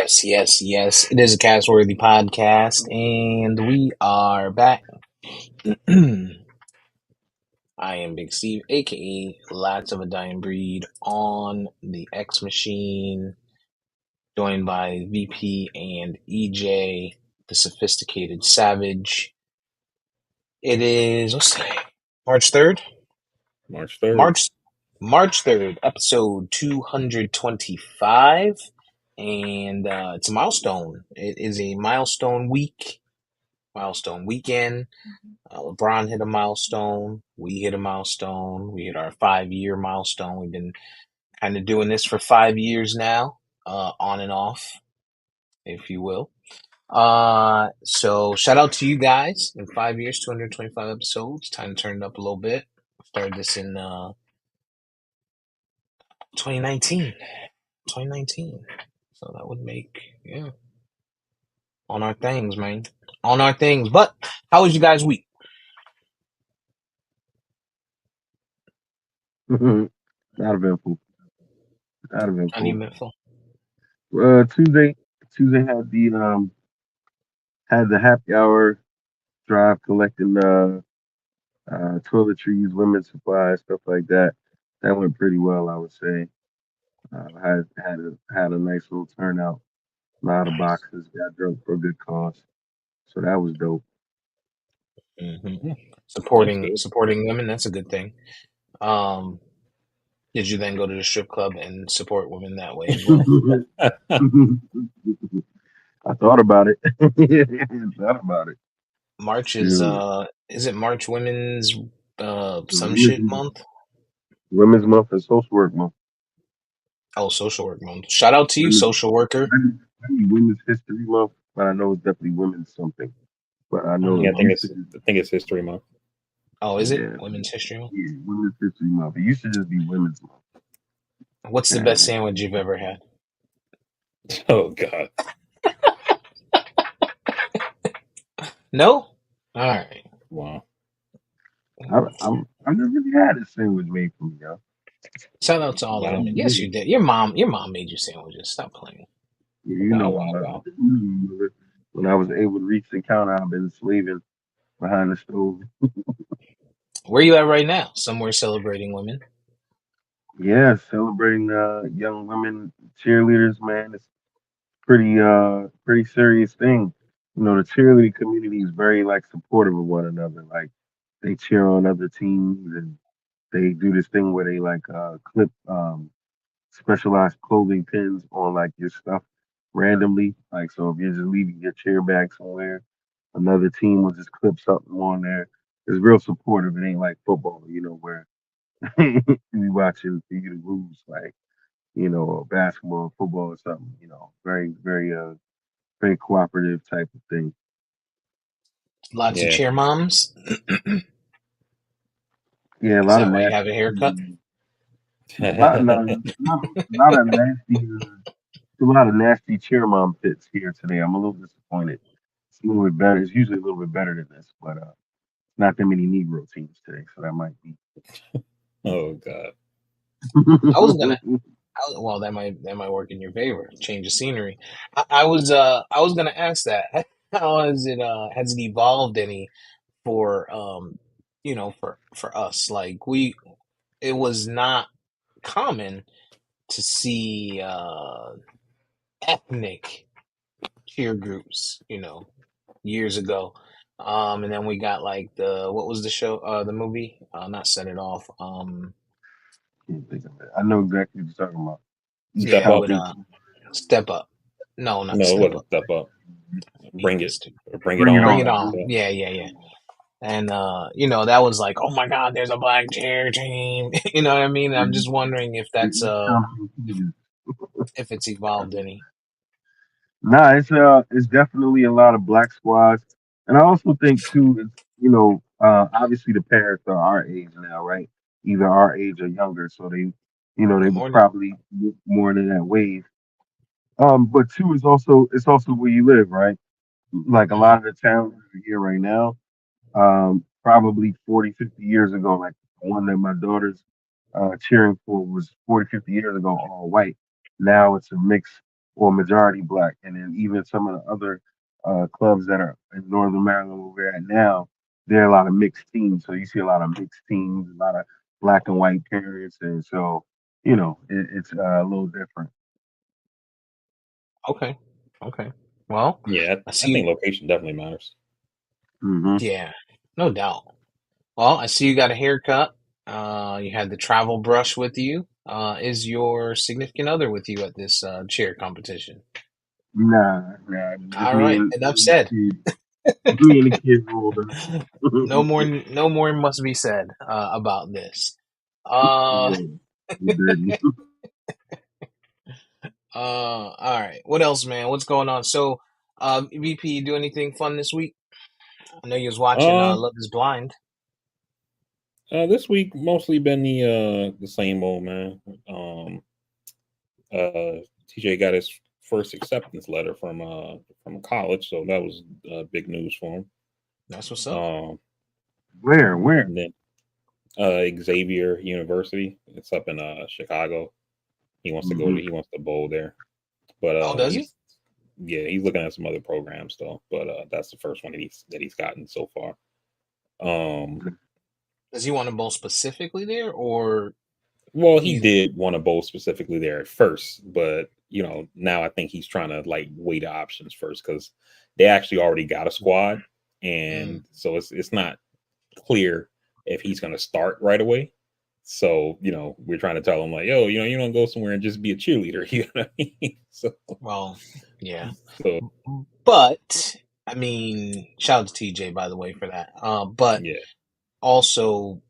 Yes. It is a cast-worthy podcast, and we are back. I am Big Steve, aka Lots of a Dying Breed, on the X Machine, joined by VP and EJ, the Sophisticated Savage. It is what's today? March 3rd? March 3rd. March 3rd, episode 225. And it's a milestone. It is a milestone week, milestone weekend. LeBron hit a milestone. We hit a milestone. We hit our 5-year milestone. We've been kind of doing this for 5 years now, on and off, if you will. So shout out to you guys. In 5 years, 225 episodes. Time to turn it up a little bit. Started this in 2019. 2019. So that would make, on our things, man. On our things. But how was you guys' week? Not eventful. Not eventful. Uneventful. Tuesday had the happy hour drive collecting toiletries, women's supplies, stuff like that. That went pretty well, I would say. Had a nice little turnout. A lot of Nice. boxes, got drunk for a good cause. So that was dope. Mm-hmm. That's good. Supporting women, that's a good thing. Did you then go to the strip club and support women that way as well? I thought about it. March Shoot. is it March Women's some shit Women's, month? Women's Month and Social Work Month. Oh, social work month. Shout out to you, Women's, social worker. Women's History Month, but I know it's definitely Women's something. But I know Yeah, it I think used to it's History Month. Oh, is it yeah, Women's History Month? yeah, Women's History Month. It used to just be Women's Month. What's the best sandwich you've ever had? Oh God. No? All right. Wow. I've never really had a sandwich made for me, y'all. Shout out to all the Wow. women. Yes, you did. Your mom made you sandwiches. Stop playing. You know, when I was able to reach the counter, I've been slaving behind the stove. Where you at right now? Somewhere celebrating women. Yeah, celebrating young women cheerleaders, man. It's pretty serious thing. You know, the cheerleading community is very like supportive of one another. Like they cheer on other teams and they do this thing where they like clip specialized clothing pins on like your stuff randomly. Like so if you're just leaving your chair bag somewhere, another team will just clip something on there. It's real supportive. It ain't like football, you know, where we watching for you to lose like, you know, basketball, football or something, you know. Very cooperative type of thing. Lots of Yeah. cheer moms. Yeah, a Is lot of that why you nasty have a haircut? lot of nasty a lot of nasty cheer mom fits here today. I'm a little disappointed. It's a little bit better. It's usually a little bit better than this, but not that many Negro teams today, so that might be. Oh God. I was gonna. Well, that might work in your favor. Change of scenery. I was gonna ask that. How has it evolved any for for us? Like it was not common to see ethnic cheer groups, years ago. And then we got like what was the show, the movie? Not Set It Off. Can't think of it. I know exactly what you're talking about. East Step Yeah, up. with County. Step Up. No, not No, it Step wasn't Up. step up. Bring it. Beast. Or bring it Bring it Bring on. It on. On. Yeah. And that was like, oh my God, there's a black cheer team. You know what I mean? I'm just wondering if The that's East County. if it's evolved any. Nah, it's definitely a lot of black squads, and I also think too, it's, you know, obviously the parents are our age now, right? Either our age or younger, so they Good would morning. probably look more into that wave. But two is it's also where you live, right? Like a Hmm. lot of the towns that are here right now, probably 40, 50 years ago, like the one that my daughter's cheering for was 40, 50 years ago, all white. Now it's a mix. or majority black, and then even some of the other clubs that are in Northern Maryland where we're at now, there are a lot of mixed teams. So you see a lot of mixed teams, a lot of black and white parents, and so it's a little different. Okay. Okay. Well, Yeah, I I think see. location definitely matters. Hmm. Yeah, no doubt. Well, I see you got a haircut. You had the travel brush with you. Is your significant other with you at this cheer competition? Nah, just All me right, and enough the said. kids. Me and the kids rolled up. No more must be said about this. Uh, Yeah, we dirty. all right. What else, man? What's going on? So, VP, you do anything fun this week? I know you was watching Uh, Love Is Blind. this week mostly been the same old man. TJ got his first acceptance letter from college, so that was big news for him. That's what's up. Um, Where? and then Xavier University, it's up in Chicago. Hmm. He wants to bowl there, but Oh, does he? he's looking at some other programs though. But that's the first one that he's gotten so far. Um, Does he want to bowl specifically there, or Well, he he's did want to bowl specifically there at first, but now I think he's trying to like weigh the options first because they actually already got a squad, mm, and so it's not clear if he's going to start right away. So we're trying to tell him like, yo, you don't go somewhere and just be a cheerleader. You know what I mean? well, yeah. So But I mean, shout out to TJ by the way for that. But yeah, also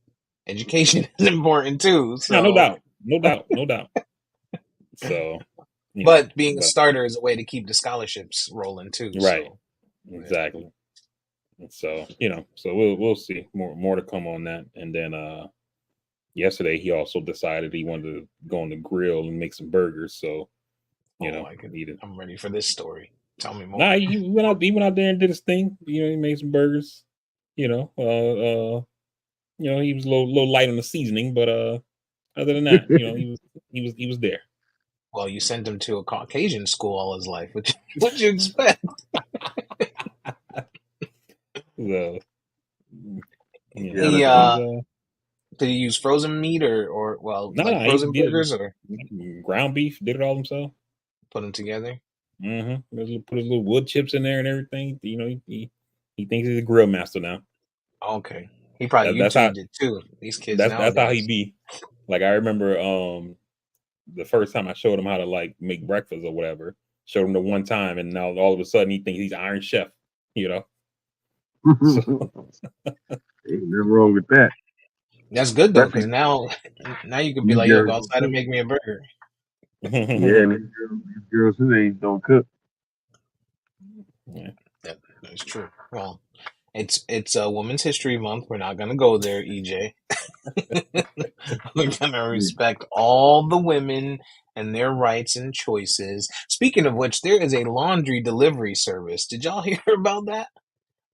education is important too. no So, doubt, no doubt, no doubt. So but being a but starter is a way to keep the scholarships rolling too. right, So, yeah. exactly. So so we'll see more to come on that, and then yesterday, he also decided he wanted to go on the grill and make some burgers. So, Oh, I could. he did. I'm ready for this story. Tell me Nah, more. he went out there and did his thing. He made some burgers. You know, uh, he was a little light on the seasoning, but other than that, he was there. Well, you sent him to a Caucasian school all his life. What you expect? So, Yeah, He that's he's did he use frozen meat or well no, like he frozen did burgers or ground beef. Did it all himself. put them together? Put his little wood chips in there and everything. He thinks he's a grill master now. Okay, he probably That's how YouTubed it too. These kids that's how he nowadays. be. Like I remember the first time I showed him how to like make breakfast or whatever. Showed him the one time, and now all of a sudden he thinks he's Iron Chef. You know, so ain't nothing wrong with that. That's good though, because Especially now you could be these like, yo, girls go don't outside and cook. make me a burger. Yeah, and these girls his age don't cook. yeah. That's true. Well, it's a Women's History Month. We're not gonna go there, EJ. We're gonna Yeah. respect all the women and their rights and choices. Speaking of which, there is a laundry delivery service. Did y'all hear about that?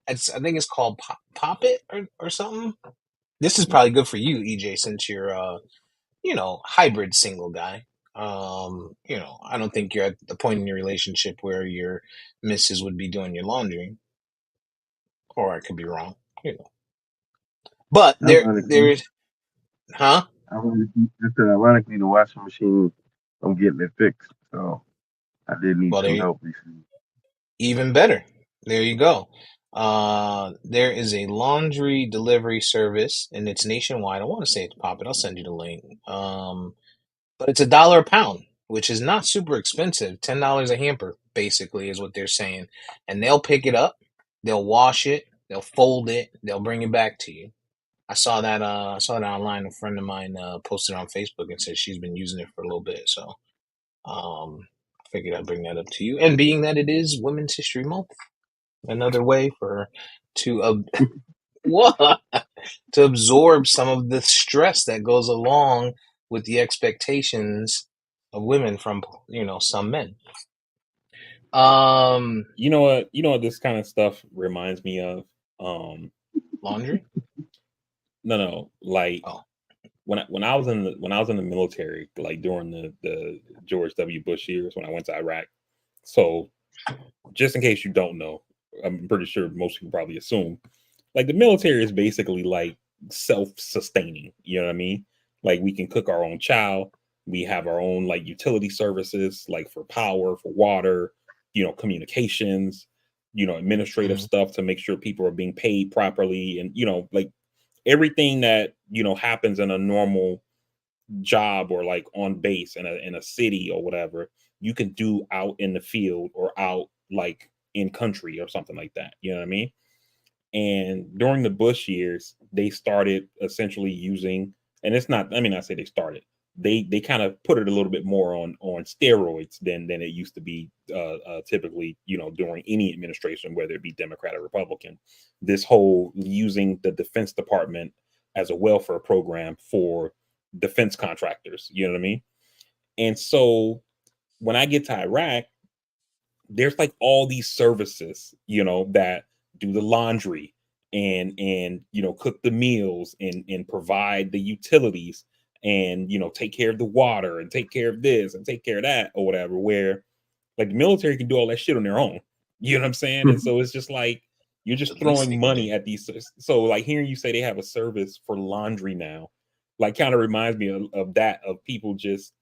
I think it's called Pop It or something. This is probably good for you, EJ, since you're hybrid single guy. I don't think you're at the point in your relationship where your missus would be doing your laundry, or I could be wrong. You know, but there Ironically, is, huh? ironically, the washing machine, I'm getting it fixed. So I did need Well, some help recently. even better. There you go. There is a laundry delivery service, and it's nationwide. I want to say it's Pop It. I'll send you the link. But it's $1 a pound, which is not super expensive. $10 a hamper, basically, is what they're saying. And they'll pick it up, they'll wash it, they'll fold it, they'll bring it back to you. I saw that online. A friend of mine posted on Facebook and said she's been using it for a little bit. So I figured I'd bring that up to you. And being that it is Women's History Month, another way for her to what? To absorb some of the stress that goes along with the expectations of women from some men. Um, You know what this kind of stuff reminds me of. Um, Laundry. no, like Oh, when I was in the military, like during the George W. Bush years when I went to Iraq. So just in case you don't know, I'm pretty sure most people probably assume, like the military is basically like self-sustaining. You know what I mean? Like we can cook our own chow. We have our own like utility services, like for power, for water, communications, administrative Mhm. stuff to make sure people are being paid properly, and like everything that happens in a normal job or like on base in a city or whatever, you can do out in the field or out like in country or something like that. You know what I mean? And during the Bush years, they started essentially using, and it's not, I mean, I say they started. They kind of put it a little bit more on steroids than it used to be typically, during any administration, whether it be Democrat or Republican. This whole using the Defense Department as a welfare program for defense contractors. You know what I mean? And so when I get to Iraq, there's like all these services, that do the laundry and cook the meals and provide the utilities and take care of the water and take care of this and take care of that or whatever, where like the military can do all that shit on their own. You know what I'm saying? And so it's just like you're The just least throwing they can do. money at these. So like hearing you say they have a service for laundry now, like kind of reminds me of that, of people just,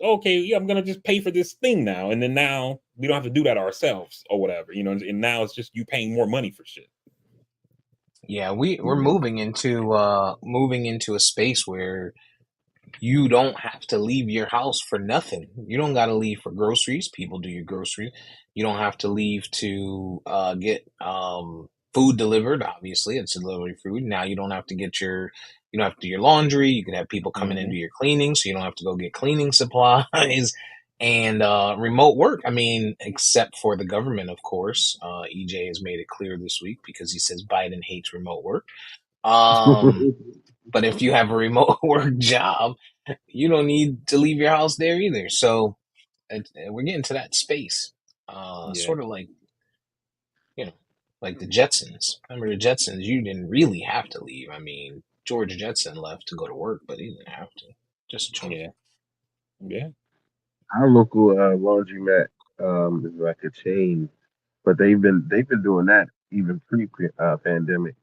okay, yeah, I'm gonna just pay for this thing now, and then now we don't have to do that ourselves or whatever, and now it's just you paying more money for shit. Yeah, we're Yeah. moving into a space where you don't have to leave your house for nothing. You don't got to leave for groceries. People do your groceries. You don't have to leave to get food delivered. Obviously, it's delivery food. Now you don't have to get you don't have to do your laundry. You can have people coming in and Hmm. do your cleaning, so you don't have to go get cleaning supplies. And remote work. I mean, except for the government, of course. EJ has made it clear this week because he says Biden hates remote work. Um, but if you have a remote work job, you don't need to leave your house there either. So we're getting to that space, Yeah, sort of like you know, like the Jetsons. Remember the Jetsons? You didn't really have to leave. I mean, George Jetson left to go to work, but he didn't have to. Just a choice. yeah, yeah, Our local laundromat is like a chain, but they've been doing that even pre pandemic.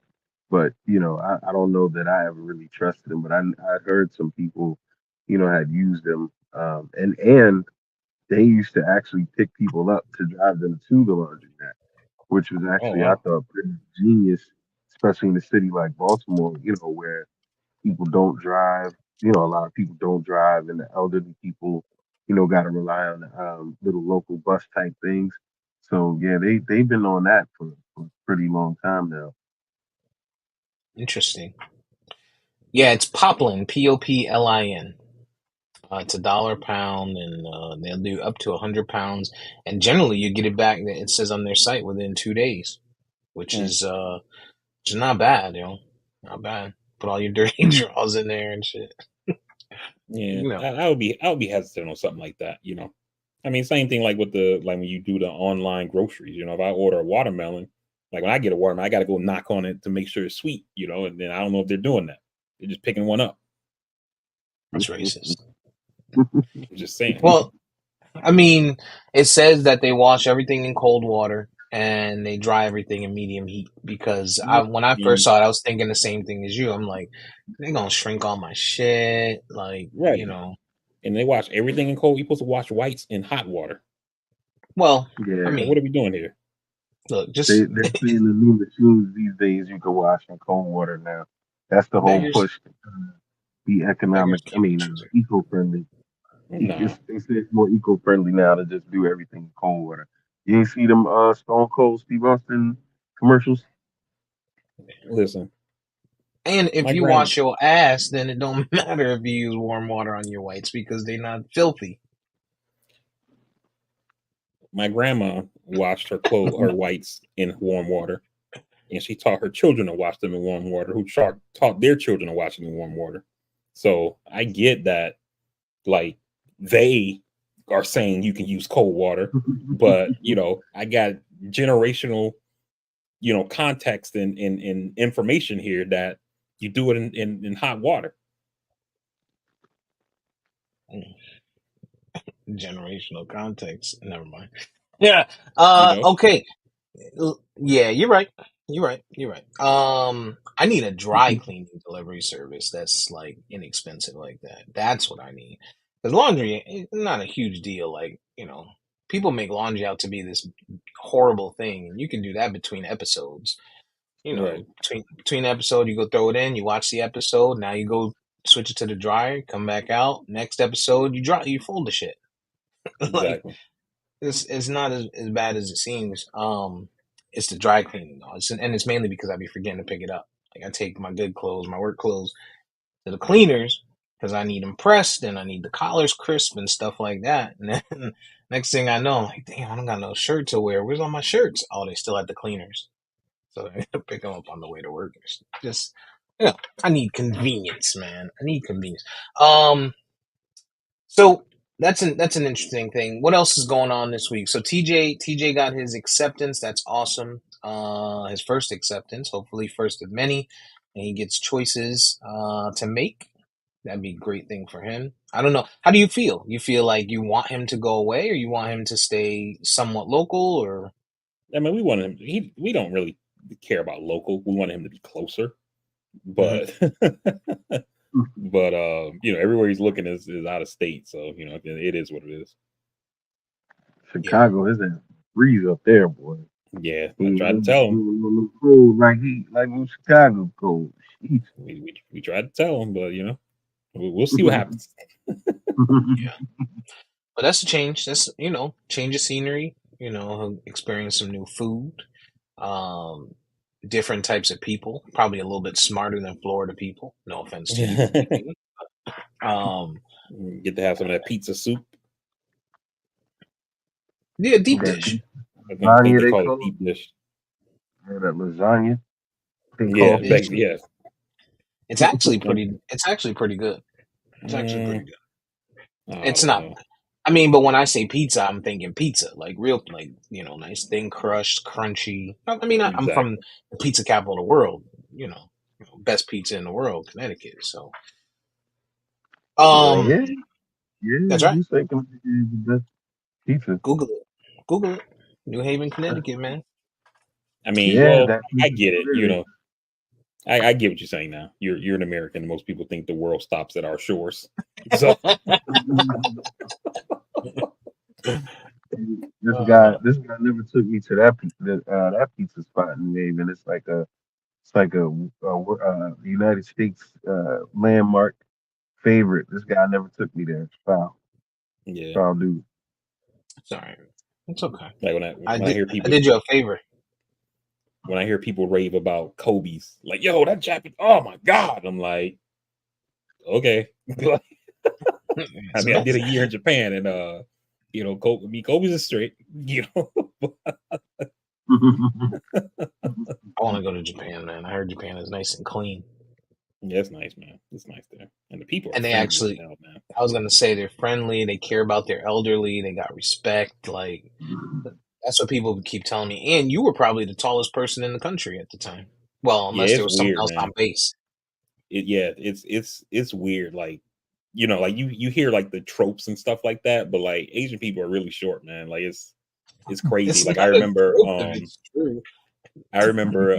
But I don't know that I ever really trusted them. But I heard some people, had used them, and they used to actually pick people up to drive them to the laundromat, which was oh actually I wow, thought pretty genius, especially in a city like Baltimore, where people don't drive. A lot of people don't drive, and the elderly people, got to rely on little local bus type things. So yeah, they've been on that for a pretty long time now. Interesting. Yeah, it's Poplin, Poplin. It's a pound, and they'll do up to 100 pounds. And generally, you get it back. It says on their site within 2 days, which hmm. is not bad, not bad. Put all your dirty drawers in there and shit. Yeah, You know, I would be hesitant on something like that. I mean, same thing like with the like when you do the online groceries. If I order a watermelon, like when I get a watermelon, I got to go knock on it to make sure it's sweet. And then I don't know if they're doing that. They're just picking one up. it's racist. I'm just saying. Well, I mean, it says that they wash everything in cold water and they dry everything in medium heat. Because when I first Mm, saw it, I was thinking the same thing as you. I'm like, they're gonna shrink all my shit, like right. And they wash everything in cold. You're supposed to wash whites in hot water. Well, I Yeah, Like, mean, what are we doing here? look, they just they're saying the new machines these days you can wash in cold water now. That's the whole beggars push to be beggars economic. I can't be mean, choosers. eco-friendly. Nah, They say it's more eco-friendly now to just do everything in cold water. You ain't see them Stone Cold Steve Austin commercials? listen, And if my you grandma, wash your ass, then it don't matter if you use warm water on your whites because they're not filthy. my grandma washed her whites in warm water, and she taught her children to wash them in warm water. Who taught their children to wash them in warm water. So I get that, like they are saying you can use cold water, but I got generational, context and information here that you do it in hot water. Mm, generational context. Never mind. Yeah. You know, Okay. Yeah, you're right. You're right. You're right. I need a dry cleaning delivery service that's like inexpensive like that. That's what I need. Because laundry is not a huge deal. Like, people make laundry out to be this horrible thing, and you can do that between episodes. right? Between episode, you go throw it in, you watch the episode, now you go switch it to the dryer, come back out, next episode, you fold the shit. Like, Exactly. it's not as bad as it seems. It's the dry cleaning though. And it's mainly because I be forgetting to pick it up. Like I take my good clothes, my work clothes to the cleaners because I need them pressed and I need the collars crisp and stuff like that. And then next thing I know, I'm like, damn, I don't got no shirt to wear. Where's all my shirts? Oh, they still at the cleaners. So I gotta pick them up on the way to work. It's just, I need convenience, man. I need convenience. Um, so that's an interesting thing. What else is going on this week? So TJ got his acceptance. That's awesome. His first acceptance, hopefully first of many, and he gets choices to make. That'd be a great thing for him. I don't know. How do you feel? You feel like you want him to go away, or you want him to stay somewhat local, or I mean, we want him. We don't really care about local. We want him to be closer, Mhm. but but everywhere he's looking is out of state. So it is what it is. Yeah, Chicago is a breeze up there, boy. Yeah, He I ain't tried to no, tell he him. ain't no cold like no Chicago cold. Jeez. We tried to tell him, but we'll see what happens. yeah. But that's a change. That's change of scenery. He'll experience some new food. Um, Different types of people. Probably a little bit smarter than Florida people. No offense to you, TJ. Um, Get to have some of that pizza soup. yeah, deep That dish. deep I think lasagna they they call it call deep dish. it, that lasagna they Yeah, call It's pizza. yeah. it's actually And, pretty. It's actually pretty good. It's actually pretty mm, good. I It's don't not. know. I mean, but when I say pizza, I'm thinking pizza, like real, like nice, thin crust, crunchy. I mean, I'm from Exactly. the pizza capital of the world. You know, best pizza in the world, Connecticut. So, um, Yeah, yeah. that's right. You say Connecticut is the best pizza. Google it. Google it. New Haven, Connecticut, man. I mean, Yeah, well, that I pizza get it. really. I get what you're saying now. You're an American, and most people think the world stops at our shores. So, Uh, This guy never took me to that pizza spot in Maven. It's like United States landmark favorite. This guy never took me there. yeah, Foul dude. sorry, it's okay. like I when I did. hear I people did you a favor. rave about Kobe's, like, yo, that Japanese, oh my god, I'm like, okay. I It's the mean, I did best. a year in Japan, and Kobe's is straight, I want to go to Japan, man. I heard Japan is nice and clean, Yeah, it's nice, man. It's nice there, and the people are and they friendly as actually. hell, man. I was gonna say they're friendly. They care about their elderly. They got respect. Like that's what people keep telling me. And you were probably the tallest person in the country at the time. Well, Yeah, unless there it's was someone weird, else on man. base. Yeah, it's weird. Like, like you hear like the tropes and stuff like that, but like Asian people are really short, man. Like it's crazy. It's Like not a trope if it's true. I remember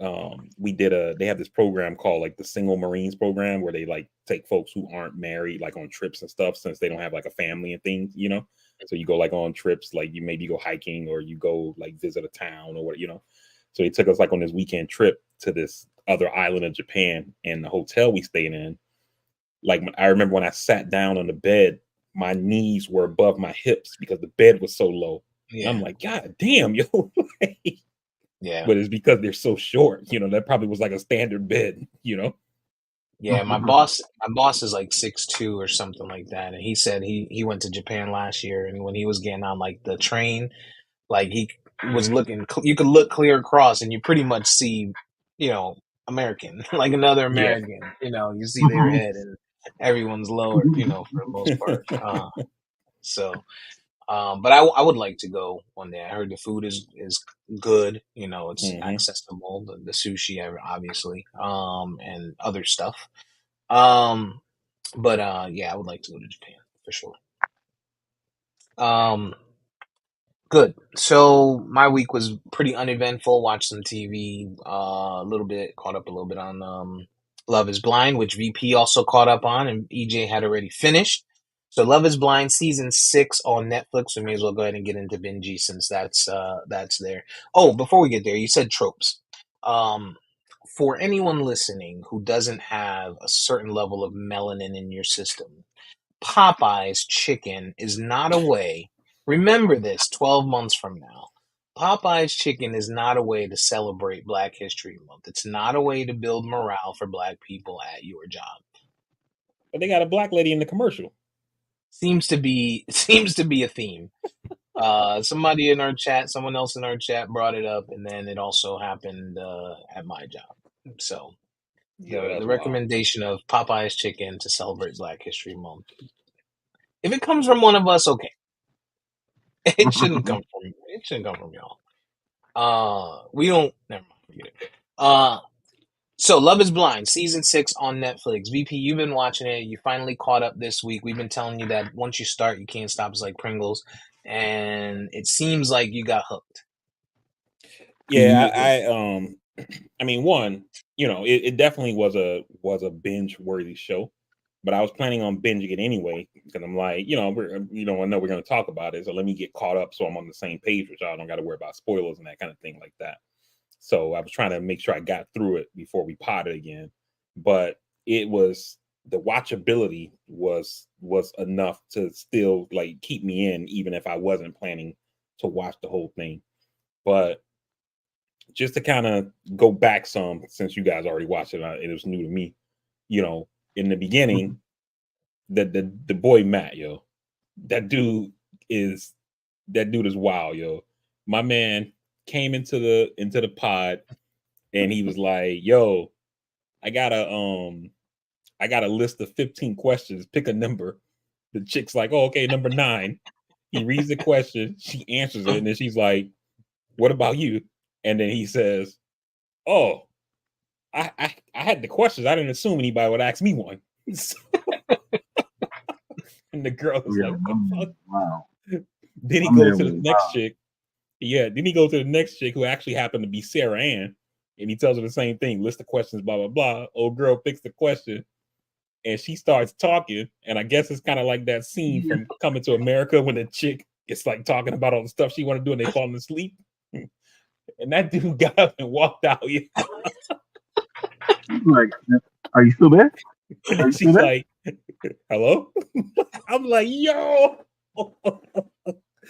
they have this program called like the Single Marines program where they like take folks who aren't married like on trips and stuff since they don't have like a family and things. So you go like on trips, like you maybe go hiking or you go like visit a town or what. So they took us like on this weekend trip to this other island of Japan, and the hotel we stayed in, like I remember when I sat down on the bed, my knees were above my hips because the bed was so low. And I'm Yeah, like, God damn, yo. yeah, But it's because they're so short. That probably was like a standard bed. yeah. My boss is like 6'2" or something like that, and he said he went to Japan last year, and when he was getting on like the train, like he was looking, you could look clear across, and you pretty much see, you know, American, like another Yeah. American. You see their head, and everyone's lower, for the most part. So, but I would like to go one day. I heard the food is good. It's Hmm. accessible. The sushi, obviously, and other stuff. Um, but yeah, I would like to go to Japan for sure. Um, Good. So my week was pretty uneventful. Watched some TV, a little bit, caught up a little bit on Love Is Blind, which VP also caught up on, and EJ had already finished. So Love Is Blind season 6 on Netflix. We may as well go ahead and get into Benji since that's there. Oh, before we get there, you said tropes. Um, for anyone listening who doesn't have a certain level of melanin in your system, Popeye's chicken is not a way. Remember this 12 months from now. Popeye's chicken is not a way to celebrate Black History Month. It's not a way to build morale for Black people at your job. But they got a black lady in the commercial. Seems to be a theme. Somebody in our chat, someone else in our chat brought it up, and then it also happened at my job. So Yeah, the that's wild. recommendation of Popeye's chicken to celebrate Black History Month. If it comes from one of us, okay. It shouldn't come from y'all. We don't. Never mind. Forget it. So Love Is Blind season 6 on Netflix. VP, you've been watching it. You finally caught up this week. We've been telling you that once you start, you can't stop. It's like Pringles, and it seems like you got hooked. Yeah, I mean, one, it definitely was a binge worthy show, but I was planning on binging it anyway because I'm like, I know we're going to talk about it, so let me get caught up so I'm on the same page with y'all. I don't got to worry about spoilers and that kind of thing like that. So I was trying to make sure I got through it before we potted again, but the watchability was enough to still like keep me in, even if I wasn't planning to watch the whole thing. But just to kind of go back some, since you guys already watched it, it was new to me. In the beginning, the boy Matt, that dude is wild, My man came into the pod and he was like, "Yo, I got a list of 15 questions. Pick a number." The chick's like, "Oh, okay, number 9." He reads the question, she answers it, and then she's like, "What about you?" And then he says, "Oh, I had the questions. I didn't assume anybody would ask me one." And the girl was Yeah, like, "What the fuck?" wow. Then he My goes man to the was next wow. chick. Yeah, then he goes to the next chick who actually happened to be Sarah Ann, and he tells her the same thing. List of questions, blah blah blah. Old girl picks the question, and she starts talking. And I guess it's kind of like that scene from Coming to America when the chick is like talking about all the stuff she want to do, and they falling asleep. And that dude got up and walked out. Like, are you still there? Are you still She's there? like, "Hello?" I'm like, "Yo."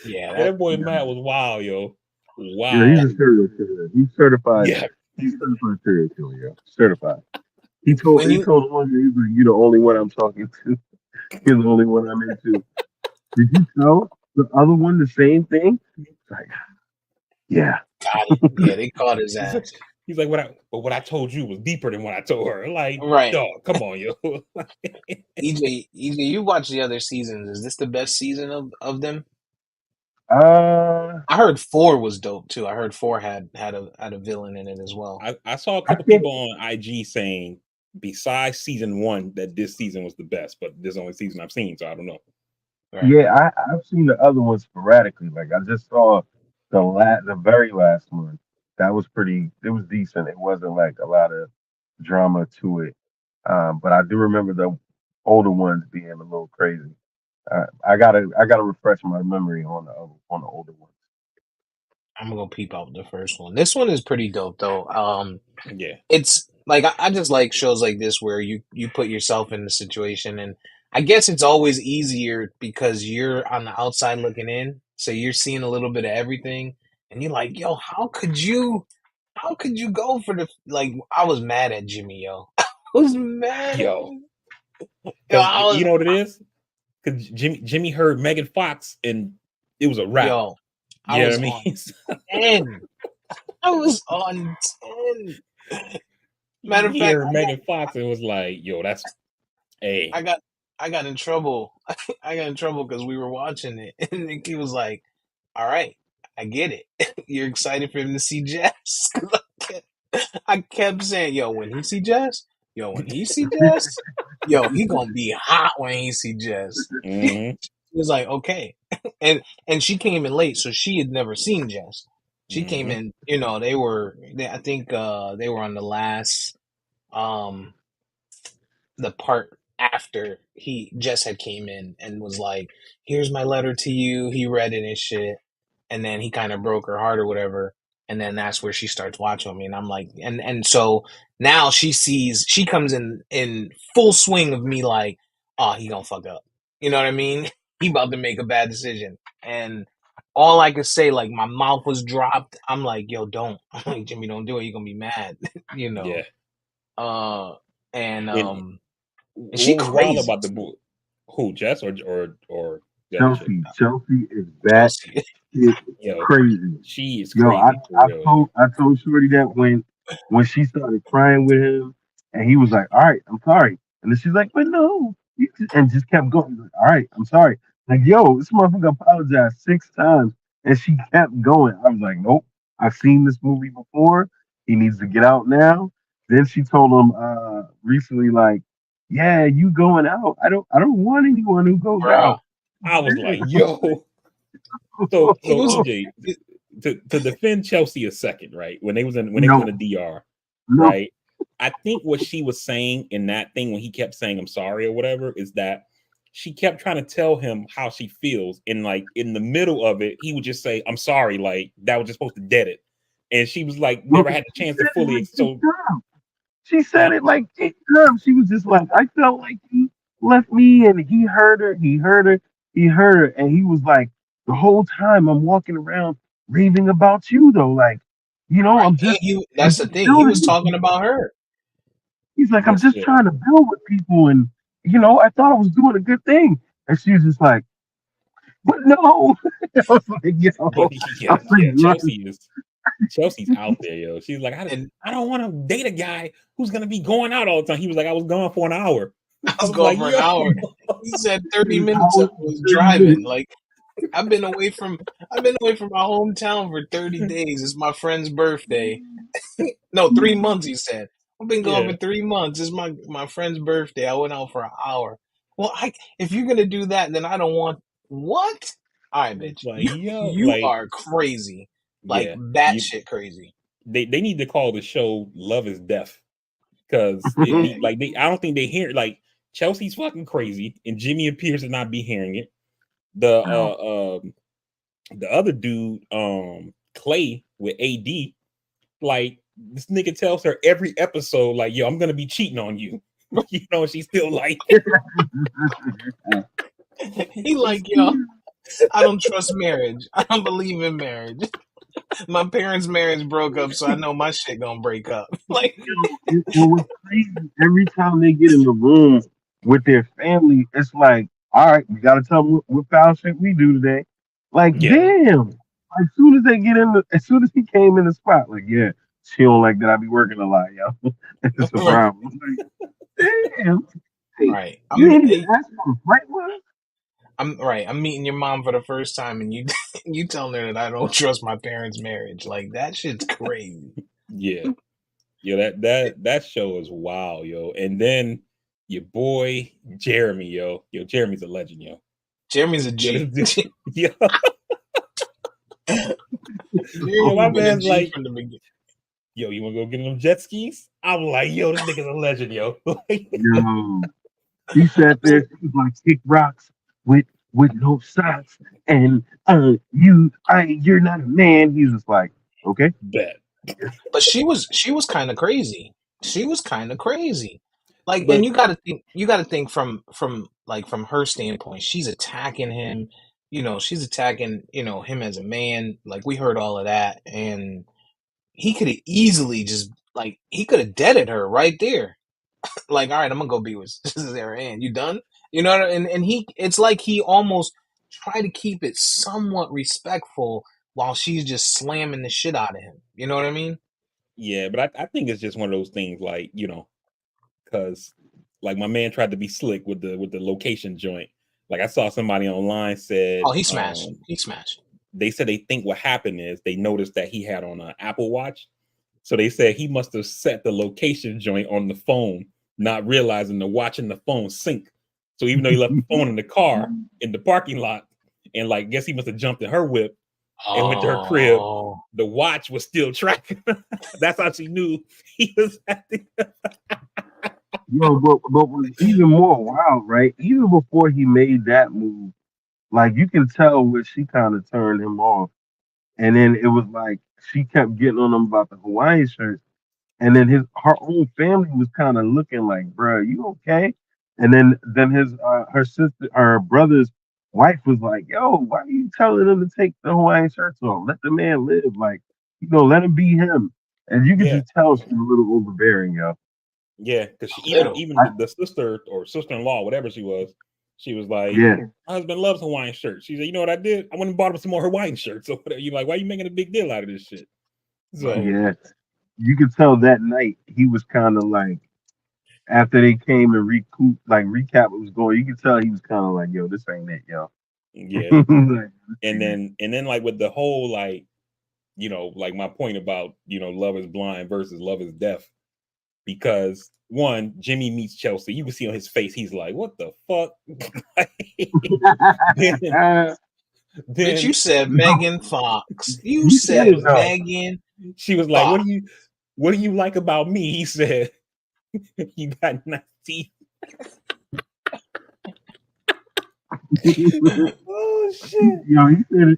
Yeah, That boy Yeah, Matt was wild, yeah, he's wow. a serial killer. He's certified. Yeah, He's certified serial killer. Yeah, certified. He told when he you told one he's like, "You the only one I'm talking to. You're the only one I'm into." Did you tell the other one the same thing? It's like, yeah. got it, yeah, they caught his he's like, ass. what I told you was deeper than what I told her. Like, Right, dog, come on, EJ, you watched the other seasons. Is this the best season of them? Uh, I heard 4 was dope too. I heard 4 had a villain in it as well. I saw a I couple can't. people on IG saying besides season 1 that this season was the best, but this is the only season I've seen, so I don't know. Right. Yeah, I've seen the other ones sporadically. Like I just saw the very last one. That was pretty. It was decent. It wasn't like a lot of drama to it. But I do remember the older ones being a little crazy. I gotta refresh my memory on the older ones. I'm gonna go peep out the first one. This one is pretty dope though. Yeah, It's like I just like shows like this where you put yourself in the situation, and I guess it's always easier because you're on the outside looking in, so you're seeing a little bit of everything, and you're like, yo, how could you go for the like? I was mad at Jimmy, yo. I was mad at yo, him. Yo, because I you was know what it is. Because Jimmy heard Megan Fox and it was a wrap. yo, I You know was what I on mean? 10. I was on 10. Matter of He fact, heard Megan Fox and was like, "Yo, that's I a got I got in trouble. I got in trouble because we were watching it, and then he was like, "All right, I get it. You're excited for him to see Jess." 'Cause I kept saying, "Yo, when he see Jess, yo, when he see Jess, yo, he gonna be hot when he see Jess." He mm-hmm. was like, "Okay," and she came in late, so she had never seen Jess. She came Hmm. in, I think they were on the last um the part after he Jess had came in and was like, "Here's my letter to you." He read it and shit, and then he kind of broke her heart or whatever. And then that's where she starts watching me, and I'm like, and so now she comes in full swing of me like, oh, he gonna fuck up. You know what I mean? He about to make a bad decision, and all I could say, like my mouth was dropped. I'm like, yo, don't. I'm like, Jimmy, don't do it. You're gonna be mad. you know. Yeah. Uh, and And and she what was wild crazy about the book? Who, Jess or the other chick? Chelsea is that Chelsea. shit Yo, crazy. she is Yo, crazy for real, yo. I told Shorty that when she started crying with him, and he was like, "All right, I'm sorry," and then she's like, "But no," and just kept going. He's like, "All right, I'm sorry." Like, yo, this motherfucker apologized 6 times, and she kept going. I was like, "Nope, I've seen this movie before. He needs to get out now." Then she told him recently, like, "Yeah, you going out? I don't want anyone who goes Bro. out." I was like, yo. So He was OJ, to defend Chelsea a second, right? When they was in No, the DR, no. right? I think what she was saying in that thing when he kept saying I'm sorry or whatever is that she kept trying to tell him how she feels, and like in the middle of it, he would just say I'm sorry, like that was just supposed to dead it, and she was like No, never had the she chance to said it fully like six so times. She huh? said it like 8 times. She was just like, I felt like he left me and he heard her, he heard her, he heard her. And he was like, the whole time I'm walking around raving about you though. Like, right. And I'm that's the just thing. He building was with talking people. about her. He's like, I'm Yes, just sir. trying to build with people and I thought I was doing a good thing. And she was just like, but no. I was like, But yo, yeah, I'm yeah, like, Chelsea's out there, yo. She's like, And I don't want to date a guy who's gonna be going out all the time. He was like, I was gone for an hour. I I was was gone like, for an yo, hour. He said 30 an minutes hour I and was 30 driving. minutes. Like I've been away from my hometown for 30 days. It's my friend's birthday. No, 3 months, he said. I've been gone yeah. for 3 months. It's my friend's birthday. I went out for an hour. Well, if you're gonna do that, then I don't want what? All right, It's bitch. like, You yo, you like, are crazy. Like yeah, you batshit crazy. they need to call the show Love is Death because it Yeah. be like they I don't think they hear like Chelsea's fucking crazy and Jimmy appears to not be hearing it. The the other dude, Clay with AD, like this nigga tells her every episode, like, yo, I'm gonna be cheating on you. And she's still like He like, yo, I don't trust marriage. I don't believe in marriage. My parents' marriage broke up, so I know my shit gonna break up. Like, And what's crazy, every time they get in the room with their family, it's like, all right, we got to tell them what foul shit we do today. Like, yeah, damn. As soon as they get in as soon as he came in the spot, like, yeah, she don't like that I be working a lot, yo. It's a right, problem. Like, damn. Hey, right. you ain't even asked for a fight with us? I'm right. I'm meeting your mom for the first time, and you you telling her that I don't trust my parents' marriage. Like that shit's crazy. yeah, yeah. That show is wild, yo. And then your boy Jeremy, yo, Jeremy's a legend, yo. Jeremy's a Yo, this G. dude, yo, yo, my Jeremy's been a man's G like, from the beginning. yo, you wanna go get them jet skis? I'm like, yo, this nigga's a legend, yo. Yo. He sat there, he was like, kick rocks with no socks. And you're not a man. He's just like, okay. Bet. But she was kind of crazy. She was kind of crazy. Like, and But you got to think from her standpoint. She's attacking him. She's attacking him as a man. Like we heard all of that, and he could have easily just like he could have deaded her right there. Like, all right, I'm gonna go be with Sarah Ann. You done? And it's like he almost tried to keep it somewhat respectful while she's just slamming the shit out of him. You know what I mean? yeah, but I think it's just one of those things, like, because like my man tried to be slick with the location joint. Like I saw somebody online Oh, said, he smashed. He smashed. they said they think what happened is they noticed that he had on an Apple Watch. So they said he must have set the location joint on the phone, not realizing the watch and the phone sync. So even though he left the phone in the car in the parking lot, and like guess he must have jumped in her whip and went to her crib. Oh, The watch was still tracking. That's how she knew he was at the. Yo, but was even more wild, right? Even before he made that move, like you can tell where she kind of turned him off. And then it was like she kept getting on him about the Hawaiian shirt. And then her own family was kind of looking like, "Bruh, you okay?" And then her sister, her brother's wife was like, "Yo, why are you telling him to take the Hawaiian shirts off? Let the man live. Like, let him be him." And you could Yeah, just tell she's a little overbearing, yo. yeah, because a she little. even I, the sister or sister-in-law, whatever she was like, yeah, my husband loves Hawaiian shirts. She said, you know what I did? I went and bought him some more Hawaiian shirts. So you like, why are you making a big deal out of this shit? Right. So yeah. You could tell that night he was kind of like after they came and recap what was going. You could tell he was kind of like, "Yo, this ain't it, yo." yeah, Like, this and ain't it. then like with the whole like like my point about love is blind versus love is deaf because one Jimmy meets Chelsea, you can see on his face he's like, what the fuck? then Bitch, you then said Megan Fox. You He said said it though. Megan she was like, Fox. what do you like about me? He said, you got nice teeth. Oh shit.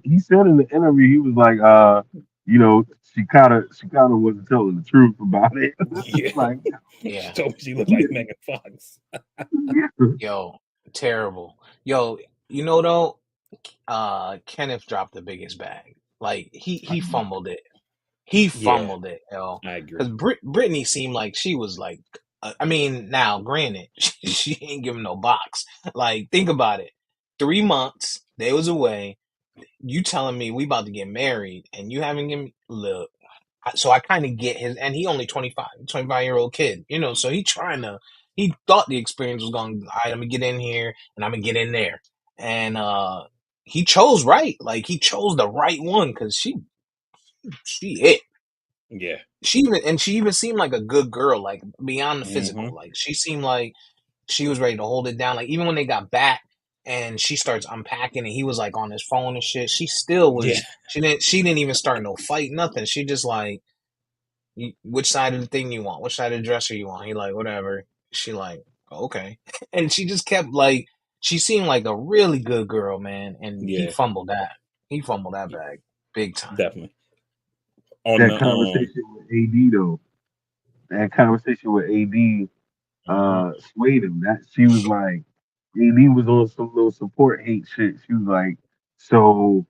He said in the interview he was like, she kind of wasn't telling the truth about it. Yeah. Like, She Yeah, told me she looked like Megan Fox. yeah. yo, terrible. Yo, you know though, Kenneth dropped the biggest bag. Like he fumbled it. He Yeah, fumbled it, yo. I Because agree. Brittany seemed like she was like, I mean, now granted, she ain't giving no box. Like, think about it. 3 months they was away. You telling me we about to get married, and you haven't given me look. So I kind of get his, and he only 25-year-old kid, so he thought the experience was going, all right, I'm gonna get in here and I'm gonna get in there. And he chose right. Like, he chose the right one because she it. Yeah. She even seemed like a good girl, like beyond the physical. Hmm. Like, she seemed like she was ready to hold it down. Like, even when they got back and she starts unpacking and he was like on his phone and shit, she still Yeah. was, she didn't even start no fight, nothing. She just like, which side of the thing you want? Which side of the dresser you want? He like, whatever. She like, okay. And she just kept like, she seemed like a really good girl, man. And he Yeah. fumbled that. He fumbled that bag big time. Definitely. On That the conversation with AD though, that conversation with AD mhm. swayed him. That she was like, AD was on some little support hate shit. She was like, "So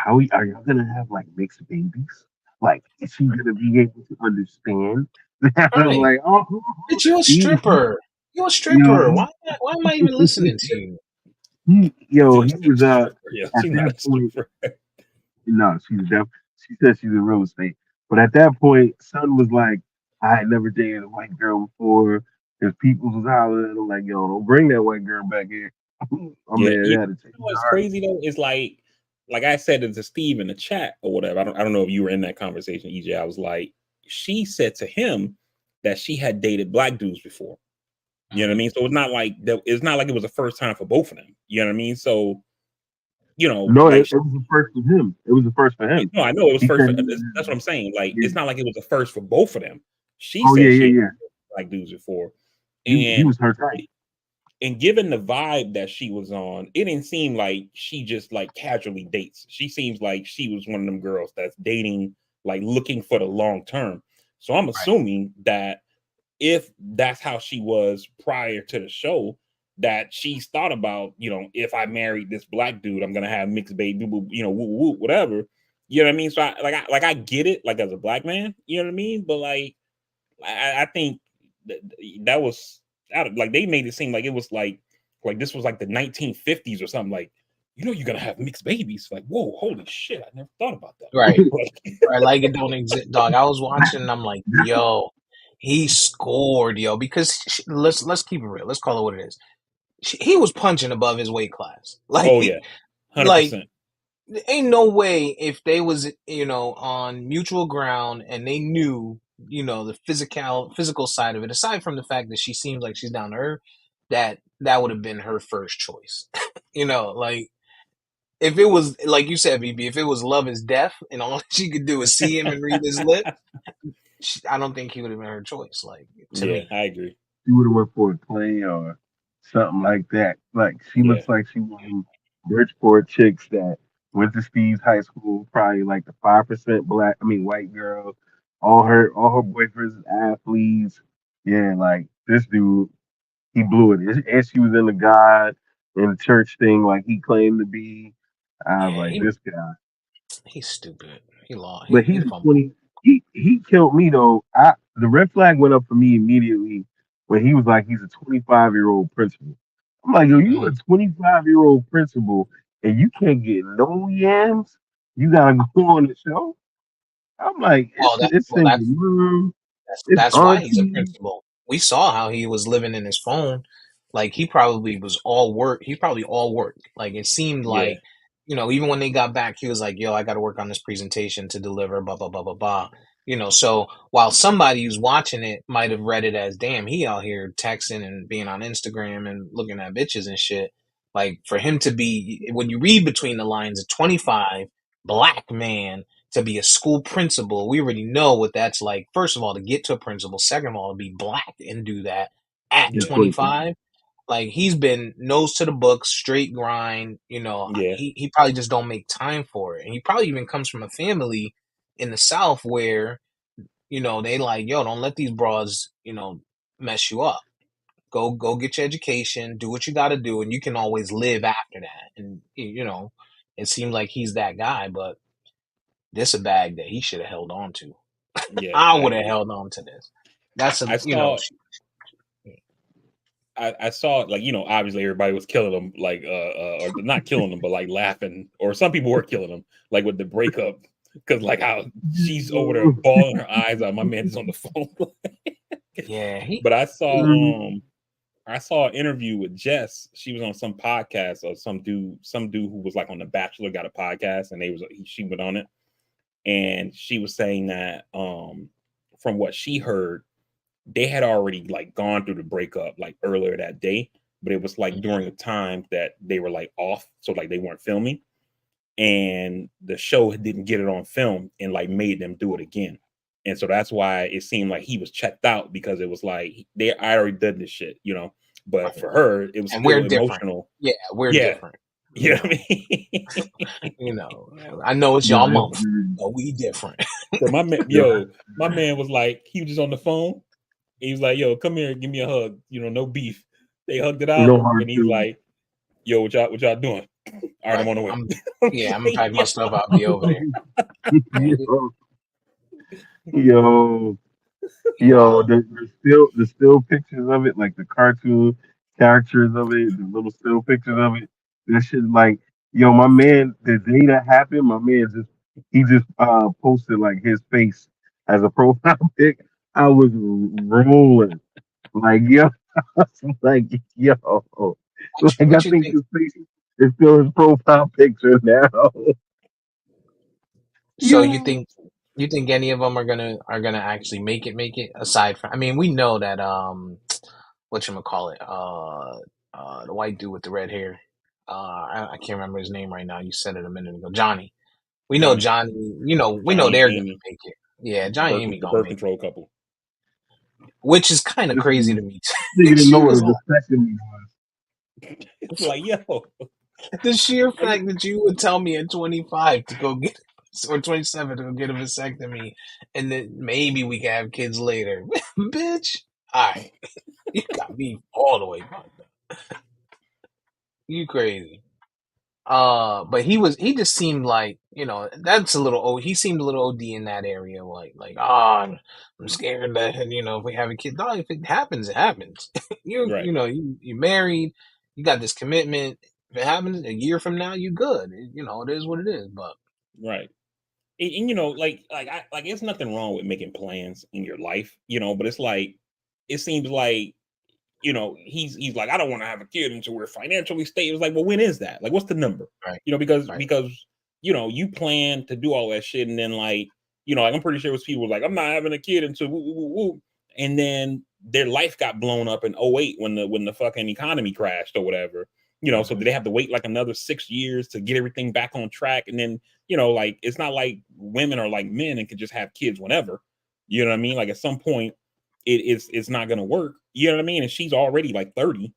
are y'all gonna have like mixed babies? Like, is she gonna be able to understand?" I was Right. like, "Oh, Bitch, you a he, stripper. You a yo, stripper. Why am I even listening to you? he She's was a stripper. Yeah, at she's not that a point. stripper. No, she said she's in real estate. But at that point, son was like, I had never dated a white girl before. His people was hollering. I'm like, yo, don't bring that white girl back here. My Yeah, man you had to take know his what's heart. crazy though? It's like I said it to Steve in the chat or whatever. I don't know if you were in that conversation, EJ. I was like, she said to him that she had dated black dudes before. You know what I Mhm. mean? So it's not like it was the first time for both of them. You know what I mean? So, No, like it was the first for him. It was the first for him. no, I know it was He first said, for that's what I'm saying. Like, yeah. it's not like it was the first for both of them. She Oh, yeah, said she yeah, had yeah. black dudes before. He And was her type. and given the vibe that she was on, it didn't seem like she just like casually dates. She seems like she was one of them girls that's dating, like looking for the long term. So I'm Right. assuming that if that's how she was prior to the show, that she's thought about, if I married this black dude, I'm gonna have mixed baby, woo, woo, whatever. You know what I mean? So I get it, like as a black man, you know what I mean? But like, I think that, that was like they made it seem like it was like this was like the 1950s or something. Like, you're gonna have mixed babies. Like, whoa, holy shit! I never thought about that. Right. Like, Right. Like, it don't exist, dog. I was watching and I'm like, yo, he scored, yo, because let's keep it real. Let's call it what it is. He was punching above his weight class. oh yeah, hundred Like, percent. ain't no way if they was, on mutual ground and they knew, the physical side of it, aside from the fact that she seems like she's down to earth, that would have been her first choice. Like, if it was like you said, BB, if it was love is death, and all she could do is see him and read his lips, I don't think he would have been her choice. Like to Yeah, me, I agree. She would have went for a play or something like that. Like she Yeah, looks like she one of them Bridgeport chicks that went to Steve's high school, probably like the 5% black, I mean white girl. All her boyfriends is athletes. Yeah, like this dude, he blew it. And she was in the God in the church thing, like he claimed to be. I was yeah, like, this guy. he's stupid. He lost. But He he's a fumbled. 20. He killed me though. The red flag went up for me immediately when he was like he's a 25-year-old principal. I'm like, yo, you a Mm. 25-year-old principal and you can't get no yams. You gotta go on the show. I'm like, Well, it's well, single mom, it's that's why he's a auntie. principal. We saw how he was living in his phone. Like he probably was all work. He probably all work. Like it seemed yeah, like, even when they got back, he was like, "Yo, I got to work on this presentation to deliver." Blah blah blah blah blah. So while somebody who's watching it might have read it as, "Damn, he out here texting and being on Instagram and looking at bitches and shit." Like for him to be, when you read between the lines, a 25 black man to be a school principal, we already know what that's like. First of all, to get to a principal. Second of all, to be black and do that at At yeah, 25. 25. Like he's been nose to the book, straight grind. yeah, He probably just don't make time for it, and he probably even comes from a family in the South where they like, yo, don't let these broads mess you up. Go get your education, do what you got to do, and you can always live after that. And it seems like he's that guy, but this a bag that he should have held on to. yeah. I I would have agree. held on to this. That's I saw she- I saw like obviously everybody was killing them like or not killing them but like laughing or some people were killing them like with the breakup because like how she's over there bawling her eyes out. My man is on the phone. yeah, he But I saw an interview with Jess. She was on some podcast or some dude who was like on The Bachelor got a podcast and she went on it and she was saying that from what she heard they had already like gone through the breakup like earlier that day, but it was like during the time that they were like off, so like they weren't filming, and the show didn't get it on film and like made them do it again. And so that's why it seemed like he was checked out because it was like I already did this shit. But right. for her, it was And still we're different. emotional. Yeah, we're Yeah. different. You know what I mean? You know. I know it's No, y'all that's month, weird. but we different. So my man, Yo, that's my man was like, he was just on the phone. He was like, "Yo, come here, give me a hug." No beef. They hugged it out, no hard and he's feelings. like, "Yo, what y'all doing?" All right, I'm Right. on the way. I'm I'm Yeah, I'm gonna like, pack my yo, stuff. I'll be over there. Right. Yo, yo, yo, Wow. the still pictures of it, like the cartoon characters of it, the little still pictures of it. That shit, like, yo, my man, the day that happened, my man just posted like his face as a profile pic. I was rolling, like yo, like yo, like I What you think think? his face is still his profile picture now. So Yo, you think any of them are gonna actually make it aside from? I mean, we know that whatchamacallit, the white dude with the red hair. I can't remember his name right now. You said it a minute ago. Johnny. We know Johnny, Johnny, we know Johnny, they're gonna Amy, make it. Yeah, Johnny and Amy the gonna birth make it. control couple. Which is kind of this crazy nigga, to me. didn't know She what was a vasectomy It's like, yo, the sheer like, fact that you would tell me at 25 to go get, or 27 to go get a vasectomy, and then maybe we can have kids later. Bitch. Alright. You got me all the way fucked up. You crazy. But he just seemed like, that's a little he seemed a little OD in that area, I'm scared that, if we have a kid. No, if it happens, it happens. right, You married, you got this commitment. If it happens a year from now, you good. It is what it is. But right. And like it's nothing wrong with making plans in your life, but it's like it seems like he's like, I don't want to have a kid until we're financially stable. It's like, well, when is that? Like, what's the number? right, Because right. you plan to do all that shit, and then like I'm pretty sure it was people like, I'm not having a kid until woo, woo, woo, woo. And then their life got blown up in '08 when the fucking economy crashed or whatever. So Hmm. do they have to wait like another 6 years to get everything back on track? And then, like it's not like women are like men and can just have kids whenever. You know what I mean? Like at some point, it's not gonna work. You know what I mean? And she's already like 30.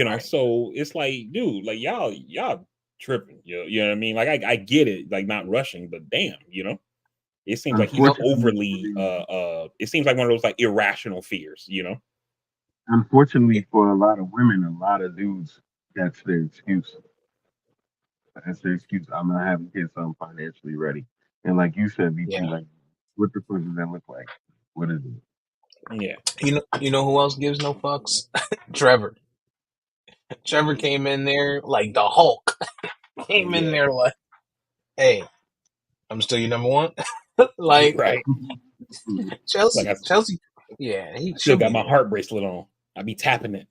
Right. So it's like, dude, like y'all tripping. You know what I mean? Like I get it, like not rushing, but damn, it seems like You he's know, overly it seems like one of those like irrational fears. unfortunately for a lot of women, a lot of dudes, that's their excuse. That's their excuse. I'm not having kids, so I'm financially ready. And like you said, yeah. VP, like, what the fuck does that look like? What is it? Yeah. You know who else gives no fucks? Trevor. Trevor came in there like the Hulk. Came in Yeah. there like, hey, I'm still your number one. Like Right. Like Chelsea, Chelsea. Yeah, I still she'll got be my there. heart bracelet on. I be tapping it.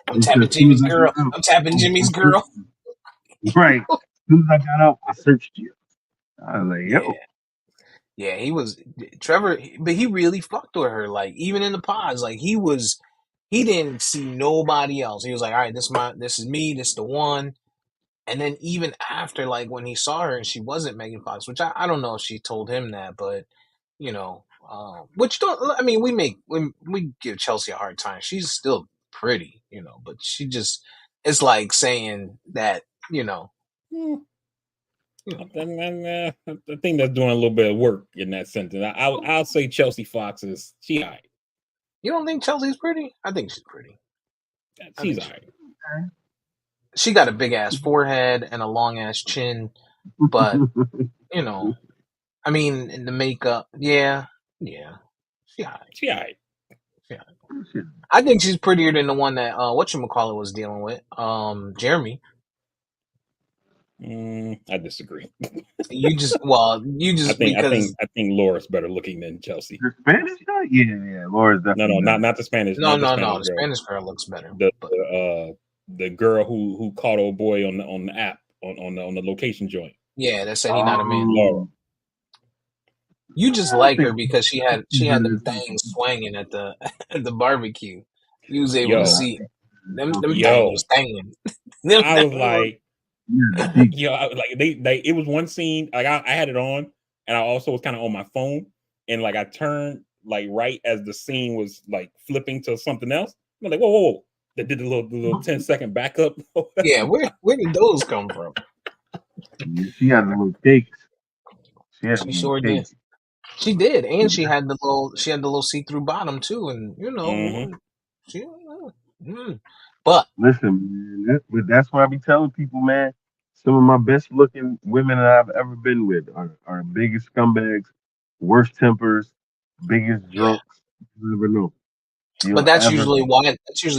I'm It's tapping as soon as Jimmy's I girl. got out, I'm tapping I Jimmy's searched girl. you. Right. As soon as I got out, I searched you. I was like, Yeah, yo. yeah. He was Trevor, but he really fucked with her. Like even in the pods, like he was. He didn't see nobody else. He was like, all right, this is me, this is the one. And then even after, like when he saw her and she wasn't Megan Fox, which I don't know if she told him that, but which don't I mean we give Chelsea a hard time. She's still pretty, but she just it's like saying that you know Hmm, you I know think, I think that's doing a little bit of work in that sentence. I'll say Chelsea Fox is she all right. you don't think Chelsea's pretty? I think she's pretty. I She's think all she's right. she got a big ass forehead and a long ass chin, but you know I mean in the makeup, yeah, she alright. She all right. Yeah. I think she's prettier than the one that whatchamacallit was dealing with. Jeremy. I disagree. You I just think I think because I think Laura's better looking than Chelsea. The Spanish guy? Yeah, yeah. Laura's No, definitely no, better. not the Spanish, no, not the no, Spanish no. The girl. Spanish girl looks better, The but the, the girl who caught old boy on the app on the location joint. yeah, that said he not a man. Laura. Um, You just I like think her because she had them things swinging at the at the barbecue. You was able to Yo, see it. Them things yo. was hanging. them I was things was, like, like they it was one scene, like I had it on, and I also was kind of on my phone, and like I turned like right as the scene was like flipping to something else. I'm like, whoa, whoa, whoa. They did the little 10-second backup. yeah. Where did those come from? she had the little cakes. She had the She little sure did. cakes. She did, and she had the little see through bottom too, and Hmm. she. But Listen, man, but that's why I be telling people, man. Some of my best looking women that I've ever been with are biggest scumbags, worst tempers, biggest yeah, drunks. You never know. but You'll that's ever usually meet.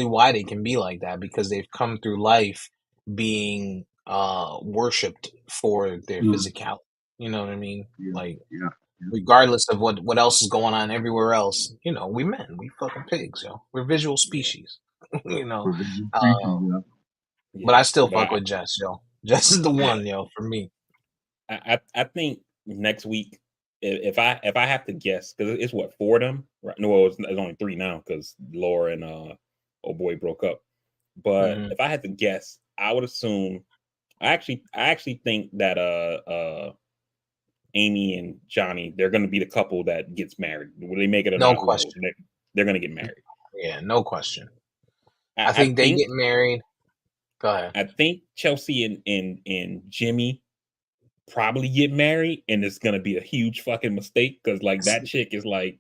why they can be like that because they've come through life being worshipped for their Mm, physicality. You know what I mean? yeah, Like yeah, yeah. regardless of what else is going on everywhere else, we men, we fucking pigs, yo. We're visual Yeah, species. you know. Provision species, Uh, yeah. but I yeah. still But fuck with Jess, yo. Jess is the I, one, yo, for me. I think next week, if I have to guess, because it's what, four of them, right? No, well, it's only three now because Laura and oh boy broke up. But Hmm. if I had to guess, I would assume I actually think that Amy and Johnny, they're going to be the couple that gets married. Whether they make it or No not, who knows? question. They're going to get married. Yeah, no question. I, I I think they get think married. Go ahead. I think Chelsea and Jimmy probably get married, and it's gonna be a huge fucking mistake because like that chick is like,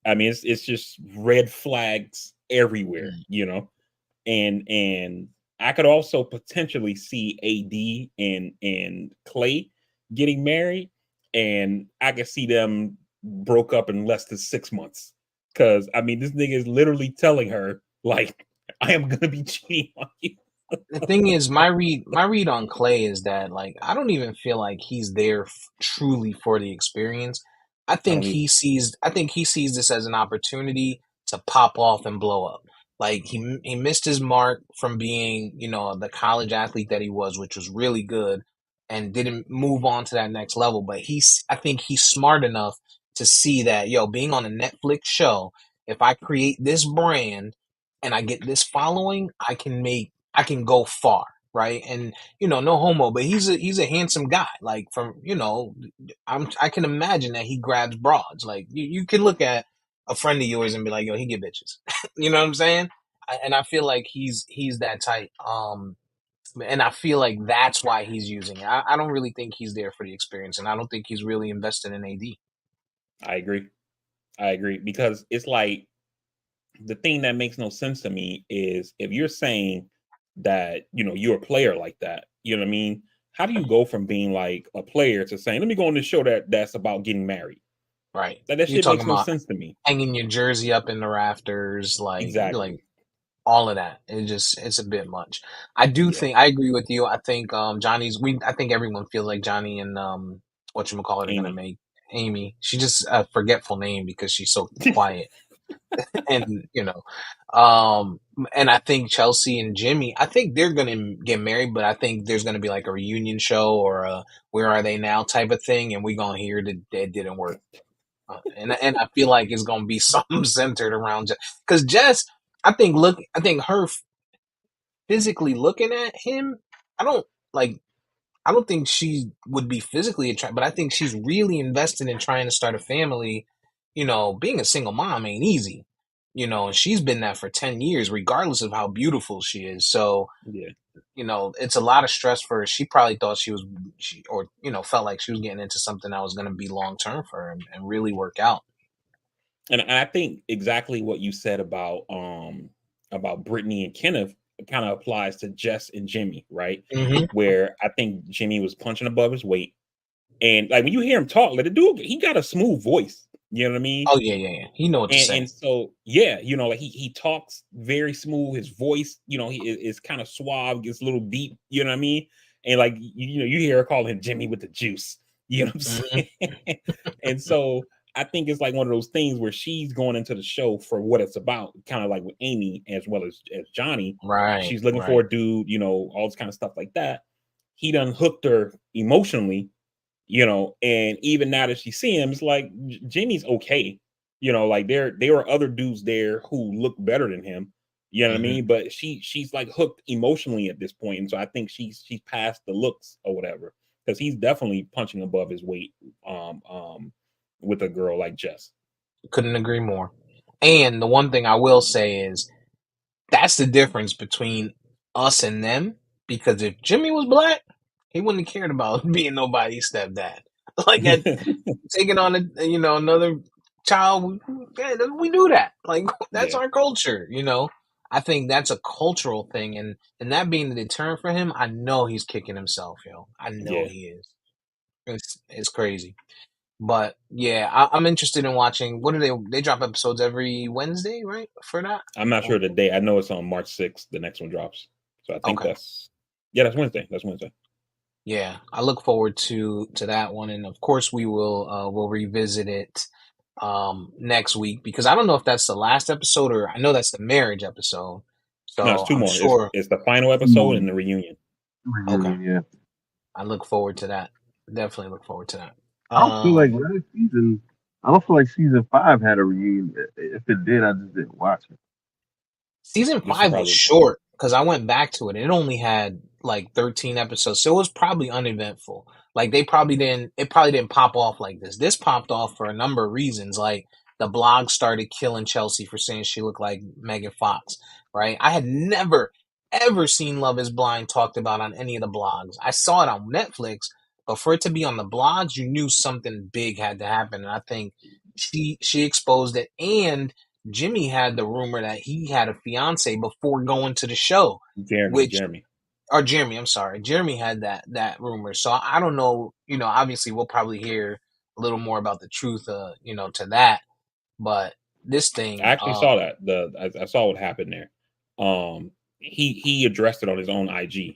I mean, it's just red flags everywhere, Mm. and I could also potentially see AD and Clay getting married, and I could see them broke up in less than 6 months. Because I mean, this nigga is literally telling her like, I am gonna be cheating on you. The thing is, my read on Clay is that like I don't even feel like he's there truly for the experience. I I think don't either. he sees this as an opportunity to pop off and blow up. Like he missed his mark from being the college athlete that he was, which was really good, and didn't move on to that next level. But I think he's smart enough to see that being on a Netflix show, if I create this brand. and I get this following, I can go far, right? And no homo, but he's a handsome guy. Like from I can imagine that he grabs broads. Like you can look at a friend of yours and be like, yo, he get bitches. You know what I'm saying? And I feel like he's that type. And I feel like that's why he's using it. I don't really think he's there for the experience, and I don't think he's really invested in AD. I agree. I agree because it's like the thing that makes no sense to me is if you're saying that you're a player like that, you know what I mean? How do you go from being like a player to saying, "Let me go on this show that's about getting married"? Right? That You're shit talking makes no about sense to me. hanging your jersey up in the rafters, like Exactly. all of that. It's a bit much. I do Yeah. think I agree with you. I think I think everyone feels like Johnny and whatchamacallit are gonna Amy. make Amy. She just a forgetful name because she's so quiet. And and I think Chelsea and Jimmy, I think they're gonna get married, but I think there's gonna be like a reunion show or a Where Are They Now type of thing, and we're gonna hear that that didn't work. And I feel like it's gonna be something centered around because Jess, I think her physically looking at him, I don't like. I don't think she would be physically attracted, but I think she's really invested in trying to start a family. Being a single mom ain't easy. And she's been that for 10 years, regardless of how beautiful she is. So, Yeah. it's a lot of stress for her. She probably thought or, felt like she was getting into something that was going to be long term for her and really work out. And I think exactly what you said about Brittany and Kenneth kind of applies to Jess and Jimmy, right? Hmm. Where I think Jimmy was punching above his weight. And like when you hear him talk, like the dude, he got a smooth voice. You know what I mean? Oh, yeah, yeah, yeah. He know what to And say. so yeah, like he talks very smooth. His voice, he is kind of suave, gets a little deep. You know what I mean? And like you hear her call him Jimmy with the juice. You know what I'm Hmm. saying? And so I think it's like one of those things where she's going into the show for what it's about, kind of like with Amy as well as Johnny. Right, She's looking for right. a dude, all this kind of stuff like that. He done hooked her emotionally, and even now that she see him, it's like Jimmy's okay. Like there are other dudes there who look better than him. You know what I Hmm. mean? But she's like hooked emotionally at this point, and so I think she's past the looks or whatever because he's definitely punching above his weight. With a girl like Jess. Couldn't agree more. And the one thing I will say is that's the difference between us and them. Because if Jimmy was black, he wouldn't have cared about being nobody's stepdad. Like at taking on another child, we do that. Like that's Yeah, our culture. I think that's a cultural thing, and that being the deterrent for him, I know he's kicking himself, yo. I know yeah. he is. It's crazy. But yeah, I'm interested in watching. What do they drop episodes every Wednesday, right? For that? I'm not sure the day. I know it's on March 6th. The next one drops, so I think Okay. that's Wednesday. That's Wednesday. Yeah, I look forward to that one, and of course we'll revisit it next week because I don't know if that's the last episode or I know that's the marriage episode. No, it's So two I'm more. It's sure. it's the final episode and the reunion. Okay, Reunion, yeah. I look forward to that. Definitely look forward to that. I don't feel like last season. I don't feel like season five had a reunion. If it did, I just didn't watch it. Season This is 5 was probably short because I went back to it. It only had like 13 episodes, so it was probably uneventful. Like they probably didn't. It probably didn't pop off like this. This popped off for a number of reasons. Like the blog started killing Chelsea for saying she looked like Megan Fox. Right? I had never ever seen Love Is Blind talked about on any of the blogs. I saw it on Netflix, but for it to be on the blogs, you knew something big had to happen. And I think she exposed it, and Jimmy had the rumor that he had a fiance before going to the show, Jeremy. which Jeremy. or Jeremy, I'm sorry, Jeremy had that rumor. So I don't know. Obviously we'll probably hear a little more about the truth, to that. But this I thing, actually saw that. I saw what happened there. He addressed it on his own IG.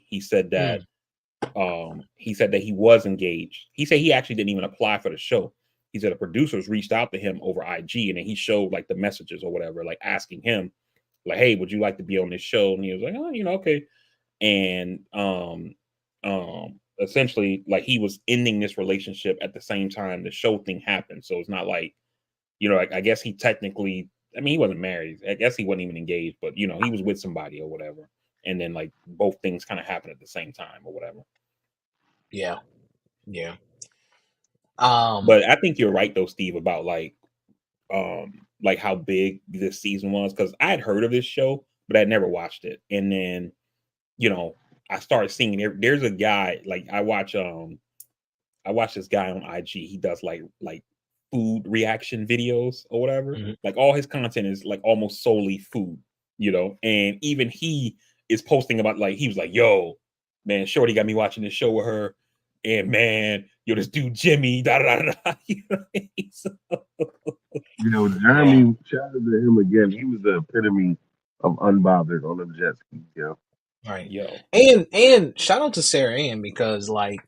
hmm, He said that he was engaged. He said he actually didn't even apply for the show. He said the producers reached out to him over IG and then he showed like the messages or whatever, like asking him, like, "Hey, would you like to be on this show?" And he was like, "Oh, okay." And essentially, like he was ending this relationship at the same time the show thing happened. So it's not like, like I guess he technically I mean, he wasn't married. I guess he wasn't even engaged, but you know, he was with somebody or whatever. And then like both things kind of happened at the same time or whatever. Yeah, yeah. But I think you're right though, Steve, about like how big this season was because I had heard of this show, but I'd never watched it. And then, you know, I started seeing there's a guy like I watch this guy on IG. He does like food reaction videos or whatever. Mhm. Like all his content is like almost solely food, you know. And even he is posting about like he was like, "Yo, man, Shorty got me watching this show with her, and man, yo, this dude Jimmy, da da da da." You know what I mean? So, Yeah, Jeremy, shout out to him again. He was the epitome of unbothered on them jet skis, yo. right. yo, And shout out to Sarah Ann because like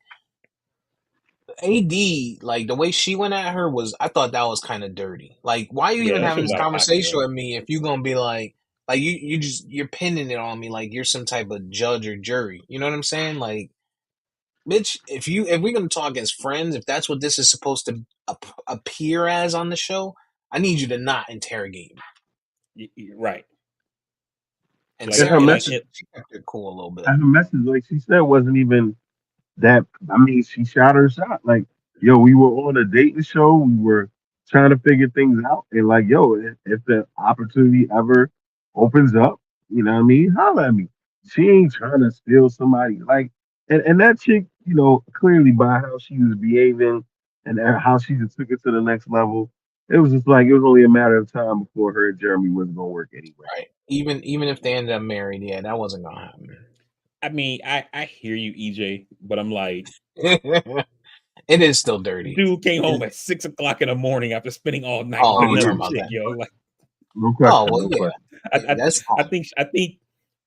AD, like the way she went at her was, I thought that was kind of dirty. Like, why you yeah, even that having shit was this out of pocket, conversation yo. with me if you gonna be like you just you're pinning it on me like you're some type of judge or jury. You know what I'm saying? Like, bitch, if we're gonna talk as friends, if that's what this is supposed to appear as on the show, I need you to not interrogate me. Right. And Like And Sarah her it, Ann, like message, it, she kept it cool a little bit. and her message, like she said, wasn't even that. I mean, she shot her shot. Like, yo, we were on a dating show. We were trying to figure things out, and like, yo, if the opportunity ever opens up, you know what I mean? Holla at me. She ain't trying to steal somebody. Like, and that chick, clearly by how she was behaving and how she just took it to the next level, it was just like it was only a matter of time before her and Jeremy wasn't gonna work anyway. Right. Even if they ended up married, yeah, that wasn't gonna happen. I mean, I hear you, EJ, but I'm like, It is still dirty. dude came home at 6 o'clock in the morning after spending all night Oh, with Oh you yeah, another talking about chick, that? yo. Like, no Oh question, well, no yeah, question. I, yeah, that's I fine. think, I think,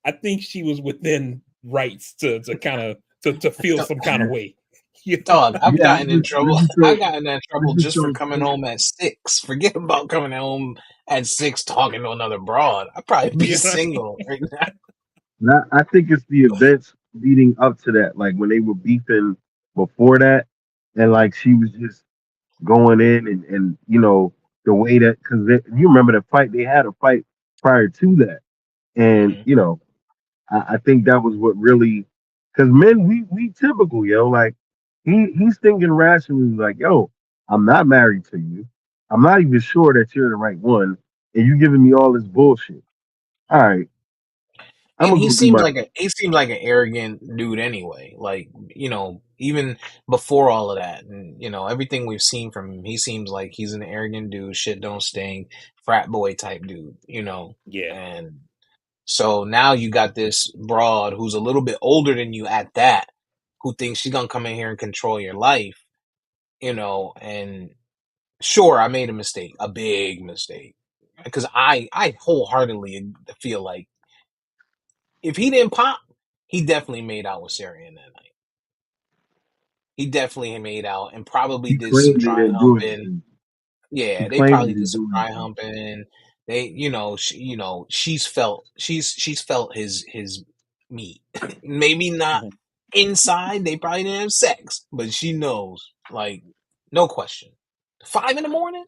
I think she was within rights to kind of to feel some kind of way. You know? Dog, I've Yeah, gotten in trouble. I got in that this trouble just just for shows coming home at 6. Forget about coming home at 6 talking to another broad. I'd probably be You know what I mean? single right now. And I think it's the events leading up to that, like when they were beefing before that, and like she was just going in and the way that because you remember the fight they had a fight prior to that, and Mhm. I think that was what really because men we typical like he's thinking rationally like yo I'm not married to you, I'm not even sure that you're the right one, and you giving me all this bullshit. All right, I'm And gonna he go do seems my like thing. an arrogant dude anyway. Like, even before all of that, and everything we've seen from him, he seems like he's an arrogant dude, shit don't stink, frat boy type dude. Yeah. And so now you got this broad who's a little bit older than you at that, who thinks she's gonna come in here and control your life. And sure, I made a mistake, a big mistake, because I wholeheartedly feel like if he didn't pop, he definitely made out with Sarah in that night. He definitely made out and probably He did some claimed they dry didn't do humping. anything. He Yeah, they claimed they probably did didn't some do dry anything. humping. She's felt his meat. Maybe not Mhm. inside. They probably didn't have sex, but she knows, like, no question. 5 in the morning.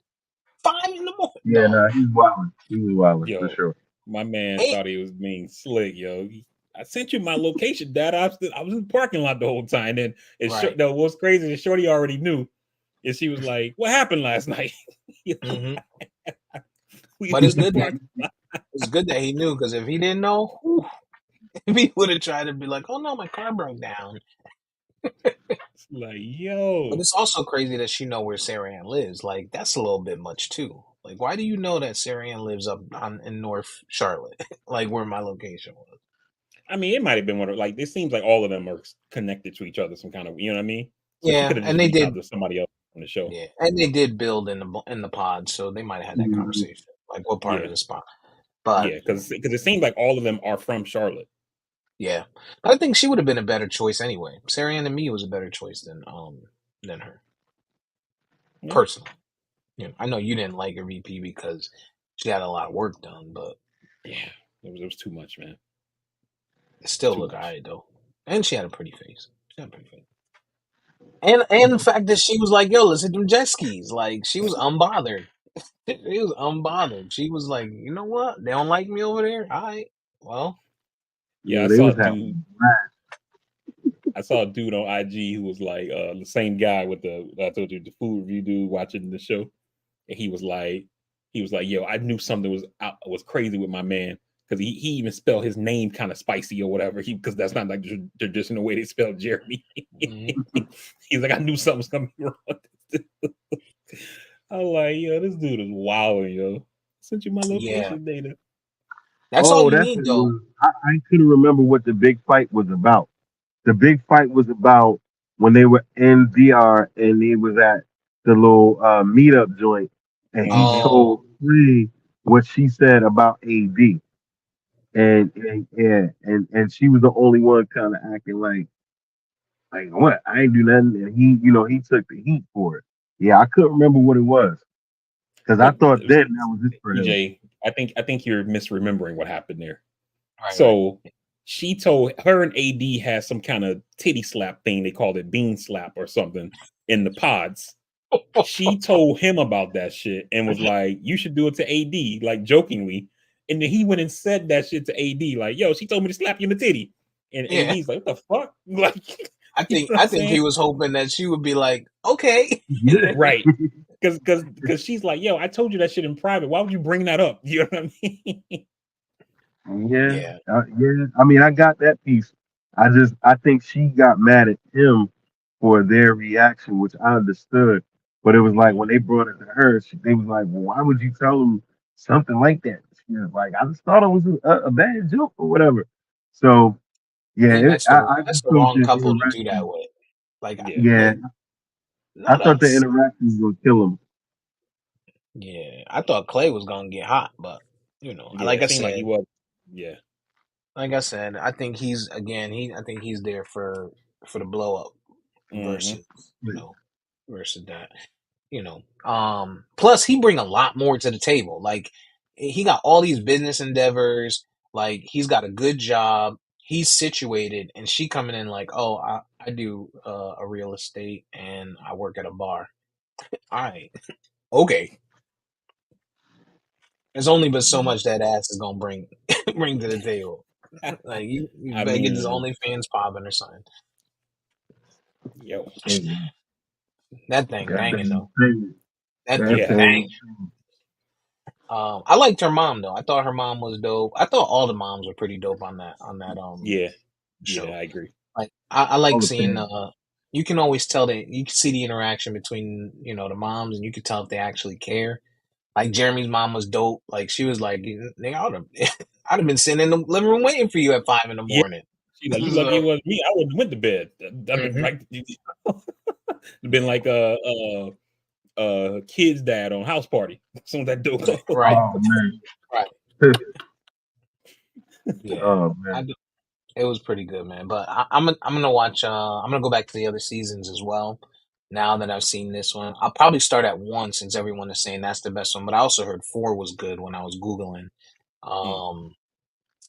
5 in the morning, Yeah, dog. nah, he's wilding. He was wilding for Yo, sure. my man Ain't thought he was being slick, yo. I sent you my location, Dad. I was in the parking lot the whole time. And right. no, what's crazy is Shorty already knew. And she was like, "What happened last night?" You know, hmm we But was it's in the good that parking lot. he knew, because if he didn't know, whew, if he would have tried to be like, "Oh no, my car broke down." It's like, But yo, it's also crazy that she know where Sarah Ann lives. Like, that's a little bit much too. Like, why do you know that Sarah Ann lives up in North Charlotte, like where my location was? I mean, it might have been one of like it seems like all of them are connected to each other, some kind of you know what I mean? So she Yeah, could have and just they reached out did. to somebody else on the show. Yeah, and they did build in the pod, so they might have had that Mhm. conversation. Like, what part of Yeah. the spot? But Yeah, because it seems like all of them are from Charlotte. yeah, I think she would have been a better choice anyway. Sarah Ann to me was a better choice than her Yeah. personally. I know you didn't like her VP because she had a lot of work done, but Yeah. It was too much, man. it still Too looked much. alright though. And she had a pretty face. She had a pretty face. And the fact that she was like, "Yo, let's hit them jet skis." Like, she was unbothered. He was unbothered. She was like, you know what? They don't like me over there. All right. Well, Yeah, Yeah, they was having I saw a dude on IG who was like the same guy with the I told you the food review dude watching the show, and he was like, yo, I knew something was crazy with my man because he even spelled his name kind of spicy or whatever. He because that's not like the traditional way they spell Jeremy. mhm. He's like, I knew something was gonna be wrong. I'm like, yo, this dude is wild, yo. Sent you my Yeah, location data. that's all Oh, you that's need what it though. was. I couldn't remember what the big fight was about. The big fight was about when they were in VR and he was at the little meetup joint, and he Mm-hmm. Oh, told Free what she said about AD, and she was the only one kind of acting like what I ain't do nothing, and he took the heat for it. Yeah, I couldn't remember what it was because I But thought then that was it for him. EJ, I think you're misremembering what happened there. right, right. So she told her and AD had some kind of titty slap thing. They called it bean slap or something in the pods. She told him about that shit and was like, "You should do it to AD," like jokingly. And then he went and said that shit to AD, like, "Yo, she told me to slap you in the titty." And Yeah, AD's like, "What the fuck?" Like, I you know think what I'm I think he saying? was hoping that she would be like, okay. Yeah, Right. Because she's like, yo, I told you that shit in private. Why would you bring that up? You know what I mean? yeah, Yeah. yeah. I mean, I got that piece. I think she got mad at him for their reaction, which I understood. But it was like when they brought it to her, they was like, "Well, why would you tell him something like that?" She was like, "I just thought it was a bad joke or whatever." So I yeah, think I that's just the thought wrong the couple to do that interaction. with. Like, Yeah. Yeah, like I not thought the us. interaction was gonna kill him. Yeah, I thought Clay was gonna get hot, but Yeah. It seemed like he was. Yeah. like I said, I think he's again. I think he's there for the blow up Mm-hmm. versus versus that. Plus he bring a lot more to the table. Like he got all these business endeavors. Like he's got a good job. He's situated, and she coming in like, oh, I do a real estate and I work at a bar. All right, okay. There's only but so much that ass is gonna bring bring to the table. Like you I better get this mean, OnlyFans popping or something. yo. Hey, That thing that banging thing, though. That that thing Yeah. bang. thing. I liked her mom though. I thought her mom was dope. I thought all the moms were pretty dope on that Yeah. Yeah. show. I agree. Like I All like the seeing parents. you can always tell that you can see the interaction between the moms, and you can tell if they actually care. Like Jeremy's mom was dope. Like she was like, nigga, I'd have been sitting in the living room waiting for you at 5 in the Yeah. morning. She like, you lucky it So, was me. I wouldn't went to bed. I've been mhm. like, been like kid's dad on house party. As soon as that door closed. Right, Oh man. right, yeah. Oh I man. do. It was pretty good, man. But I'm gonna watch. I'm gonna go back to the other seasons as well. Now that I've seen this one, I'll probably start at one since everyone is saying that's the best one. But I also heard four was good when I was googling. Mm. Um,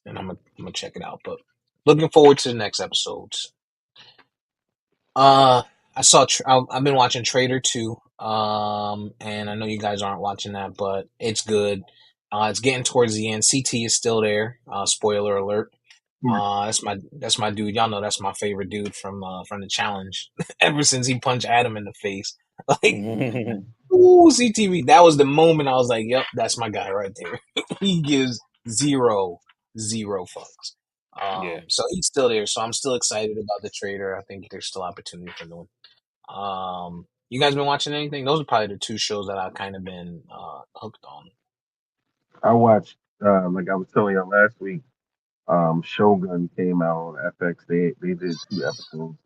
and I'm gonna check it out. But looking forward to the next episodes. Uh, I've been watching Trader 2. And I know you guys aren't watching that, but it's good. It's getting towards the end. CT is still there. Spoiler alert. That's my dude. Y'all know that's my favorite dude from the challenge. Ever since he punched Adam in the face, like ooh, CTV. That was the moment I was like, "Yep, that's my guy right there." He gives zero fucks. Yeah. So he's still there. So I'm still excited about the trader. I think there's still opportunity for them. You guys been watching anything? Those are probably the two shows that I've kind of been hooked on. I watched like I was telling you last week, Shogun came out on FX. They did 2 episodes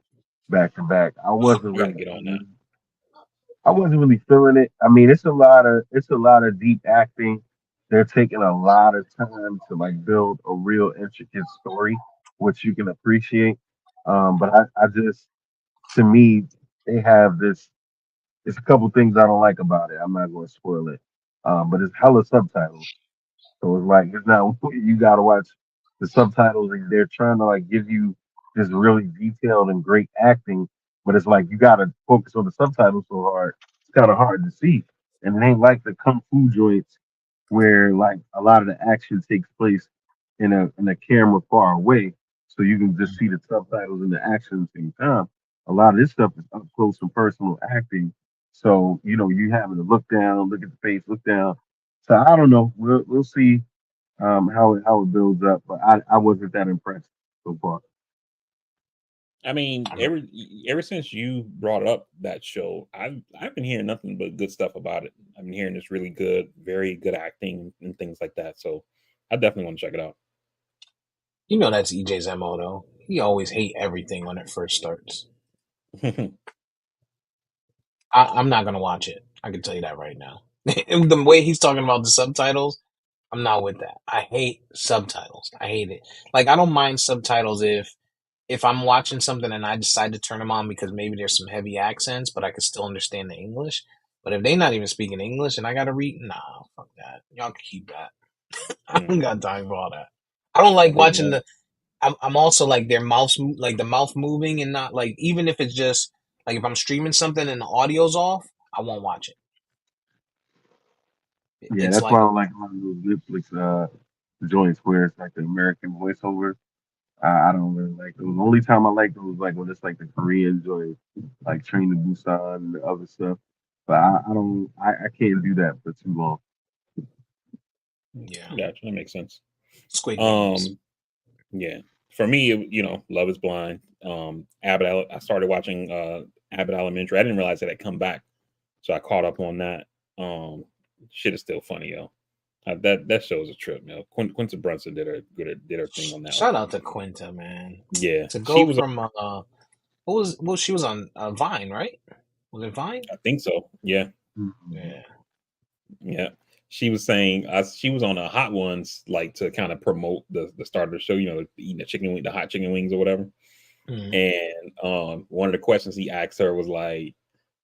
back to back. I gotta get on that. I wasn't really feeling it. I mean, it's a lot of deep acting. They're taking a lot of time to like build a real intricate story, which you can appreciate. But I just to me, they have this. It's a couple things I don't like about it. I'm not going to spoil it. But it's hella subtitles. So it's like it's not you gotta watch the subtitles and they're trying to like give you this really detailed and great acting, but it's like you gotta focus on the subtitles so hard. It's kind of hard to see. and it ain't like the kung fu joints where like a lot of the action takes place in a camera far away, so you can just see the subtitles and the action at the same time. A lot of this stuff is up close and personal acting, so you having to look down, look at the face, look down. So I don't know. We'll see how it builds up, but I wasn't that impressed so far. I mean, I'm ever since you brought up that show, I've been hearing nothing but good stuff about it. I've been hearing it's really good, very good acting and things like that. So I definitely want to check it out. You know that's EJ's MO though. He always hate everything when it first starts. I'm not gonna watch it. I can tell you that right now. The way he's talking about the subtitles, I'm not with that. I hate subtitles. I hate it. Like I don't mind subtitles if I'm watching something and I decide to turn them on because maybe there's some heavy accents, but I can still understand the English. But if they not even speaking English and I gotta read, nah, fuck that. Y'all can keep that. I don't Mm. got time for all that. I don't I like think watching more. the. I'm also like their mouth, like the mouth moving and not like even if it's just like if I'm streaming something and the audio's off, I won't watch it. Yeah, It's that's why like I don't like a lot of those Netflix joints where it's like the American voiceover. I don't really like those. The only time I like those like when it's like the Korean joint, like Train to Busan and the other stuff. But I don't I can't do that for too long. yeah, Gotcha, that makes sense. Squid Games. Um, yeah, for me, Love Is Blind. I started watching Abbott Elementary. I didn't realize that had come back, so I caught up on that. Um, Shit is still funny, yo. That show is a trip, man. Quinta Brunson did her thing on that one. Shout out to Quinta, man. Yeah, To she go was. from she was on Vine, right? Was it Vine? I think so. Yeah, Mhm. Yeah. yeah. She was saying she was on a Hot Ones like to kind of promote the start of the show. Eating the chicken wing, the hot chicken wings or whatever. Mhm. And one of the questions he asked her was like,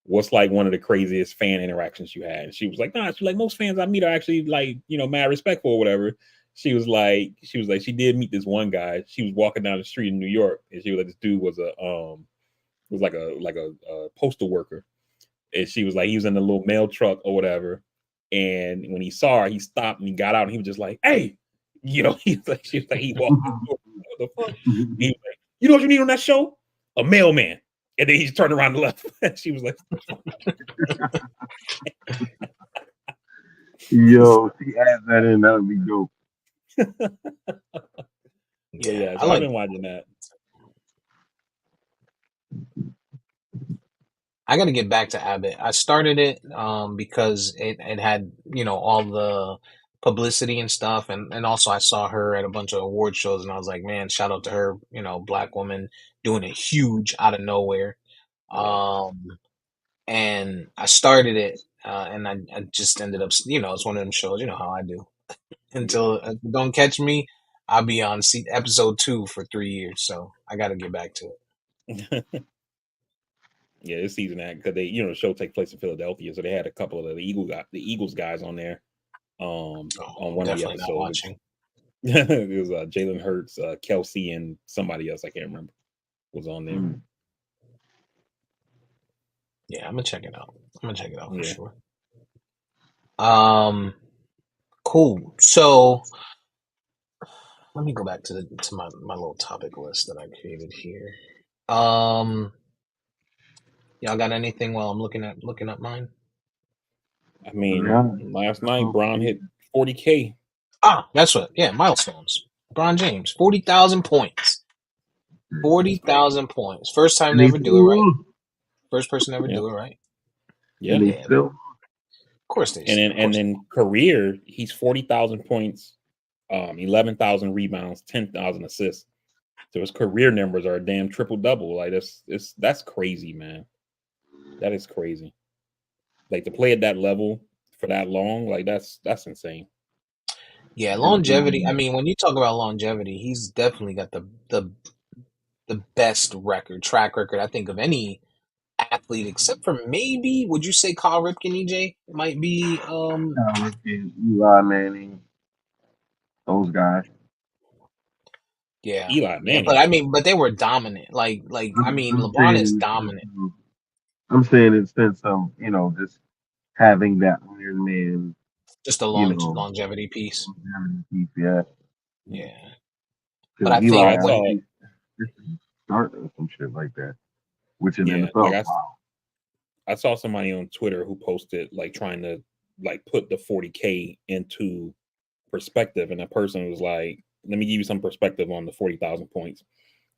"What's like one of the craziest fan interactions you had?" And she was like, "Nah, she's like most fans I meet are actually like mad respectful or whatever." She was like she did meet this one guy. She was walking down the street in New York, and she was like this dude was like a postal worker, and she was like he was in a little mail truck or whatever. And when he saw her, he stopped and he got out and he was just like, "Hey," he was like, she was like, he walked in the door. What the fuck? He was like, "You know what you need on that show? A mailman." And then he just turned around and left. She was like, Yo, if he adds that in, that would be dope. but Yeah, yeah, I so I've like. been watching that. I got to get back to Abbott. I started it because it had all the publicity and stuff, and also I saw her at a bunch of award shows, and I was like, man, shout out to her, black woman doing it huge out of nowhere. Yeah. Um, and I started it, and I just ended up, it's one of them shows, you know how I do. Yeah. Until don't catch me, I'll be on episode 2 for 3 years, so I got to get back to it. Yeah, this season that because the show takes place in Philadelphia, so they had a couple of the Eagles guys on there. Oh, On I'm one of the definitely not episodes, watching. it was Jalen Hurts, Kelsey, and somebody else I can't remember was on there. Mm. Yeah, I'm gonna check it out. I'm gonna check it out for Yeah, sure. Um, cool. So let me go back to my little topic list that I created here. Um, y'all got anything while I'm looking up mine? I mean, Yeah. last That's night all Braun good. hit 40K. Ah, that's what. Yeah, milestones. LeBron James, 40,000 points. Yeah. Forty That's crazy. thousand points. First time And to they ever do it, still right? on. First person to ever Yeah, do it, right? And yeah. they Yeah, of still course they, And then of course. career, he's 40,000 points, 11,000 rebounds, 10,000 assists. So his career numbers are a damn triple double. Like that's crazy, man. That is crazy. Like to play at that level for that long, like that's insane. Yeah, longevity. I on. mean, when you talk about longevity, he's definitely got the best track record, I think, of any athlete, except for maybe, would you say Kyle Ripken, EJ, might be, Ripken, Eli Manning, those guys. yeah, Eli yeah, but Manning. I mean, but they were dominant. I I'm, mean, I'm LeBron saying is in the sense dominant. of, I'm saying in the sense of just having that Iron Man, Just a you long know, longevity piece. longevity piece. Yeah, Yeah, but because I Like think Eli, I I when saw, think this is starting or some shit like that. Which in the yeah, like NFL, wow. I saw somebody on Twitter who posted like trying to like put the 40K into perspective, and that person was like, "Let me give you some perspective on the 40,000 points."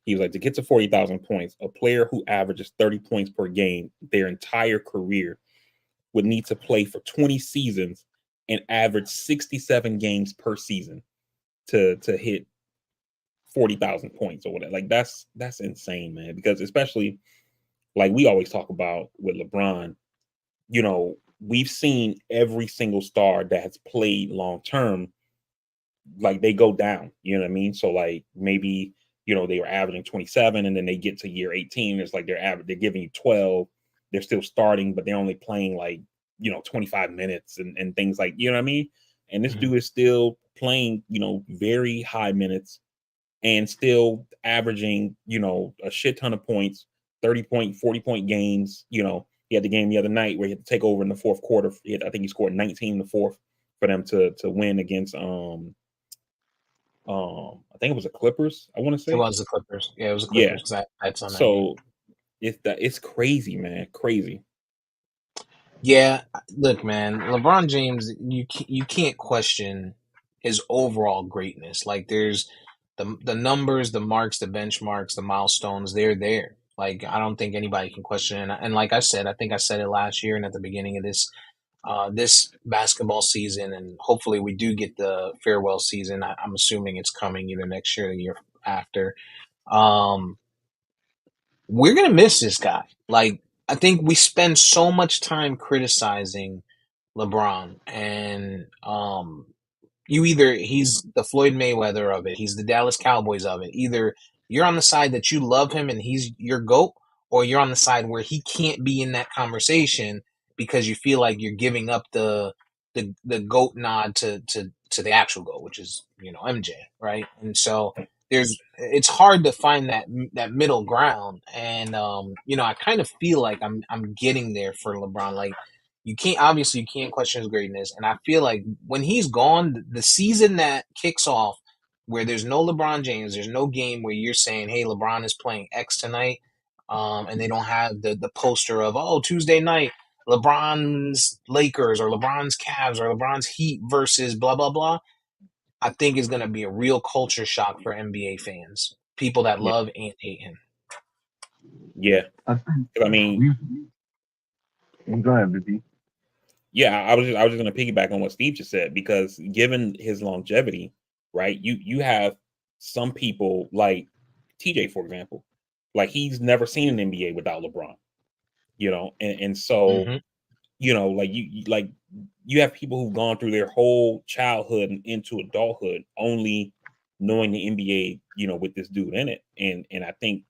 He was like, "To get to 40,000 points, a player who averages 30 points per game their entire career would need to play for 20 seasons and average 67 games per season to hit 40,000 points or whatever." Like that's insane, man. Because especially like we always talk about with LeBron, we've seen every single star that has played long term, like they go down. You know what I mean? So like maybe they were averaging 27, and then they get to year 18. It's like they're giving you 12. They're still starting, but they're only playing like 25 minutes and things like what I mean. And this Mhm. dude is still playing very high minutes and still averaging a shit ton of points, 30-point, 40-point games. He had the game the other night where he had to take over in the fourth quarter. I think he scored 19 in the fourth for them to win against I think it was the Clippers, I want to It say. was the Clippers. Yeah, it was the Yeah. Clippers because I had on that game. So it's crazy, man. Crazy. Yeah, look, man, LeBron James, you can't question his overall greatness. Like, there's the numbers, the marks, the benchmarks, the milestones. They're there. Like, I don't think anybody can question it. And like I said, I think I said it last year and at the beginning of this basketball season, and hopefully we do get the farewell season. I'm assuming it's coming either next year or the year after. Um, we're gonna miss this guy. Like, I think we spend so much time criticizing LeBron, and he's the Floyd Mayweather of it, he's the Dallas Cowboys of it. Either you're on the side that you love him and he's your GOAT, or you're on the side where he can't be in that conversation because you feel like you're giving up the GOAT nod to the actual GOAT, which is MJ, right? And so it's hard to find that middle ground, and I kind of feel like I'm getting there for LeBron. Like, you can't question his greatness, and I feel like when he's gone, the season that kicks off where there's no LeBron James, there's no game where you're saying, hey, LeBron is playing X tonight, and they don't have the poster of, oh, Tuesday night, LeBron's Lakers or LeBron's Cavs or LeBron's Heat versus blah blah blah. I think is going to be a real culture shock for NBA fans, people that Yeah. love and hate him. Yeah. I think 'Cause I mean, go ahead, BB. yeah, I was just gonna piggyback on what Steve just said, because given his longevity, right? You have some people like TJ, for example, like he's never seen an NBA without LeBron, and so Mm-hmm. like like you have people who've gone through their whole childhood and into adulthood only knowing the NBA, with this dude in it. And I think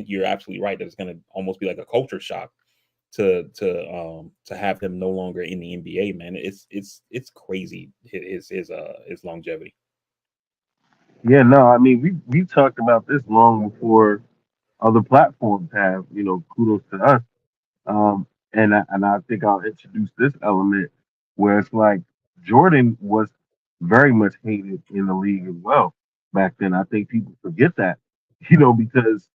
you're absolutely right that it's gonna almost be like a culture shock to have him no longer in the NBA, man. It's crazy his longevity. Yeah, no, I mean we talked about this long before other platforms have. Kudos to us. And I think I'll introduce this element where it's like Jordan was very much hated in the league as well back then. I think people forget that, because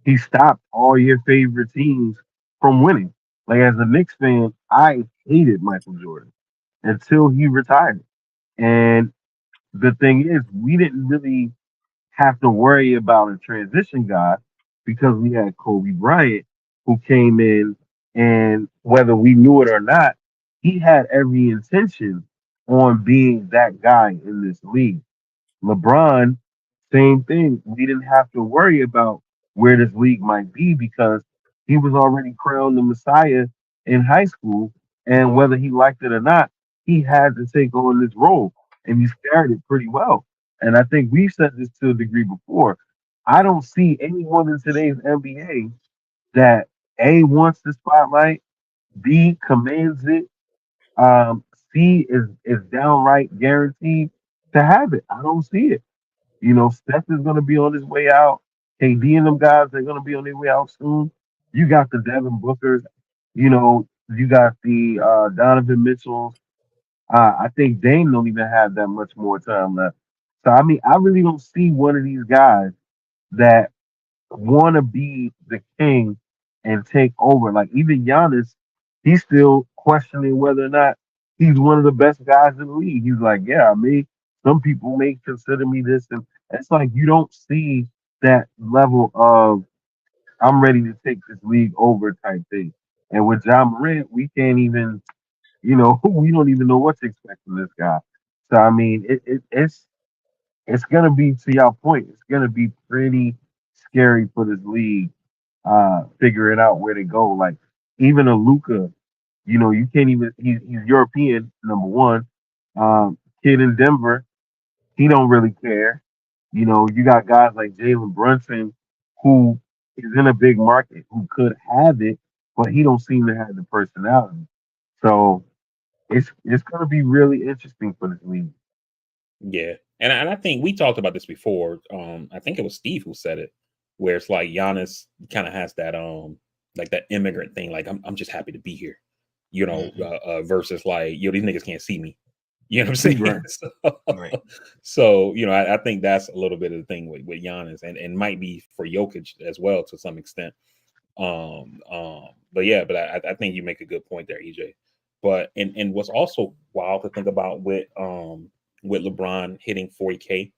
he stopped all your favorite teams from winning. Like as a Knicks fan, I hated Michael Jordan until he retired. And the thing is, we didn't really have to worry about a transition guy because we had Kobe Bryant who came in, and whether we knew it or not, he had every intention on being that guy in this league. LeBron, same thing. We didn't have to worry about where this league might be because he was already crowned the Messiah in high school. And whether he liked it or not, he had to take on this role. And he's carried it pretty well. And I think we've said this to a degree before. I don't see anyone in today's NBA that A wants the spotlight, B commands it, C is downright guaranteed to have it. I don't see it. Steph is going to be on his way out. KD and them guys, they're going to be on their way out soon. You got the Devin Bookers. You got the Donovan Mitchell. I think Dame don't even have that much more time left. So I mean, I really don't see one of these guys that want to be the king and take over. Like even Giannis, he's still questioning whether or not he's one of the best guys in the league. He's like, yeah, I mean, some people may consider me this, and it's like you don't see that level of I'm ready to take this league over type thing. And with John Morant, we can't even, we don't even know what to expect from this guy. So I mean, it's gonna be to your point. It's gonna be pretty scary for this league, figuring out where to go. Like even a Luca, you can't even. He's European, number one. Kid in Denver, he don't really care. You got guys like Jalen Brunson, who is in a big market, who could have it, but he don't seem to have the personality. So it's gonna be really interesting for this league. Yeah, and I think we talked about this before. I think it was Steve who said it, where it's like Giannis kind of has that like that immigrant thing. Like I'm just happy to be here, Hmm. versus like these niggas can't see me. You know what I'm saying? Right. Right. So I think that's a little bit of the thing with Giannis, and might be for Jokic as well to some extent. But yeah, but I think you make a good point there, EJ. But and what's also wild to think about with LeBron hitting 40K,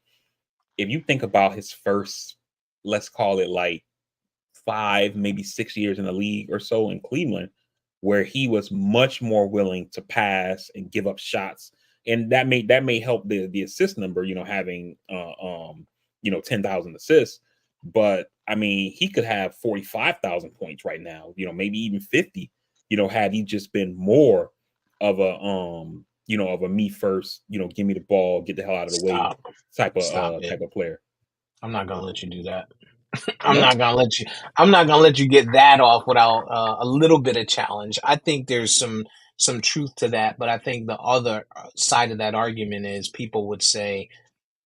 if you think about his first, let's call it like 5, maybe 6 years in the league or so in Cleveland, where he was much more willing to pass and give up shots, and that may help the assist number, having 10,000 assists. But I mean, he could have 45,000 points right now, maybe even 50. Had he just been more of a me first, give me the ball, get the hell out of the way Stop. type of Stop uh it. type of player. I'm not gonna let you do that. I'm No, not gonna let you. I'm not gonna let you get that off without a little bit of challenge. I think there's some truth to that, but I think the other side of that argument is people would say,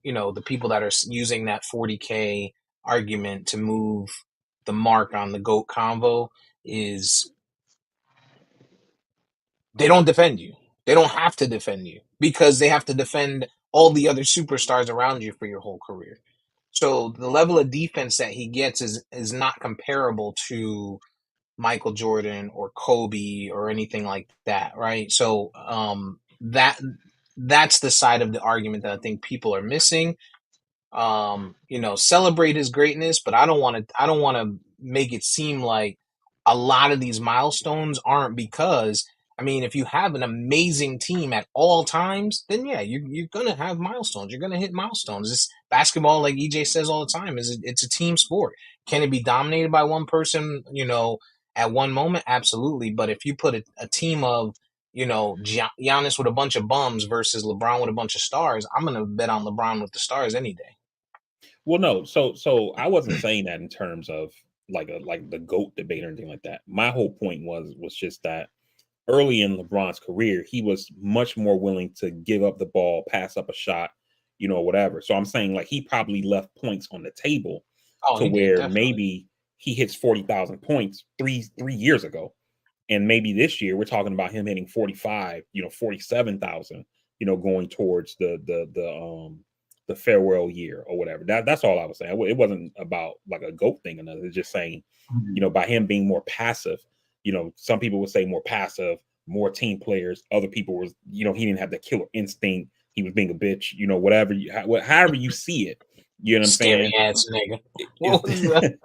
the people that are using that 40K argument to move the mark on the GOAT convo is they don't defend you. They don't have to defend you because they have to defend all the other superstars around you for your whole career. So the level of defense that he gets is not comparable to Michael Jordan or Kobe or anything like that, right? So that's the side of the argument that I think people are missing. Celebrate his greatness, but I don't want to make it seem like a lot of these milestones aren't because I mean, if you have an amazing team at all times, then yeah, you're gonna have milestones. You're gonna hit milestones. It's basketball, like EJ says all the time, it's a team sport. Can it be dominated by one person, at one moment? Absolutely. But if you put a team of Giannis with a bunch of bums versus LeBron with a bunch of stars, I'm gonna bet on LeBron with the stars any day. well, no. So I wasn't saying that in terms of like the goat debate or anything like that. My whole point was just that early in LeBron's career, he was much more willing to give up the ball, pass up a shot, whatever. So I'm saying like he probably left points on the table Oh, to he did where definitely. maybe he hits 40,000 points three years ago, and maybe this year we're talking about him hitting 45, 47,000, going towards the farewell year or whatever. That's all I was saying. It wasn't about like a goat thing or nothing. It's just saying, by him being more passive, some people would say more passive, more team players. Other people was, he didn't have the killer instinct. He was being a bitch, whatever however you see it. You know what I'm Scary saying? ass nigga. What Is was that?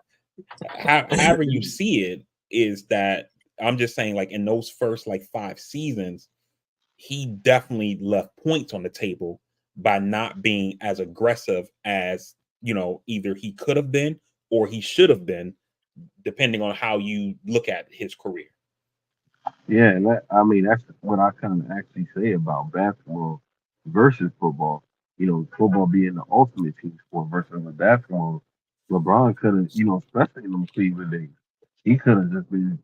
however you see it is that I'm just saying, like in those first like 5 seasons, he definitely left points on the table by not being as aggressive as either he could have been or he should have been, depending on how you look at his career. Yeah, and I mean that's what I kind of actually say about basketball versus football. Football being the ultimate team sport versus the basketball. LeBron could have, especially in them Cleveland days, he could have just been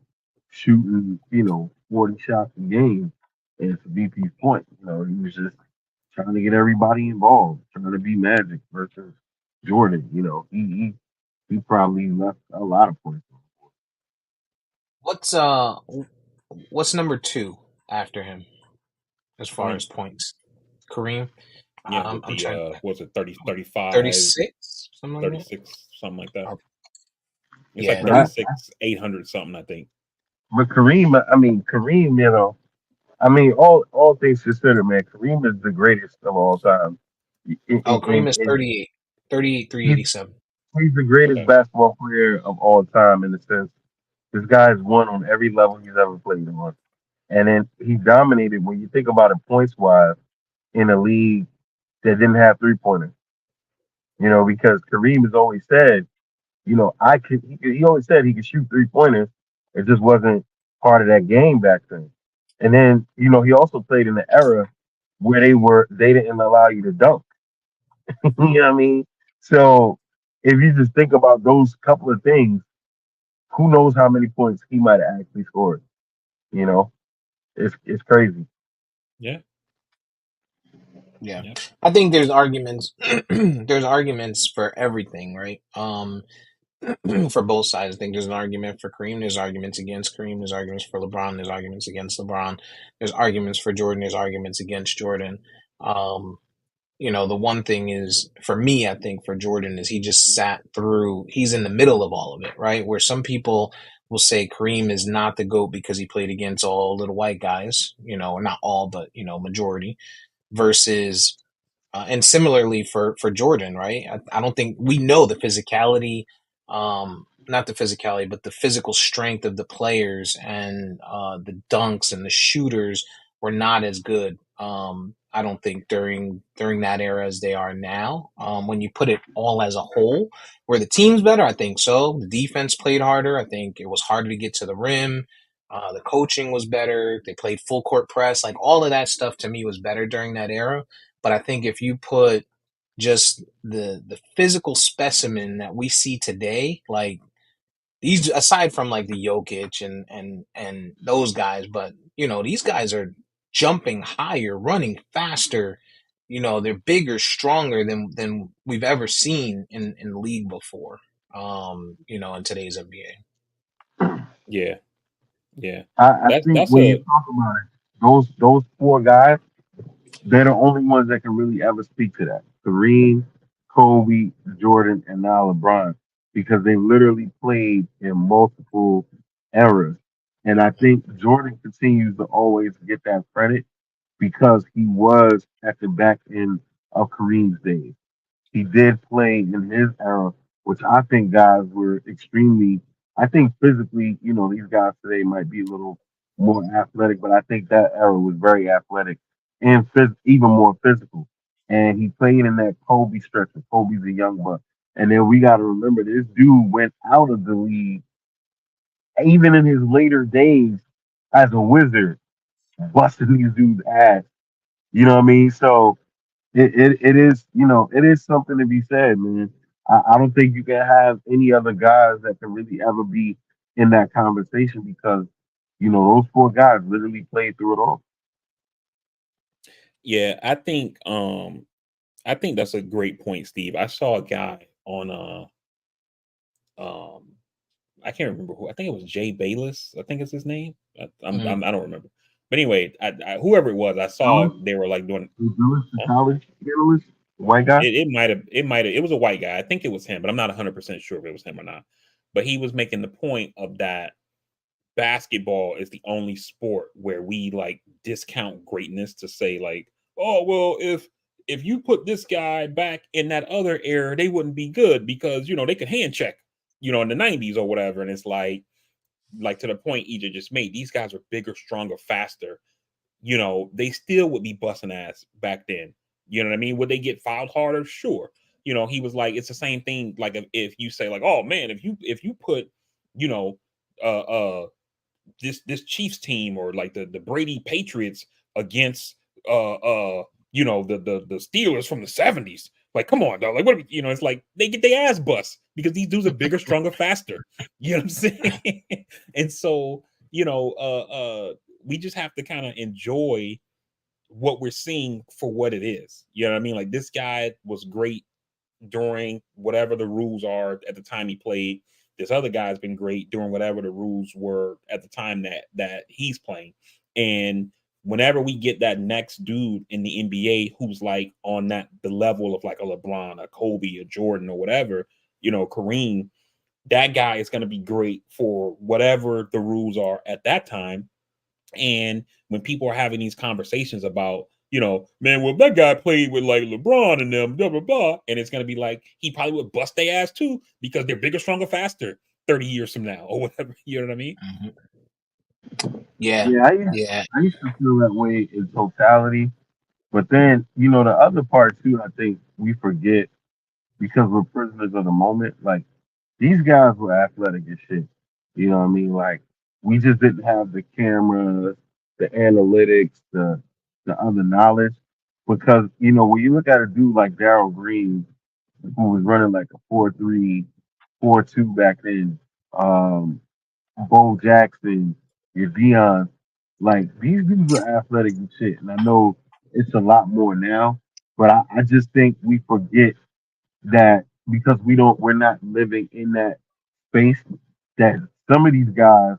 shooting, 40 shots a game. And to BP's point, he was just trying to get everybody involved, trying to be Magic versus Jordan. He probably left a lot of points on What's What's number two after him as far as Kareem. points? Kareem. Yeah, with I'm the trying. was it 30, 35, 36, something like that. 36, something like that. Oh, It's yeah, like But I, 36, 800 something, I think. but Kareem, I mean Kareem, I mean all things considered, man, Kareem is the greatest of all time. oh, Kareem is And 38, 38, he's 387. he's the greatest Okay. basketball player of all time in the sense this guy's won on every level he's ever played on. And then he dominated when you think about it points wise in a league that didn't have 3 pointers. Because Kareem has always said, I could. He always said he could shoot 3 pointers. It just wasn't part of that game back then. And then he also played in the era where they didn't allow you to dunk. You know what I mean? So if you just think about those couple of things, who knows how many points he might have actually scored? You know, it's crazy. Yeah. Yeah, Yeah. I think there's arguments. There's arguments for everything, right? For both sides. I think there's an argument for Kareem. There's arguments against Kareem. There's arguments for LeBron. There's arguments against LeBron. There's arguments for Jordan. There's arguments against Jordan. Um, the one thing is for me, I think for Jordan is he just sat through. He's in the middle of all of it, right? Where some people will say Kareem is not the GOAT because he played against all little white guys, or not all, but majority versus and similarly for Jordan, right? I don't think we know the physicality, not the physicality, but the physical strength of the players and the dunks and the shooters were not as good. I don't think during that era as they are now. When you put it all as a whole, were the teams better? I think so. The defense played harder. I think it was harder to get to the rim. The coaching was better. They played full court press. Like all of that stuff to me was better during that era. But I think if you put just the physical specimen that we see today, like these aside from like the Jokic and those guys, but these guys are jumping higher, running faster. They're bigger, stronger than we've ever seen in the league before. In today's NBA. Yeah. Yeah. I That's think that's when you a talk about it, those four guys, they're the only ones that can really ever speak to that. Kareem, Kobe, Jordan, and now LeBron, because they literally played in multiple eras. And I think Jordan continues to always get that credit because he was at the back end of Kareem's days. He did play in his era, which I think guys were extremely. I think physically, these guys today might be a little more athletic, but I think that era was very athletic and even more physical. And he played in that Kobe stretch. And Kobe's a young buck. And then we got to remember this dude went out of the league even in his later days as a wizard, busting these dudes' ass. You know what I mean? So it is, it is something to be said, man. I don't think you can have any other guys that can really ever be in that conversation because, those four guys literally played through it all. yeah, I think that's a great point, Steve. I saw a guy on um I can't remember who. I think it was Jay Bayless. I think it's his name. Mhm. I don't remember. But anyway, whoever it was, I saw Dallas, they were like doing. the Huh? college analyst, white guy. It was a white guy. I think it was him, but I'm not 100% sure if it was him or not. But he was making the point of that basketball is the only sport where we like discount greatness to say like, oh well, if you put this guy back in that other era, they wouldn't be good because they could hand check, in the 90s or whatever. And it's like to the point EJ just made, these guys are bigger, stronger, faster. They still would be busting ass back then. You know what I mean? Would they get fouled harder? Sure. He was like, it's the same thing. Like if you say like, oh man, if you put, you know, uh this Chiefs team or like the Brady Patriots against the Steelers from the 70s. Like, come on, dog. Like, what it's like they get their ass bust because these dudes are bigger, stronger, faster. You know what I'm saying? And so, we just have to kind of enjoy what we're seeing for what it is. You know what I mean? Like this guy was great during whatever the rules are at the time he played. This other guy's been great doing whatever the rules were at the time that he's playing. And whenever we get that next dude in the NBA who's like on that the level of like a LeBron, a Kobe, a Jordan, or whatever, Kareem, that guy is going to be great for whatever the rules are at that time. And when people are having these conversations about, man, well, that guy played with like LeBron and them, blah, blah, blah. And it's going to be like, he probably would bust their ass too because they're bigger, stronger, faster 30 years from now or whatever. You know what I mean? Yeah, Yeah, yeah. I used to feel that way in totality, but then the other part too. I think we forget because we're prisoners of the moment. Like these guys were athletic as shit. You know what I mean? Like we just didn't have the cameras, the analytics, the other knowledge. Because when you look at a dude like Daryl Green, who was running like a 4.3, 4.2 back then, um, Bo Jackson, your Dion, like these dudes were athletic and shit. And I know it's a lot more now, but I just think we forget that because we're not living in that space that some of these guys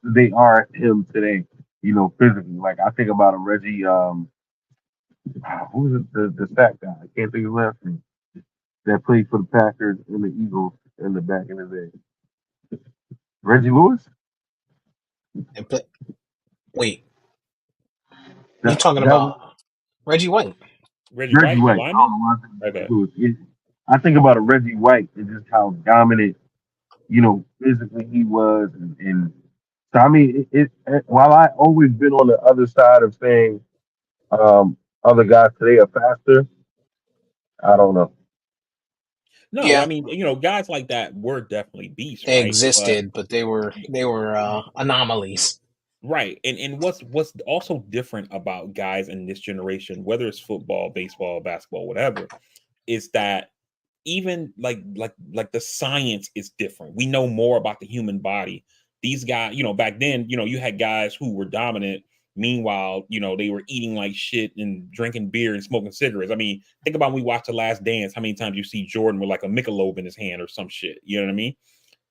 they are him today, physically. Like I think about a Reggie, who was it, the fat guy? I can't think of his last name. That played for the Packers and the Eagles in the back in the day. Reggie Lewis. But wait, you That talking that was about Reggie White? Reggie Reggie White, the White. I don't lineman? know why I think of Okay. Reggie Lewis. I think about a Reggie White and just how dominant, physically he was, and so I mean, while I always been on the other side of saying other guys today are faster, I don't know. No, I Yeah, mean, guys like that were definitely beasts, they right? But existed, but they were anomalies. right. And what's also different about guys in this generation, whether it's football, baseball, basketball, whatever, is that even like the science is different. We know more about the human body. These guys, back then, you had guys who were dominant. Meanwhile, they were eating like shit and drinking beer and smoking cigarettes. I mean, think about when we watch The Last Dance, how many times you see Jordan with like a Michelob in his hand or some shit. You know what I mean?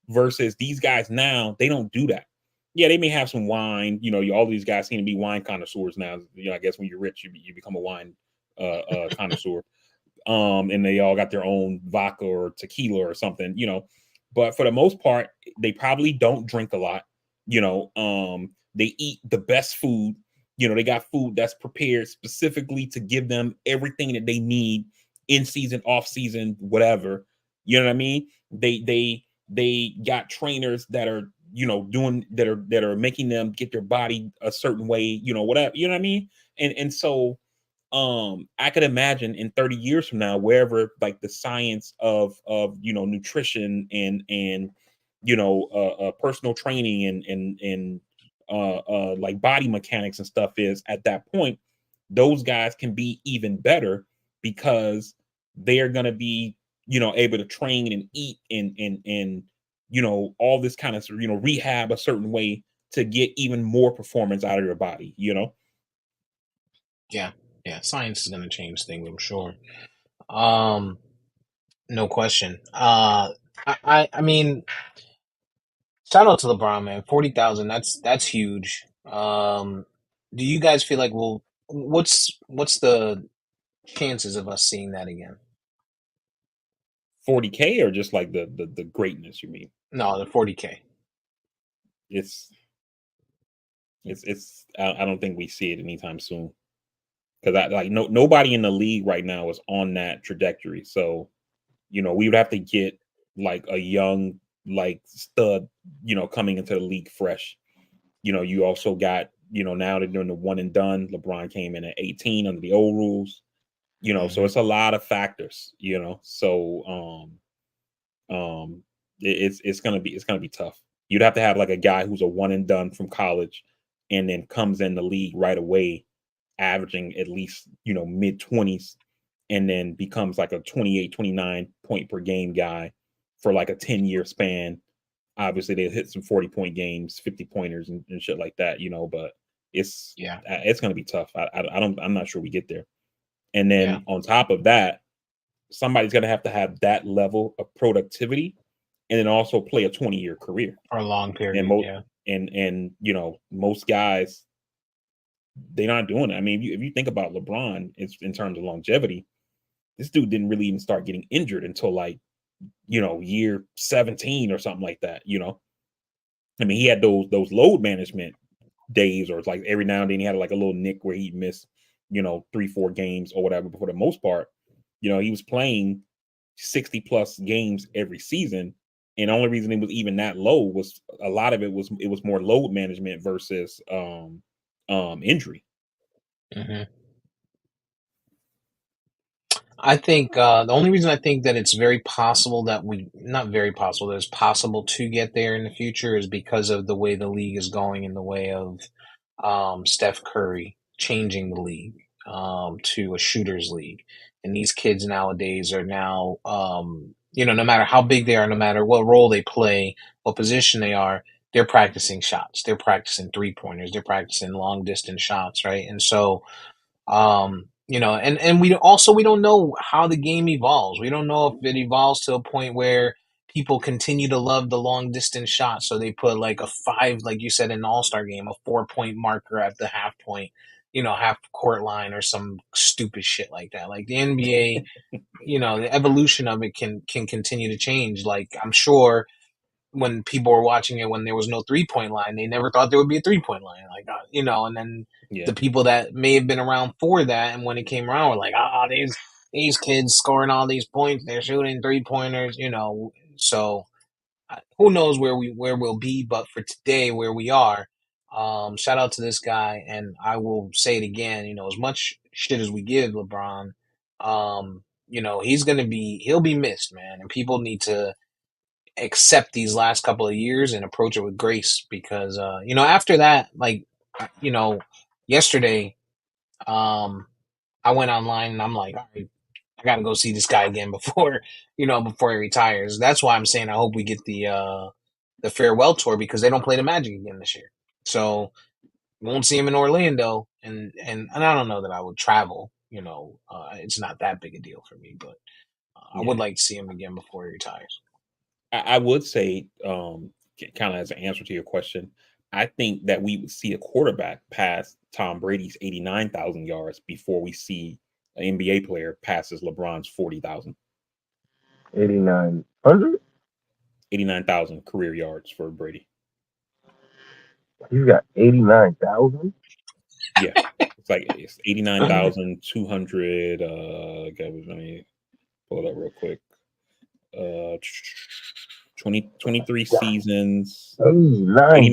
Versus these guys now, they don't do that. Yeah, they may have some wine. All these guys seem to be wine connoisseurs now. I guess when you're rich, you become a wine connoisseur. And they all got their own vodka or tequila or something, but for the most part, they probably don't drink a lot, they eat the best food, they got food that's prepared specifically to give them everything that they need in season, off season, whatever. You know what I mean? They got trainers that are, doing that are making them get their body a certain way, whatever, you know what I mean? And so I could imagine in 30 years from now, wherever like the science of nutrition and personal training and like body mechanics and stuff is at that point, those guys can be even better because they're gonna be able to train and eat and all this kind of rehab a certain way to get even more performance out of your body. Yeah, yeah. Science is going to change things, I'm sure. Um, no question. I mean, shout out to LeBron, man. 40,000. That's huge. Do you guys feel like, well, what's the chances of us seeing that again? 40K or just like the greatness, you mean? No, the 40K. It's I don't think we see it anytime soon because I like nobody in the league right now is on that trajectory. So we would have to get like a young like stud coming into the league fresh. You also got now they're doing the one and done. LeBron came in at 18 under the old rules. So Hmm. it's a lot of factors. So it's gonna be tough. You'd have to have like a guy who's a one and done from college, and then comes in the league right away, averaging at least mid 20s, and then becomes like a 28, 29 point per game guy for like a 10-year span. Obviously, they hit some 40-point games, 50 pointers, and shit like that. But Yeah, it's gonna be tough. I'm not sure we get there. And yeah. then on top of that, somebody's going to have that level of productivity and then also play a 20-year career. For a long And period, most yeah. and most guys, they're not doing it. I mean, if you think about LeBron, it's in terms of longevity, this dude didn't really even start getting injured until like year 17 or something like that. I mean, he had those load management days, or it's like every now and then he had like a little nick where he'd miss 3-4 games or whatever. But for the most part, he was playing 60 plus games every season. And the only reason it was even that low was a lot of it was more load management versus injury. Hmm. I think the only reason I think that it's very possible that not very possible, that it's possible to get there in the future is because of the way the league is going in the way of Steph Curry changing the league to a shooters league. And these kids nowadays are now, no matter how big they are, no matter what role they play, what position they are, they're practicing shots. They're practicing three pointers. They're practicing long distance shots, right? And so and we don't know how the game evolves. We don't know if it evolves to a point where people continue to love the long distance shot, so they put like a five, like you said in an all-star game, a 4 point marker at the half point, half court line or some stupid shit like that. Like the NBA, the evolution of it can continue to change. Like I'm sure when people were watching it when there was no 3 point line, they never thought there would be a 3 point line. Like, and then Yeah. the people that may have been around for that, and when it came around, were like, these kids scoring all these points, they're shooting 3 pointers, So who knows where we'll be, but for today, where we are, shout out to this guy, and I will say it again. As much shit as we give LeBron, he'll be missed, man, and people need to accept these last couple of years and approach it with grace because after that, like you know yesterday, um I went online and I'm like, all right, I gotta go see this guy again before before he retires. That's why I'm saying I hope we get the farewell tour, because they don't play the Magic again this year, so won't see him in Orlando. And I don't know that I would travel. It's not that big a deal for me, but I would Yeah. like to see him again before he retires. I would say, kind of as an answer to your question, I think that we would see a quarterback pass Tom Brady's 89,000 yards before we see an NBA player passes LeBron's 40,000. 8,900. 89,000 career yards for Brady. He's got 89,000. Yeah. It's 89,200. Let me pull it up real quick. 23 seasons, 89.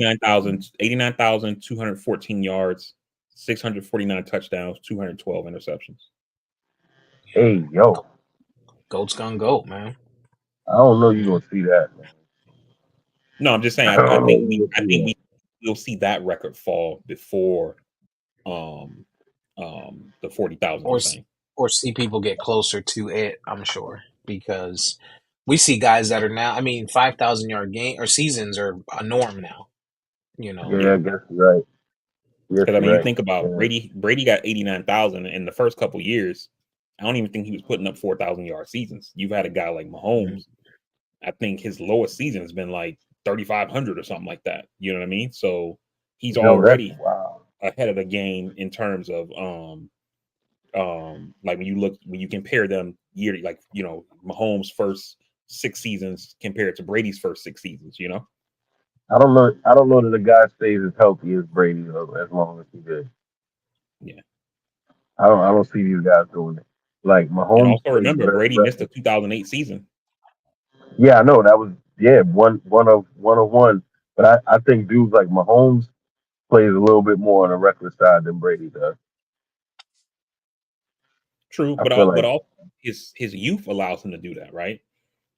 89,214 yards, 649 touchdowns, 212 interceptions. Hey, yo. Goat's gonna goat, man. I don't know you Mhm. gonna see that, man. No, I'm just saying. I I don't know think you we, gonna I see think that. we'll see that record fall before um the 40,000 or you're s- saying. or see people get closer to it. I'm sure, because we see guys that are now. I mean, 5,000 yard game or seasons are a norm now. You know, Yeah, Yeah, I guess you're right. Yes, because I you're mean, you right. think about Yeah. Brady. Brady got 89,000 in the first couple years. I don't even think he was putting up 4,000 yard seasons. You've had a guy like Mhm. Mahomes. I think his lowest season has been like 3,500 or something like that. You know what I mean? So he's Yo, that's already wow. ahead of the game in terms of like when you compare them yearly, like Mahomes' first 6 seasons compared to Brady's first 6 seasons. I don't know. I don't know that a guy stays as healthy as Brady though, as long as he did. Yeah. I don't. I don't see these guys doing it. Like And Mahomes also plays remember, better. Brady missed the 2008 season. Yeah, I know that was one of one. But I think dudes like Mahomes plays a little bit more on the reckless side than Brady does. True, I but feel like all his youth allows him to do that, right?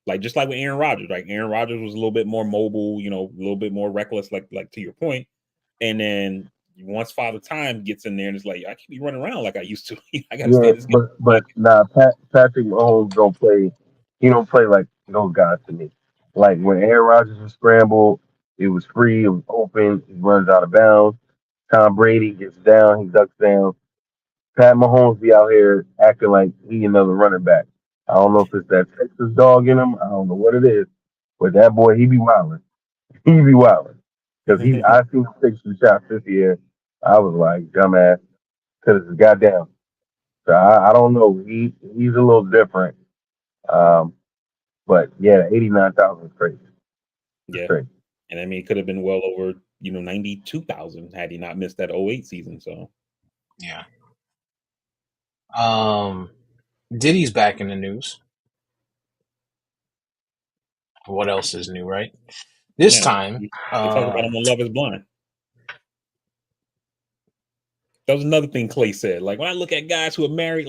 Like just like with Aaron Rodgers, like Aaron Rodgers was a little bit more mobile, a little bit more reckless, like to your point. And then once Father Time gets in there and it's like, I can't be running around like I used to. I got to stay yeah, in this game. but nah, Patrick Mahomes don't play. He don't play like those guys to me. Like when Aaron Rodgers was scrambled, it was free, it was open. He runs out of bounds. Tom Brady gets down, he ducks down. Pat Mahomes be out here acting like he another running back. I don't know if it's that Texas dog in him. I don't know what it is, But that boy, he be wilding. He be wilding. Because I seen him take some shots this year. I was like, dumbass, because it's goddamn. So I don't know. He's a little different. Um, but yeah, 89,000 is crazy. It's Yeah. crazy. And I mean, it could have been well over, 92,000 had he not missed that '08 season. So, Yeah. Um, Diddy's back in the news. What else is new, right? This yeah, time, they talk about him on Love is Blind. That was another thing Clay said. Like, when I look at guys who are married,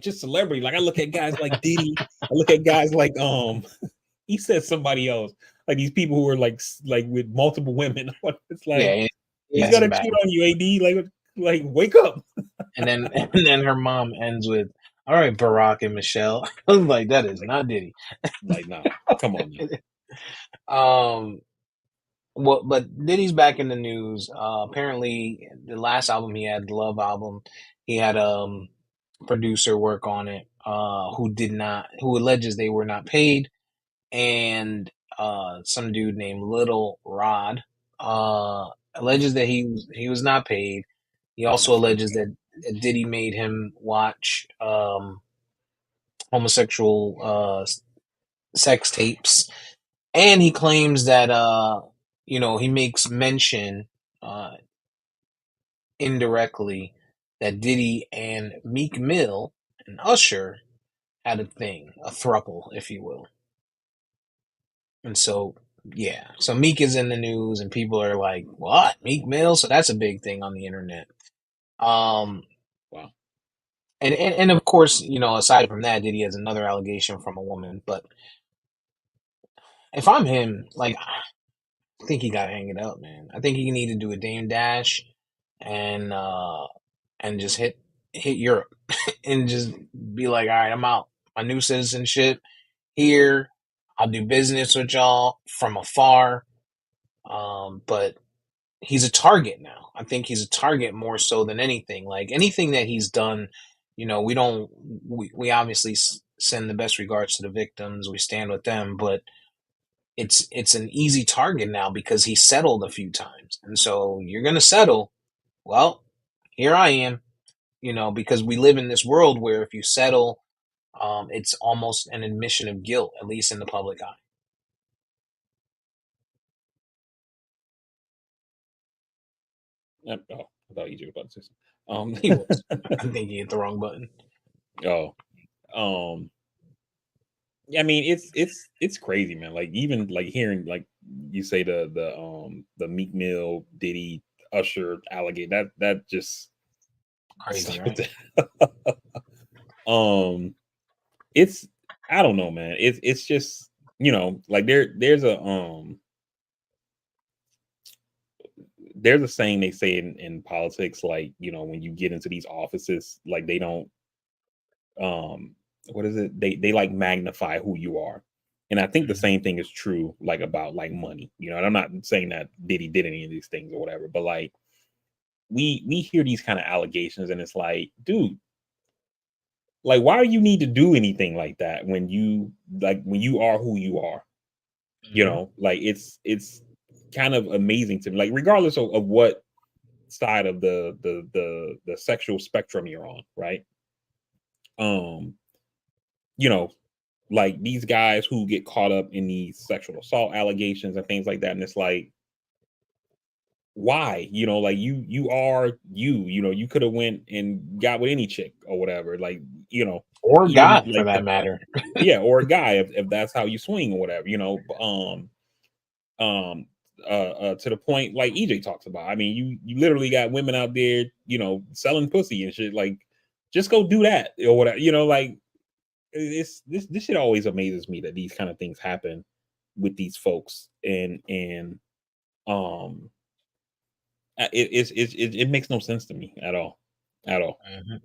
just celebrity, like I look at guys like Diddy, I look at guys like he said somebody else, like these people who are like with multiple women. It's like yeah, he he's has gonna him back. cheat on you, AD. Like wake up. And then and then her mom ends with, "All right, Barack and Michelle." I was like, that is Like, not Diddy. nah, come on now. Um, well, but Diddy's back in the news. Apparently, the last album he had, the Love album, he had producer work on it. Who alleges they were not paid, and some dude named Little Rod alleges that he was not paid. He also That's funny. alleges that Diddy made him watch homosexual sex tapes, and he claims that he makes mention uh, indirectly that Diddy and Meek Mill and Usher had a thing, a throuple, if you will. And so, yeah, so Meek is in the news, and people are like, "What, Meek Mill?" So that's a big thing on the internet. Um, Wow. and of course, aside from that, Diddy has another allegation from a woman. But if I'm him, like, I think he got to hang it up, man. I think he need to do a Dame Dash, and just hit Europe, and just be like, all right, I'm out. My new citizenship here. I'll do business with y'all from afar. But he's a target now. I think he's a target more so than anything. Like anything that he's done, we don't. We obviously send the best regards to the victims. We stand with them, but it's an easy target now because he settled a few times, and so you're gonna settle. Well, here I am. Because we live in this world where if you settle, it's almost an admission of guilt, at least in the public eye. Oh, I thought you were about to say He was. something. I think he hit the wrong button. Oh, um, yeah, I mean, it's crazy, man. Like even like hearing like you say the Meek Mill, Diddy, Usher, Alligator, that just Crazy, right? um it's I don't know, man. It's just like there's a saying they say in politics, like when you get into these offices, like they don't um what is it, they like magnify who you are. And I think the Mhm. same thing is true like about like money, and I'm not saying that Diddy did any of these things or whatever, but like we hear these kind of allegations and it's like, dude, like why do you need to do anything like that when you are who you are? Mhm. Like it's kind of amazing to me, like regardless of what side of the sexual spectrum you're on, right? um you know like these guys who get caught up in these sexual assault allegations and things like that, and it's like, why? Like you are you could have went and got with any chick or whatever, like Or even guy, for like that matter. yeah, or a guy, if that's how you swing or whatever, um to the point like EJ talks about. I mean, you literally got women out there, selling pussy and shit. Like, just go do that or whatever. Like this shit always amazes me that these kind of things happen with these folks, and um it makes no sense to me at all, at all. Mhm.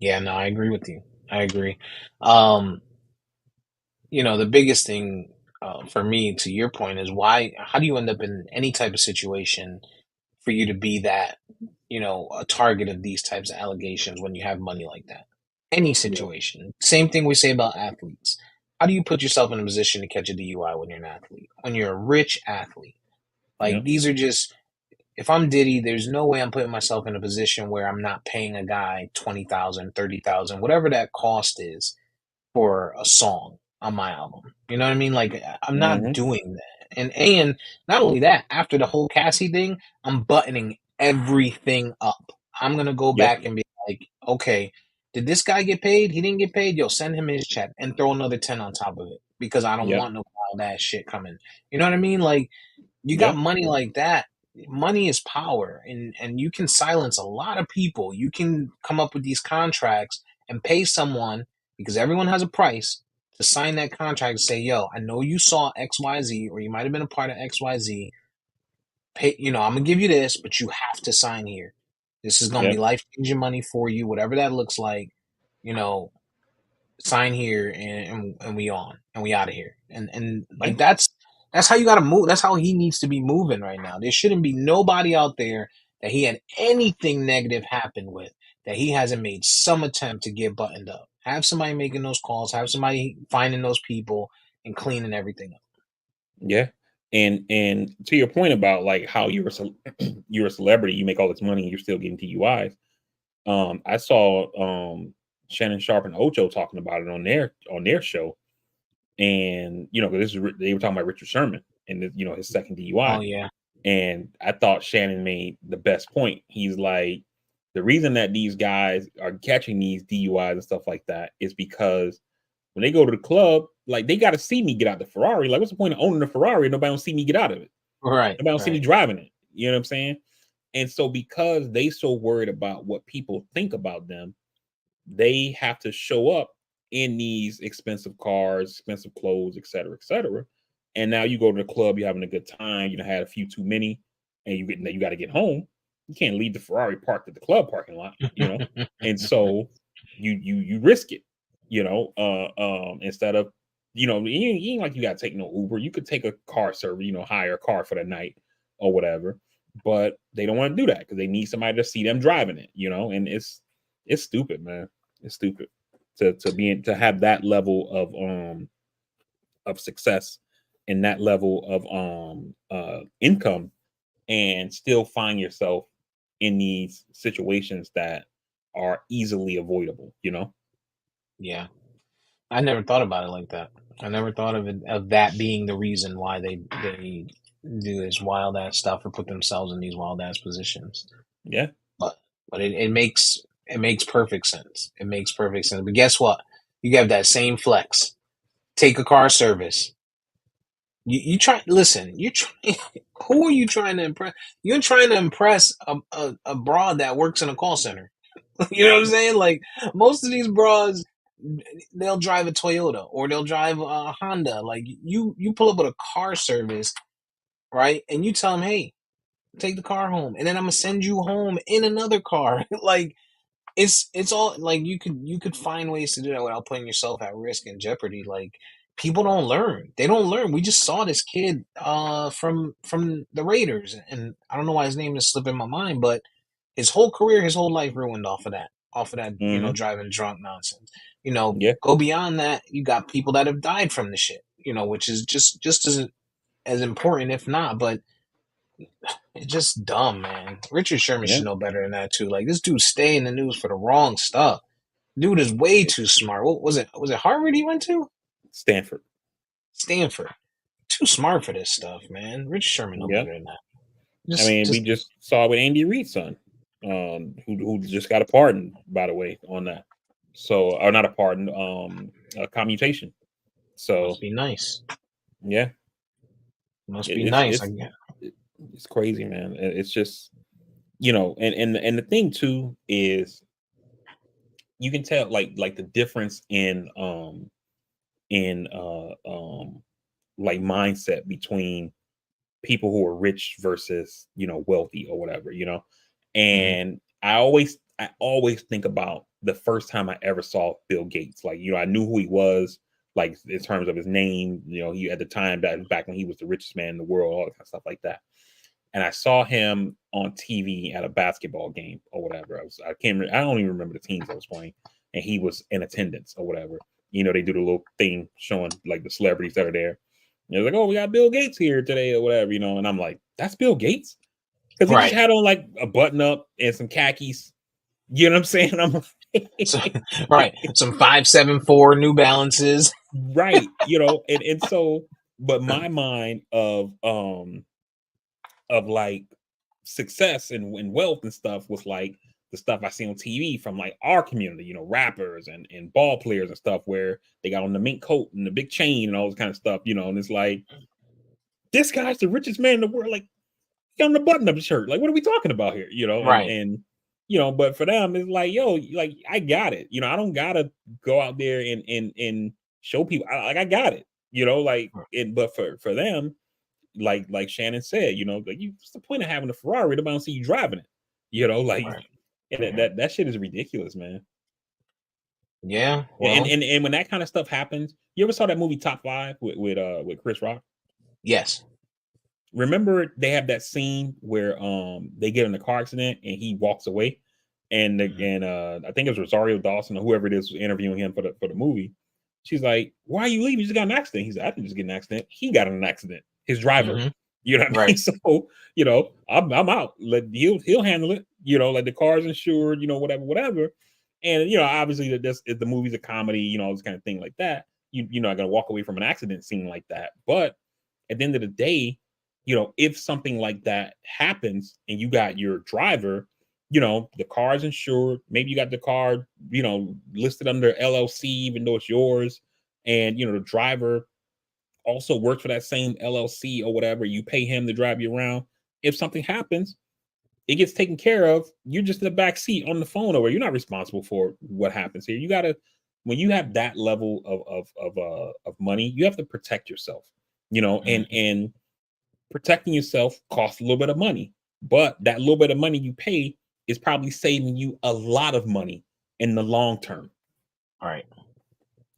Yeah, no, I agree with you. I agree. Um, the biggest thing for me, to your point, is how do you end up in any type of situation for you to be that, a target of these types of allegations when you have money like that? Any Yeah, situation. Same thing we say about athletes. how do you put yourself in a position to catch a DUI when you're an athlete? When you're a rich athlete, Yeah. like these are just. If I'm Diddy, there's no way I'm putting myself in a position where I'm not paying a guy 20,000, 30,000, whatever that cost is for a song on my album. You know what I mean? Like I'm not Hmm. doing that. And not only that, after the whole Cassie thing, I'm buttoning everything up. I'm gonna go Yep. back and be like, okay, did this guy get paid? He didn't get paid. Yo, send him his check and throw another 10 on top of it because I don't Yep. want no wild ass shit coming. You know what I mean? Like you got Yep. money like that. Money is power, and you can silence a lot of people. You can come up with these contracts and pay someone because everyone has a price to sign that contract and say, "Yo, I know you saw X, Y, Z, or you might have been a part of X, Y, Z. Pay, I'm gonna give you this, but you have to sign here. This is gonna be Yep. life changing money for you, whatever that looks like. You know, sign here and we on and we out of here and Yeah. like that's how you got to move. That's how he needs to be moving right now. There shouldn't be nobody out there that he had anything negative happen with that he hasn't made some attempt to get buttoned up. Have somebody making those calls, have somebody finding those people and cleaning everything up. Yeah. And to your point about like how you're a celebrity, you make all this money and you're still getting DUIs. I saw Shannon Sharp and Ocho talking about it on their show, and they were talking about Richard Sherman and his second Oh DUI, yeah. and I thought Shannon made the best point. He's like, the reason that these guys are catching these DUIs and stuff like that is because when they go to the club, like they got to see me get out the Ferrari. Like, what's the point of owning a Ferrari? Nobody don't see me get out of it. Right, Nobody don't see me right. driving it. You know what I'm saying? And so because they so worried about what people think about them, they have to show up in these expensive cars, expensive clothes, et cetera, et cetera. And now you go to the club, you're having a good time, had a few too many, and you got to get home. You can't leave the Ferrari parked at the club parking lot. And so you risk it, instead of you ain't like you got to take no Uber. You could take a car service, hire a car for the night or whatever. But they don't want to do that because they need somebody to see them driving it. And it's stupid, man. It's stupid to have that level of success and that level of income and still find yourself in these situations that are easily avoidable. Yeah. I never thought about it like that. I never thought of that being the reason why they do this wild ass stuff or put themselves in these wild ass positions. Yeah. But it makes perfect sense. It makes perfect sense. But guess what? You have that same flex. Take a car service. You try listen, you try who are you trying to impress? You're trying to impress a broad that works in a call center. You know what I'm saying? Like most of these bras, they'll drive a Toyota or they'll drive a Honda. Like you pull up with a car service, right? And you tell them, hey, take the car home, and then I'm gonna send you home in another car. Like it's all like you could find ways to do that without putting yourself at risk and jeopardy. Like people don't learn. They don't learn. We just saw this kid from the Raiders, and I don't know why his name is slipping my mind, but his whole career, his whole life ruined off of that, Hmm. driving drunk nonsense. Yeah. Go beyond that, you got people that have died from the shit, which is just as important, if not, but it's just dumb, man. Richard Sherman Yeah. should know better than that too. Like this dude stay in the news for the wrong stuff. Dude is way too smart. What was it? Was it Harvard he went to? Stanford. Stanford. Too smart for this stuff, man. Richard Sherman know Yeah. better than that. I Just mean, we just just saw with Andy Reid's son, who just got a pardon, by the way, on that. So, or not a pardon, a commutation. must So, be nice. yeah, Must it, be it's nice. it's it's crazy, man. It's just and the thing too is you can tell like the difference in like mindset between people who are rich versus wealthy or whatever. Hmm. And I always think about the first time I ever saw Bill Gates. Like, I knew who he was, like in terms of his name. He at the time, back when he was the richest man in the world, all that kind of stuff like that. And I saw him on TV at a basketball game or whatever. I don't even remember the teams I was playing, and he was in attendance or whatever. They do the little thing showing like the celebrities that are there. And they're like, "Oh, we got Bill Gates here today or whatever," and I'm like, "That's Bill Gates," because he just Right. had on like a button up and some khakis. You know what I'm saying? I'm So, like, right. Some 574 New Balances. right, and so, but my mind of like success and wealth and stuff was like the stuff I see on TV from like our community, rappers and ball players and stuff where they got on the mink coat and the big chain and all this kind of stuff, and it's like this guy's the richest man in the world. Like, he got on the button up shirt. Like, what are we talking about here? And Right. but for them, it's like, yo, like I got it. I don't gotta go out there and show people I got it. But for them, like Shannon said, like what's the point of having a Ferrari? Nobody don't see you driving it. Like, Right. and Yeah. that shit is ridiculous, man. Yeah. And, Well, and and when that kind of stuff happens, you ever saw that movie Top Five with Chris Rock? yes. Remember they have that scene where they get in a car accident and he walks away, and Mhm. I think it was Rosario Dawson or whoever it is was interviewing him for the movie. She's like, "Why are you leaving? You just got an accident." He's like, "I didn't just get an accident. He got in an accident. His driver." Mhm. You know what I mean? Right. So I'm out. Let he'll handle it. Like the car's insured. Whatever. And obviously that's if the movie's a comedy. This kind of thing like that. You're not gonna walk away from an accident scene like that. But at the end of the day, if something like that happens and you got your driver, the car's insured, maybe you got the car, listed under LLC, even though it's yours, and the driver also works for that same LLC or whatever, you pay him to drive you around. If something happens, it gets taken care of. You're just in the back seat on the phone, or you're not responsible for what happens here. You gotta, when you have that level of money, you have to protect yourself. And Mhm. protecting yourself costs a little bit of money, but that little bit of money you pay is probably saving you a lot of money in the long term, Right.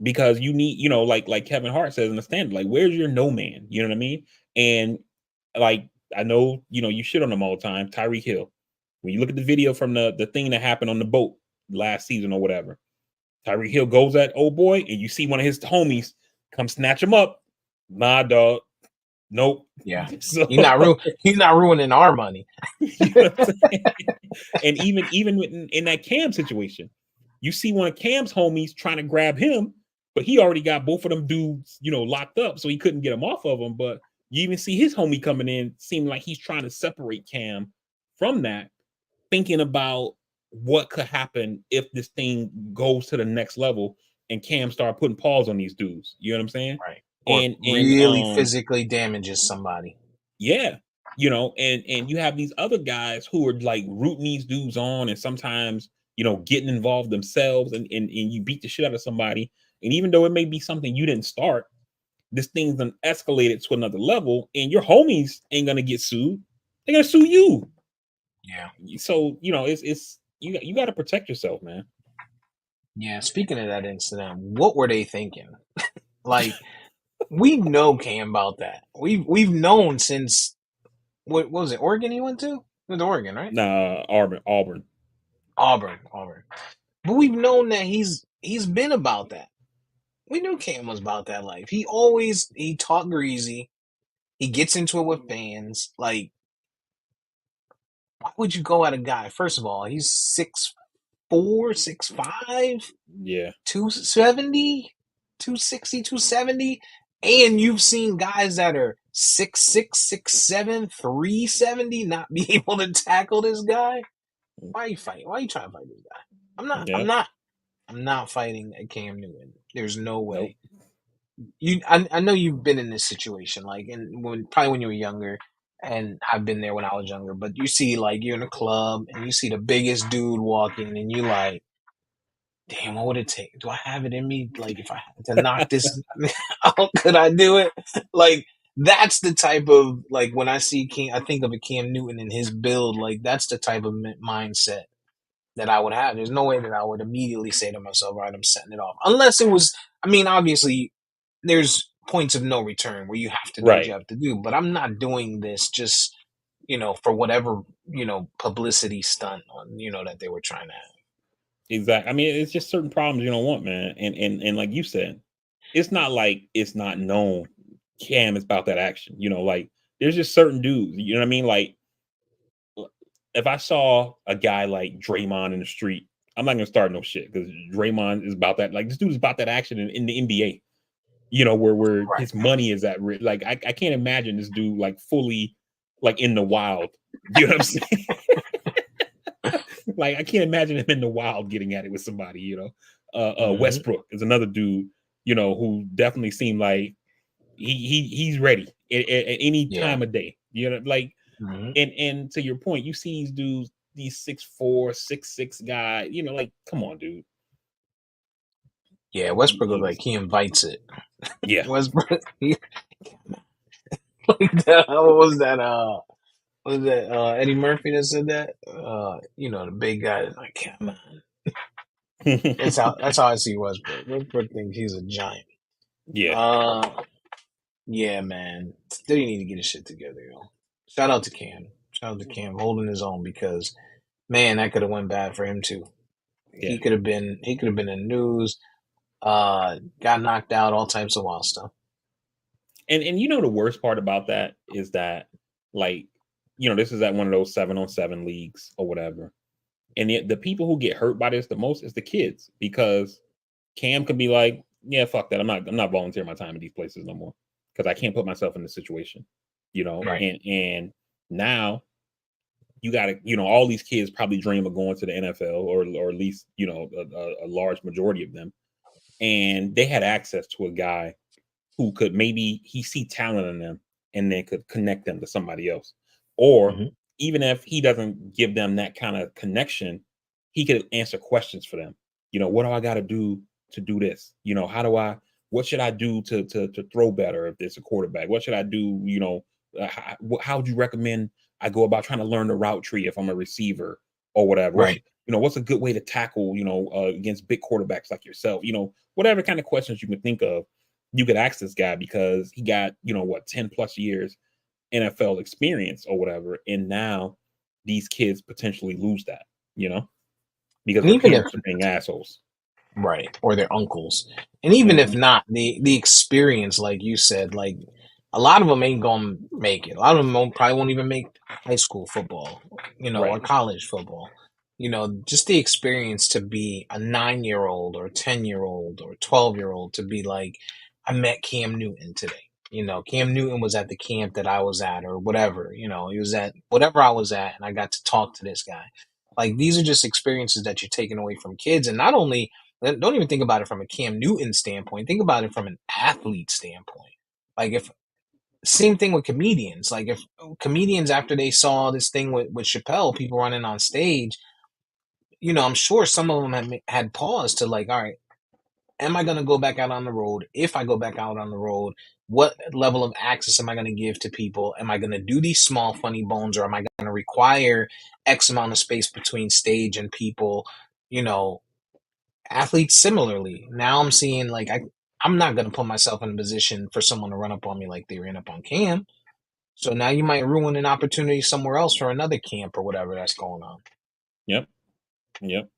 because you need, like Kevin Hart says in the stand, like, where's your no man? You know what I mean? And like, I know, you shit on him all the time, Tyreek Hill. When you look at the video from the thing that happened on the boat last season or whatever, Tyreek Hill goes at old boy, and you see one of his homies come snatch him up. Nah, dog. Nope. Yeah. So He's not ruining our money. you know what I'm saying? And even in that Cam situation, you see one of Cam's homies trying to grab him, but he already got both of them dudes, locked up, so he couldn't get them off of him. But you even see his homie coming in, seeming like he's trying to separate Cam from that, thinking about what could happen if this thing goes to the next level and Cam start putting paws on these dudes. You know what I'm saying? Right. Or And really physically damages somebody. yeah, and you have these other guys who are like rooting these dudes on, and sometimes getting involved themselves, and you beat the shit out of somebody, and even though it may be something you didn't start, this thing's done escalated to another level, and your homies ain't gonna get sued; they're gonna sue you. Yeah. So it's you got to protect yourself, man. Yeah. Speaking of that incident, what were they thinking? Like, we know Cam about that. We've known since what was it? Oregon he went to? It was Oregon, right? Nah, Auburn. Auburn. Auburn. But we've known that he's been about that. We knew Cam was about that life. He talked greasy. He gets into it with fans. Like, why would you go at a guy? First of all, he's 6'4", 6'5", Yeah, 270, 260, 270, and you've seen guys that are 6'6", 6'7", 370 not be able to tackle this guy. Why are you fighting? Why are you trying to fight this guy? I'm not. I'm yeah, not. I'm not fighting a Cam Newton. There's no nope, way. I know you've been in this situation, like, and probably when you were younger, and I've been there when I was younger. But you see, like, you're in a club and you see the biggest dude walking, and you like, damn, what would it take? Do I have it in me? Like, if I had to knock this out, could I do it? Like, that's the type of, like, when I see Cam, I think of a Cam Newton and his build. Like, that's the type of mindset that I would have. There's no way that I would immediately say to myself, all right, I'm setting it off. Unless it was, I mean, obviously, there's points of no return where you have to do what you right. have to do, but I'm not doing this just, for whatever, publicity stunt on, that they were trying to have. exactly. I mean, it's just certain problems you don't want, man. And like you said, it's not like it's not known. Cam is about that action. Like there's just certain dudes. You know what I mean? Like if I saw a guy like Draymond in the street, I'm not gonna start no shit because Draymond is about that. Like this dude is about that action in the NBA. Where Right. his money is at. Like I can't imagine this dude like fully like in the wild. You know what I'm saying? Like I can't imagine him in the wild getting at it with somebody. Hmm. Westbrook is another dude. Who definitely seemed like he's ready at any Yeah. time of day. Like Hmm. and to your point, you see these dudes, these 6'4", 6'6" guy. Like come on, dude. Yeah. Westbrook look like He's he invites it. yeah, Westbrook, like what was that? Was that Eddie Murphy that said that? The big guy is like, come on. That's how I see Westbrook. Westbrook thinks he's a giant. yeah, Uh, yeah, man. Still, you need to get his shit together, yo. Shout out to Cam. Shout out to Cam holding his own because man, that could have went bad for him too. yeah. He could have been in the news. Got knocked out, all types of wild stuff. And the worst part about that is that like this is at one of those 7-on-7 leagues or whatever. And the people who get hurt by this the most is the kids because Cam could be like, yeah, fuck that. I'm not volunteering my time in these places no more because I can't put myself in this situation. Right. And now you got to, all these kids probably dream of going to the NFL or at least, a large majority of them. And they had access to a guy who could maybe he see talent in them and then could connect them to somebody else. Or Hmm. even if he doesn't give them that kind of connection, he could answer questions for them. What do I got to do this? How do I what should I do to throw better if there's a quarterback? What should I do, how would you recommend I go about trying to learn the route tree if I'm a receiver or whatever? Right. What's a good way to tackle, against big quarterbacks like yourself? Whatever kind of questions you can think of, you could ask this guy because he got, 10 plus years NFL experience or whatever. And now these kids potentially lose that, you know, because And their even if parents are being assholes. right, or their uncles, and even if Mhm. not, the experience, like you said, like a lot of them ain't gonna make it. A lot of them probably won't even make high school football, or Right. college football. Just the experience to be a 9-year old or 10-year old or 12-year old to be like, I met Cam Newton today. Cam Newton was at the camp that I was at, or whatever. He was at whatever I was at, and I got to talk to this guy. Like these are just experiences that you're taking away from kids, and not only don't even think about it from a Cam Newton standpoint. Think about it from an athlete standpoint. Like if same thing with comedians. Like if comedians after they saw this thing with Chappelle, people running on stage, I'm sure some of them had paused to like, all right, am I going to go back out on the road? If I go back out on the road, what level of access am I going to give to people? Am I going to do these small funny bones, or am I going to require X amount of space between stage and people? You know, Athletes similarly. Now I'm seeing like I'm not gonna put myself in a position for someone to run up on me like they ran up on Cam. So now you might ruin an opportunity somewhere else for another camp or whatever that's going on. Yep. Yep.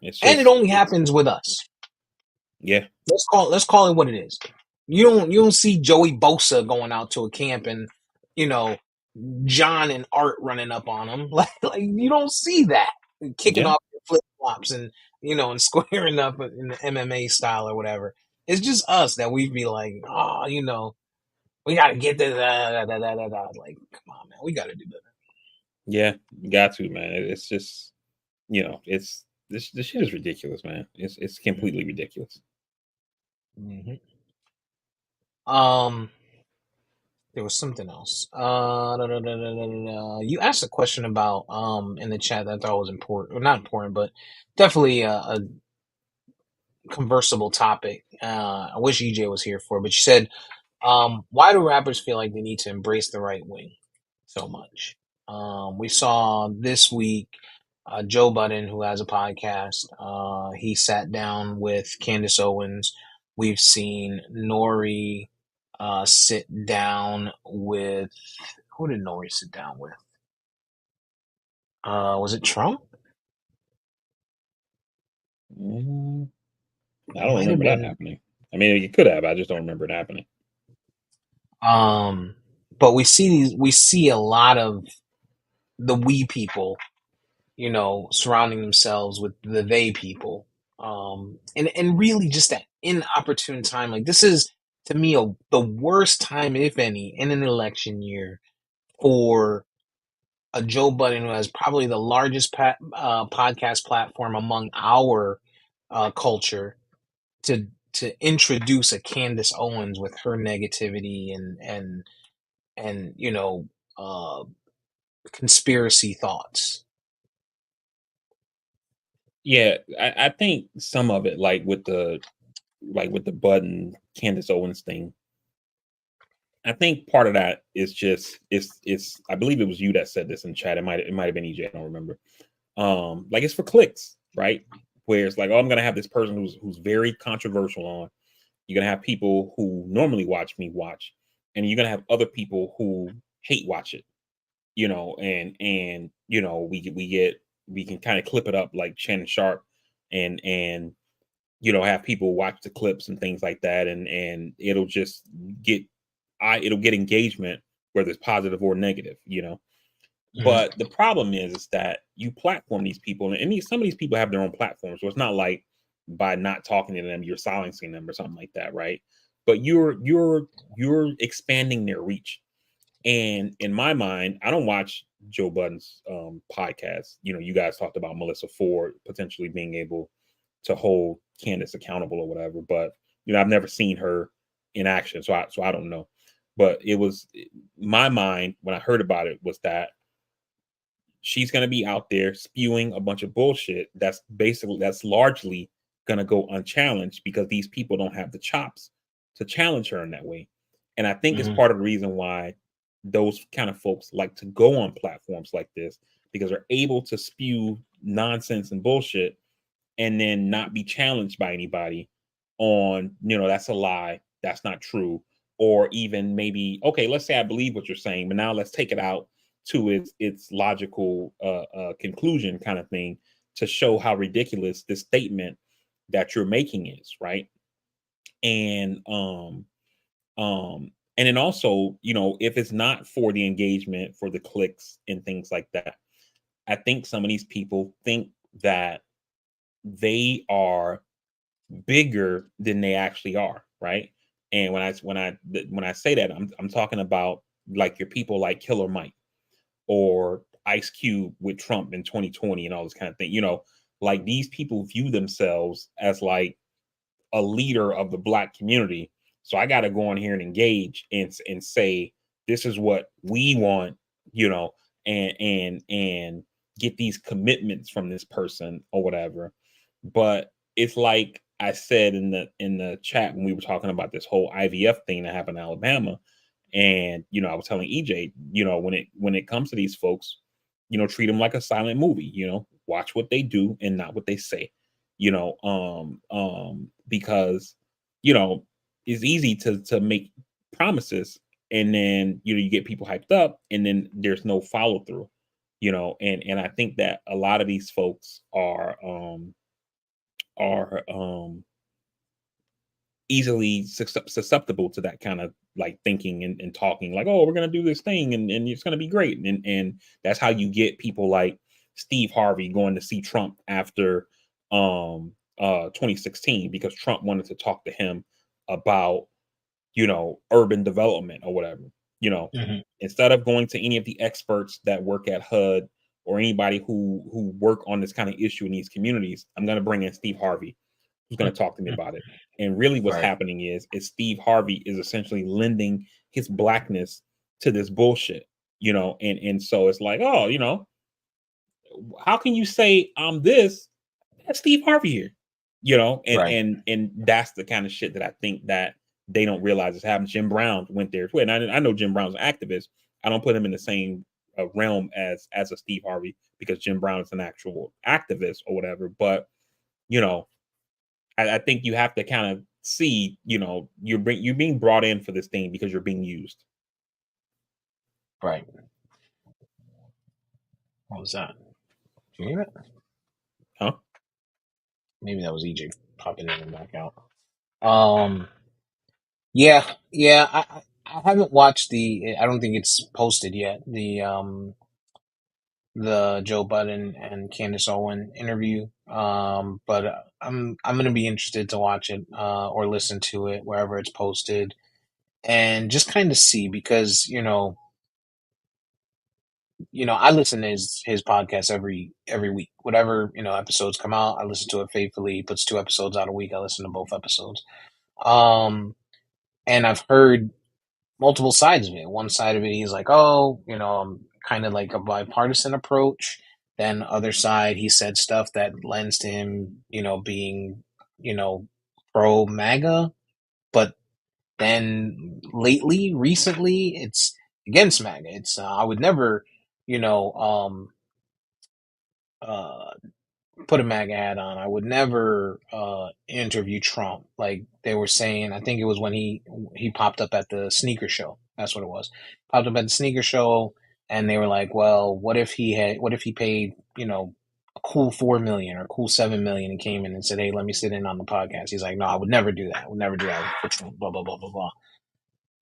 It's And it just, only happens with us. yeah. Let's call it what it is. You don't see Joey Bosa going out to a camp and you know John and Art running up on him. Like you don't see that. Kicking Yeah. off your flip flops and and squaring up in the MMA style or whatever. It's just us that we'd be like, oh, we gotta get this. Like, come on, man, we gotta do better. Yeah. You got to, man. It's just, it's this shit is ridiculous, man. It's completely ridiculous. Hmm. Um, there was something else. You asked a question about in the chat that I thought was important, or not important, but definitely a conversable topic. I wish EJ was here for, but you said, why do rappers feel like they need to embrace the right wing so much? We saw this week Joe Budden, who has a podcast. He sat down with Candace Owens. We've seen Nori sit down with who did Nori sit down with? Was it Trump? Mm, I It don't might have remember that been. happening. I mean, it could have. I just don't remember it happening. Um, but we see a lot of the we people, surrounding themselves with the they people. And really just that inopportune time. Like this is to me the worst time, if any, in an election year for a Joe Budden who has probably the largest podcast platform among our culture to introduce a Candace Owens with her negativity and uh, conspiracy thoughts. Yeah, I think some of it, like with the Button Candace Owens thing, I think part of that is just it's I believe it was you that said this in chat. It might have been EJ, I don't remember. Like it's for clicks, right? Where it's like, oh, I'm gonna have this person who's very controversial on. You're gonna have people who normally watch me watch, and you're gonna have other people who hate watch it, and we can kind of clip it up like Shannon Sharp and have people watch the clips and things like that, and it'll just get it'll get engagement, whether it's positive or negative. Mm-hmm. But the problem is that you platform these people, and some of these people have their own platforms, so it's not like by not talking to them you're silencing them or something like that, right? But you're expanding their reach. And in my mind, I don't watch Joe Budden's podcast. You guys talked about Melissa Ford potentially being able to hold Candace accountable or whatever, but I've never seen her in action, so I don't know. But it was my mind when I heard about it was that she's going to be out there spewing a bunch of bullshit that's largely going to go unchallenged because these people don't have the chops to challenge her in that way. And I think it's Mm-hmm. part of the reason why those kind of folks like to go on platforms like this, because they're able to spew nonsense and bullshit and then not be challenged by anybody on, that's a lie, that's not true. Or even maybe, okay, let's say I believe what you're saying, but now let's take it out to its logical conclusion, kind of thing, to show how ridiculous this statement that you're making is, right? And and then also, if it's not for the engagement, for the clicks and things like that, I think some of these people think that they are bigger than they actually are, right? And when I say that, I'm talking about like your people like Killer Mike or Ice Cube with Trump in 2020 and all this kind of thing. Like these people view themselves as like a leader of the black community. So I got to go on here and engage and say this is what we want, you know, and get these commitments from this person or whatever. But it's like I said in the chat when we were talking about this whole IVF thing that happened in Alabama, and I was telling EJ, when it comes to these folks, treat them like a silent movie. Watch what they do and not what they say. Because it's easy to make promises and then you get people hyped up and then there's no follow through. And I think that a lot of these folks are easily susceptible to that kind of like thinking and talking like, oh, we're going to do this thing and it's going to be great. And that's how you get people like Steve Harvey going to see Trump after 2016, because Trump wanted to talk to him about, urban development or whatever. you know Mm-hmm. Instead of going to any of the experts that work at HUD or anybody who work on this kind of issue in these communities, I'm going to bring in Steve Harvey, who's going to talk to me about it. And really what's Right. happening is Steve Harvey is essentially lending his blackness to this bullshit. And so it's like, oh, how can you say I'm this? That's Steve Harvey here. And Right. and that's the kind of shit that I think that they don't realize is happening. Jim Brown went there too. And I know Jim Brown's an activist. I don't put him in the same realm as a Steve Harvey, because Jim Brown is an actual activist or whatever. But you know, I think you have to kind of see, you're being brought in for this thing because you're being used. Right. What was that? Can you hear it? Huh? maybe that was EJ popping in and back out. Um, yeah. I haven't watched the. I don't think it's posted yet. The Joe Budden and Candace Owen interview. But I'm gonna be interested to watch it or listen to it wherever it's posted, and just kind of see because I listen to his podcast every week. Whatever episodes come out, I listen to it faithfully. He puts 2 episodes out a week. I listen to both episodes. And I've heard multiple sides of it. One side of it, he's like, oh, I'm kind of like a bipartisan approach. Then other side, he said stuff that lends to him, being, you know, pro MAGA. But then recently, it's against MAGA. It's I would never, you know, uh, put a MAGA hat on. I would never interview Trump. Like they were saying, I think it was when he popped up at the sneaker show. That's what it was. Popped up at the sneaker show, and they were like, "Well, what if he paid, a cool 4 million or a cool 7 million, and came in and said, 'Hey, let me sit in on the podcast.'" He's like, "No, I would never do that. I would never do that for Trump." Blah blah blah blah blah.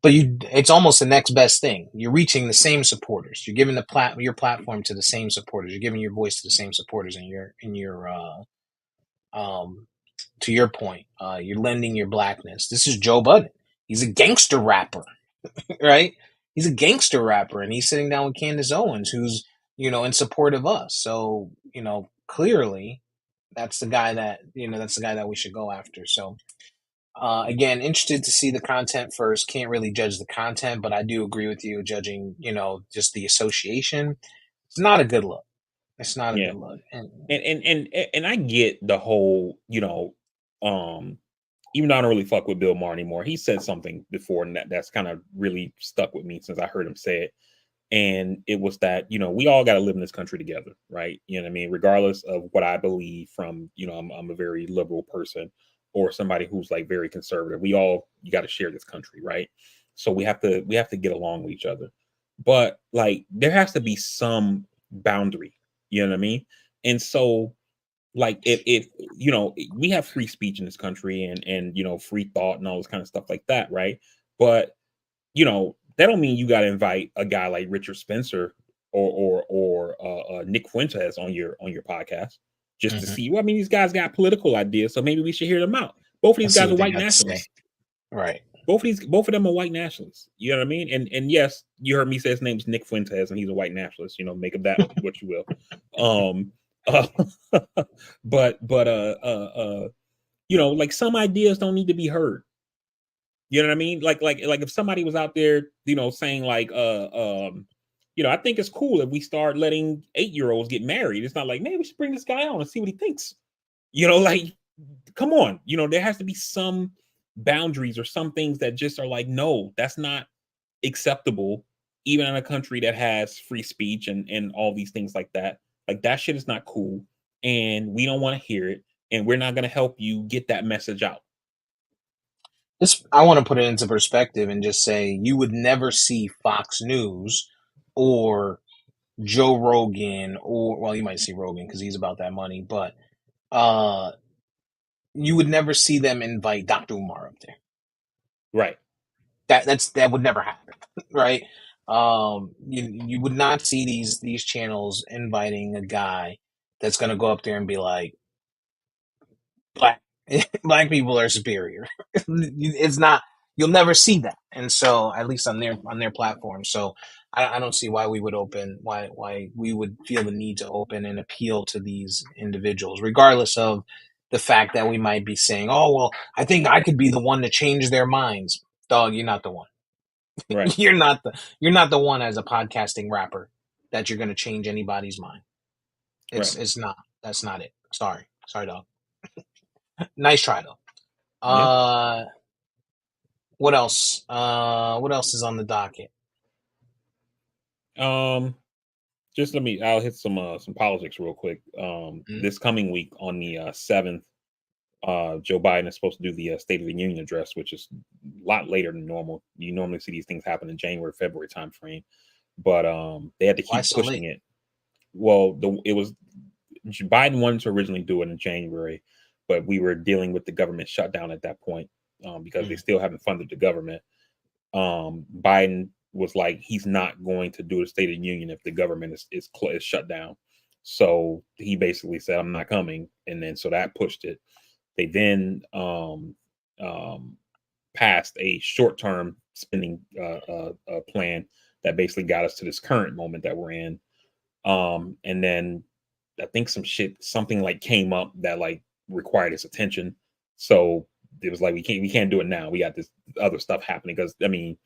But it's almost the next best thing. You're reaching the same supporters. You're giving your platform to the same supporters. You're giving your voice to the same supporters in your um, to your point, you're lending your blackness. This is Joe Budden. He's a gangster rapper, right? He's a gangster rapper, and he's sitting down with Candace Owens, who's in support of us. So clearly, that's the guy that we should go after. So again, interested to see the content first. Can't really judge the content, but I do agree with you. Judging, just the association, it's not a good look. It's not a Yeah. good look. And And I get the whole, um, even though I don't really fuck with Bill Maher anymore, he said something before and that's kind of really stuck with me since I heard him say it. And it was that, we all got to live in this country together, right? You know what I mean? Regardless of what I believe from, I'm a very liberal person or somebody who's like very conservative. You got to share this country, right? So we have to get along with each other. But like there has to be some boundary, you know what I mean? And so like if we have free speech in this country and free thought and all this kind of stuff like that, right? But that don't mean you got to invite a guy like Richard Spencer or Nick Fuentes on your podcast just to mhm. see. Well, I mean, these guys got political ideas, so maybe we should hear them out. Both of these Let's see guys are what they white got to say. nationalists. Right. Both of them are white nationalists. You know what I mean? And yes, you heard me say his name's Nick Fuentes, and he's a white nationalist. Make of that what you will. Uh, but like some ideas don't need to be heard. You know what I mean? Like if somebody was out there, saying like, I think it's cool if we start letting 8-year-olds get married. It's not like, man, we should bring this guy on and see what he thinks. Like, come on. There has to be some boundaries or some things that just are like, no, that's not acceptable, even in a country that has free speech and all these things like that. Like that shit is not cool, and we don't want to hear it, and we're not going to help you get that message out. I want to put it into perspective and just say you would never see Fox News or Joe Rogan, or well, you might see Rogan because he's about that money, but uh, you would never see them invite Dr. Umar up there. Right. That would never happen, right? You would not see these channels inviting a guy that's going to go up there and be like, black black people are superior. It's not. You'll never see that, and so at least on their platform. So I don't see why we would why we would feel the need to open and appeal to these individuals, regardless of the fact that we might be saying, "Oh well, I think I could be the one to change their minds." Dog, you're not the one. Right. You're not the one as a podcasting rapper that you're going to change anybody's mind. Right. It's not. That's not it. Sorry, dog. Nice try though. Yeah. What else? What else is on the docket? Just I'll hit some politics real quick. Mm, This coming week on the 7th, Joe Biden is supposed to do the State of the Union address, which is a lot later than normal. You normally see these things happen in January, February timeframe, but they had to why keep so pushing late? it. Well, it was Biden wanted to originally do it in January, but we were dealing with the government shutdown at that point, because they still haven't funded the government. Biden was like, he's not going to do a State of the Union if the government is shut down. So he basically said, I'm not coming. And then so that pushed it. They then passed a short-term spending plan that basically got us to this current moment that we're in. And then I think something like came up that like required his attention. So it was like, we can't do it now. We got this other stuff happening, because I mean,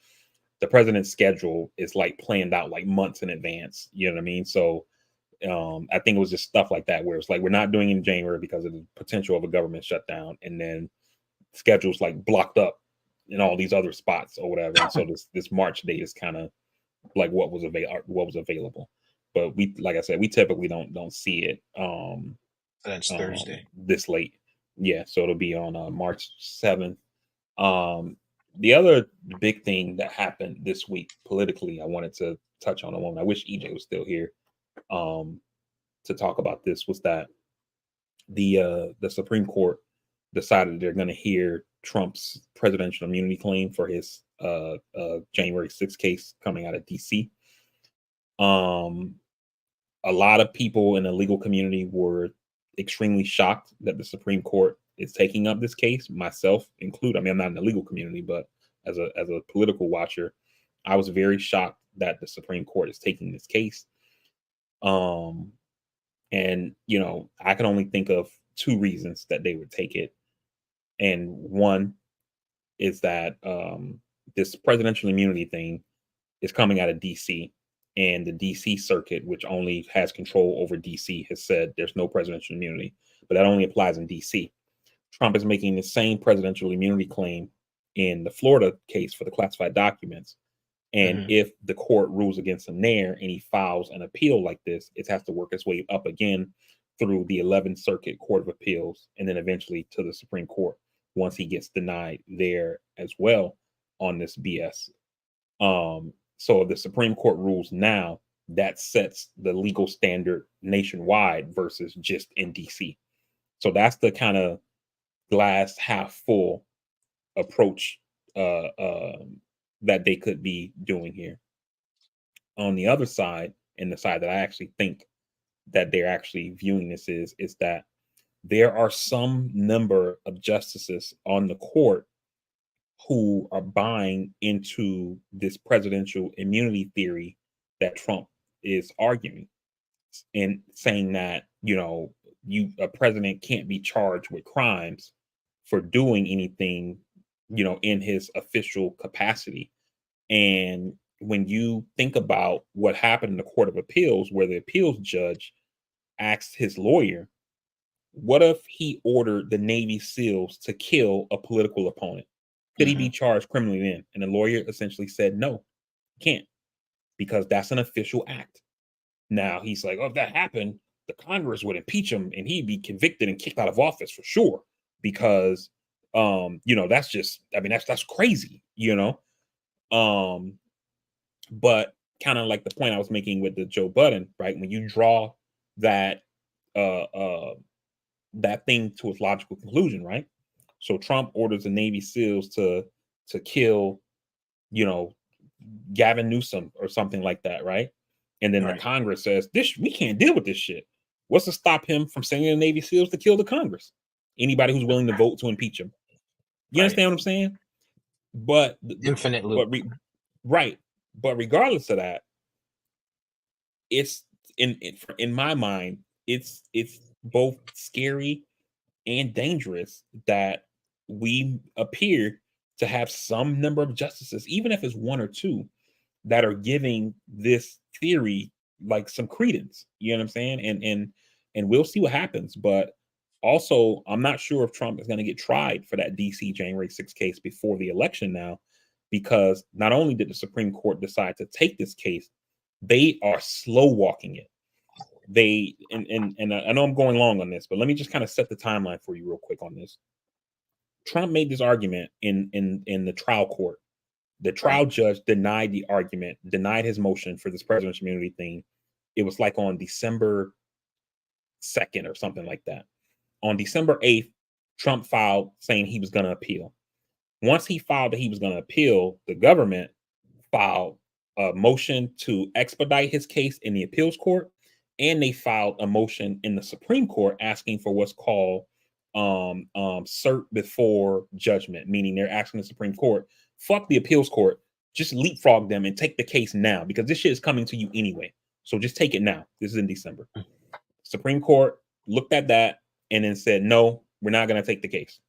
the president's schedule is like planned out like months in advance. You know what I mean? So I think it was just stuff like that where it's like, we're not doing it in January because of the potential of a government shutdown, and then schedules like blocked up in all these other spots or whatever. And so this March date is kind of like what was available. But we, like I said, we typically don't see it That's Thursday. this late. Yeah, so it'll be on March 7th. The other big thing that happened this week politically, I wanted to touch on a moment. I wish EJ was still here to talk about this, was that the Supreme Court decided they're going to hear Trump's presidential immunity claim for his January 6th case coming out of DC. A lot of people in the legal community were extremely shocked that the Supreme Court is taking up this case, myself included. I mean, I'm not in the legal community, but as a political watcher, I was very shocked that the Supreme Court is taking this case. And you know, I can only think of two reasons that they would take it. And one is that this presidential immunity thing is coming out of DC, and the DC circuit, which only has control over DC, has said there's no presidential immunity, but that only applies in DC. Trump is making the same presidential immunity claim in the Florida case for the classified documents. And if the court rules against him there and he files an appeal like this, it has to work its way up again through the 11th Circuit Court of Appeals, and then eventually to the Supreme Court once he gets denied there as well on this BS. So if the Supreme Court rules now, that sets the legal standard nationwide versus just in DC. So that's the kind of glass half full approach that they could be doing here. On the other side, and the side that I actually think that they're actually viewing this is that there are some number of justices on the court who are buying into this presidential immunity theory that Trump is arguing, and saying that, you know, a president can't be charged with crimes for doing anything, you know, in his official capacity. And when you think about what happened in the Court of Appeals, where the appeals judge asked his lawyer, what if he ordered the Navy SEALs to kill a political opponent? Could he be charged criminally then? And the lawyer essentially said, no, can't, because that's an official act. Now he's like, oh, if that happened, the Congress would impeach him and he'd be convicted and kicked out of office for sure. Because, you know, that's just, I mean, that's crazy, you know? But kind of like the point I was making with the Joe Budden, right? When you draw that, that thing to its logical conclusion, right? So Trump orders the Navy SEALs to kill, you know, Gavin Newsom or something like that, right? And then the Congress says, we can't deal with this shit. What's to stop him from sending the Navy SEALs to kill the Congress? Anybody who's willing to vote to impeach him. You understand what I'm saying? But infinite loop. But regardless of that, it's in my mind, it's both scary and dangerous that we appear to have some number of justices, even if it's one or two, that are giving this theory like some credence. You know what I'm saying? And we'll see what happens. But also, I'm not sure if Trump is going to get tried for that DC January 6th case before the election now, because not only did the Supreme Court decide to take this case, they are slow walking it. And I know I'm going long on this, but let me just kind of set the timeline for you real quick on this. Trump made this argument in the trial court. The trial judge denied the argument, denied his motion for this presidential immunity thing. It was like on December 2nd or something like that. On December 8th, Trump filed saying he was going to appeal. Once he filed that he was going to appeal, the government filed a motion to expedite his case in the appeals court, and they filed a motion in the Supreme Court asking for what's called cert before judgment, meaning they're asking the Supreme Court, fuck the appeals court, just leapfrog them and take the case now because this shit is coming to you anyway. So just take it now. This is in December. Supreme Court looked at that and then said, no, we're not going to take the case.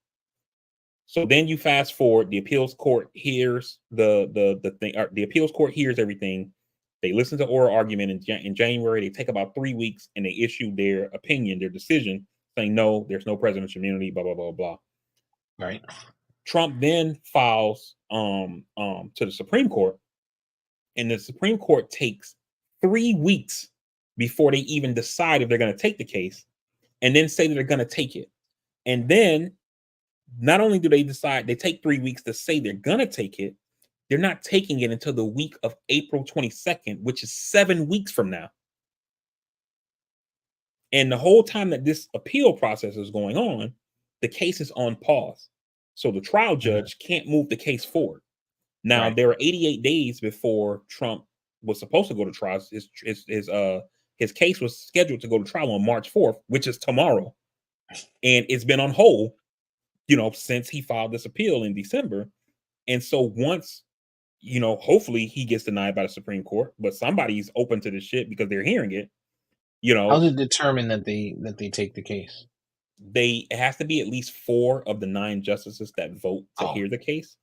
So then you fast forward, the appeals court hears the thing. The appeals court hears everything. They listen to oral argument in January. They take about 3 weeks and they issue their opinion, their decision, saying no, there's no presidential immunity, blah blah blah blah. Right. Trump then files to the Supreme Court, and the Supreme Court takes 3 weeks before they even decide if they're going to take the case, and then say that they're going to take it. And then not only do they decide, they take 3 weeks to say they're going to take it, they're not taking it until the week of April 22nd, which is 7 weeks from now. And the whole time that this appeal process is going on, the case is on pause. So the trial judge can't move the case forward. Now, there are 88 days before Trump was supposed to go to trial. His case was scheduled to go to trial on March 4th, which is tomorrow. And it's been on hold, since he filed this appeal in December. And so once, hopefully he gets denied by the Supreme Court, but somebody's open to this shit because they're hearing it. How's it determined that they take the case? It has to be at least 4 of the 9 justices that vote to hear the case.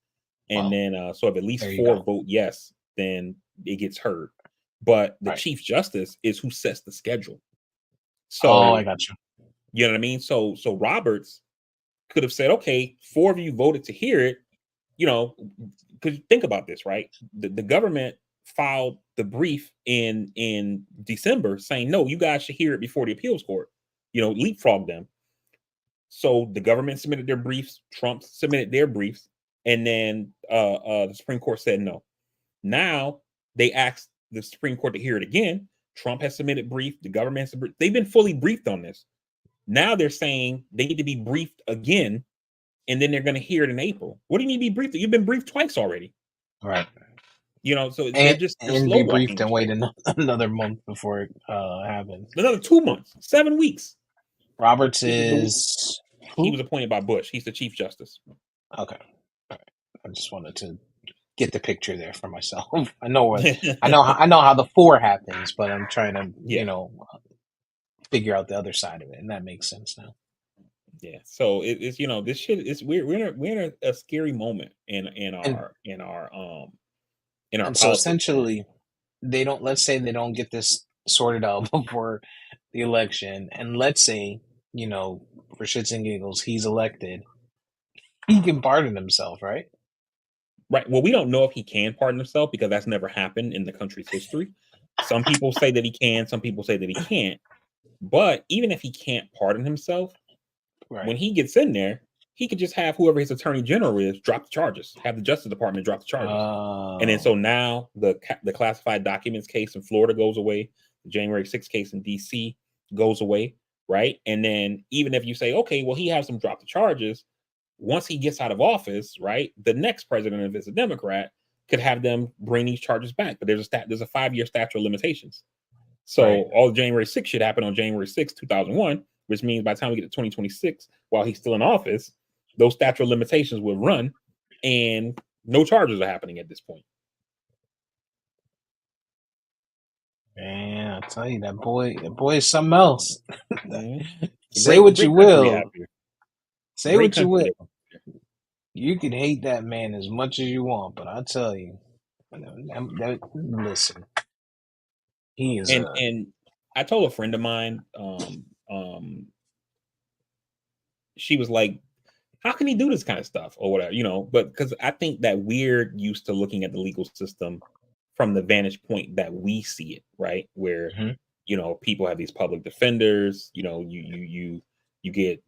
And then, so if at least 4 vote yes, then it gets heard. But the Chief Justice is who sets the schedule. So I got you. You know what I mean? So Roberts could have said, okay, 4 of you voted to hear it, because think about this, right? The government filed the brief in December saying, no, you guys should hear it before the appeals court, leapfrog them. So the government submitted their briefs, Trump submitted their briefs, and then the Supreme Court said no. Now they asked the Supreme Court to hear it again. Trump has submitted brief, the government has they've been fully briefed on this. Now they're saying they need to be briefed again, and then they're going to hear it in April. What do you mean be briefed? You've been briefed twice already. Right. So they're be briefed and wait another month before it happens. Another 2 months, 7 weeks. Roberts he was appointed by Bush. He's the Chief Justice. Okay. All right. I just wanted to get the picture there for myself. I know how the 4 happens, but I'm trying to figure out the other side of it, and that makes sense now. Yeah. So it's this shit is we're in a scary moment in our so essentially let's say they don't get this sorted out before the election, and let's say for shits and giggles he's elected, he can pardon himself, right? Right. Well, we don't know if he can pardon himself because that's never happened in the country's history. Some people say that he can, some people say that he can't. But even if he can't pardon himself, when he gets in there, he could just have whoever his attorney general is drop the charges, have the Justice Department drop the charges. And then so now the classified documents case in Florida goes away. The January 6th case in D.C. goes away, right? And then even if you say, okay, well, he has them drop the charges, once he gets out of office, right, the next president, if it's a Democrat, could have them bring these charges back. But there's a 5-year statute of limitations. So all January 6th should happen on January 6th, 2001, which means by the time we get to 2026, while he's still in office, those statute of limitations will run and no charges are happening at this point. Man, I tell you, that boy is something else. Say what you will. Say what you will. You can hate that man as much as you want, but I tell you, listen. He is and I told a friend of mine, she was like, how can he do this kind of stuff or whatever, but because I think that we're used to looking at the legal system from the vantage point that we see it, right? Where, people have these public defenders, you get,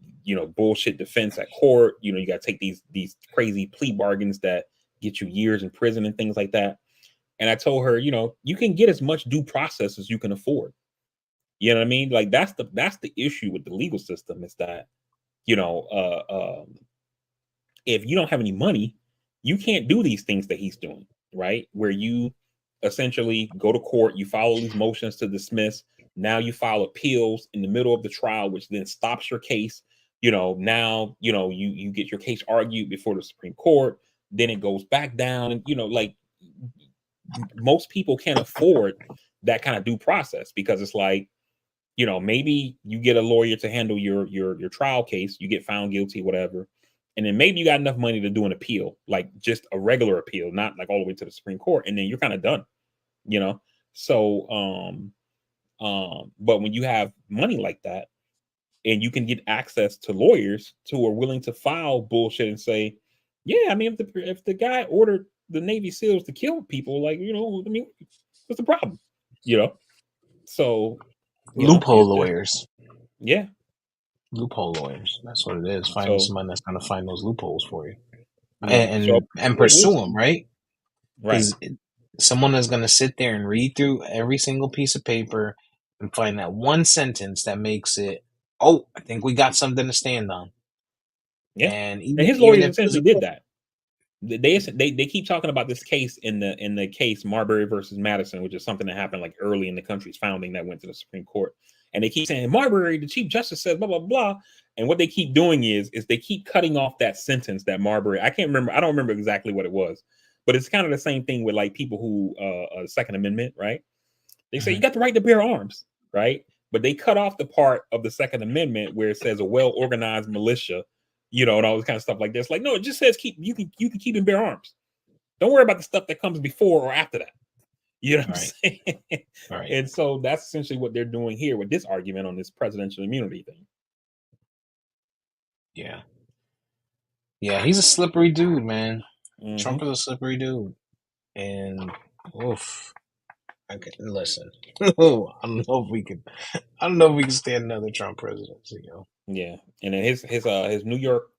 bullshit defense at court, you got to take these crazy plea bargains that get you years in prison and things like that. And I told her, you can get as much due process as you can afford. You know what I mean? Like that's the issue with the legal system is that you know, if you don't have any money, you can't do these things that he's doing, right? Where you essentially go to court, you file all these motions to dismiss. Now you file appeals in the middle of the trial, which then stops your case. Now, you get your case argued before the Supreme Court, then it goes back down. And, like most people can't afford that kind of due process because it's like, maybe you get a lawyer to handle your trial case, you get found guilty, whatever. And then maybe you got enough money to do an appeal, like just a regular appeal, not like all the way to the Supreme Court, and then you're kind of done, you know. So but when you have money like that and you can get access to lawyers who are willing to file bullshit and say, yeah, I mean, if the guy ordered the Navy SEALs to kill people, like, I mean, what's the problem? So Loophole lawyers. Yeah. Loophole lawyers. That's what it is. Finding So, someone that's going to find those loopholes for you so and we'll pursue see. them, right? Right. Because someone is going to sit there and read through every single piece of paper and find that one sentence that makes it, oh, I think we got something to stand on. Yeah. And And his even lawyers if it was essentially did that. They keep talking about this case in the case Marbury versus Madison, which is something that happened like early in the country's founding that went to the Supreme Court. And they keep saying Marbury, the Chief Justice said blah blah blah. And what they keep doing is they keep cutting off that sentence that Marbury. I don't remember exactly what it was, but it's kind of the same thing with like people who Second Amendment, right? They say you got the right to bear arms, right? But they cut off the part of the Second Amendment where it says a well-organized militia, and all this kind of stuff like this. Like, no, it just says you can keep and bear arms. Don't worry about the stuff that comes before or after that. You know what I'm saying? Right. And so that's essentially what they're doing here with this argument on this presidential immunity thing. Yeah. Yeah, he's a slippery dude, man. Mm-hmm. Trump is a slippery dude. And oof. Okay, listen. I don't know if we can stand another Trump presidency, Yeah. And then his New York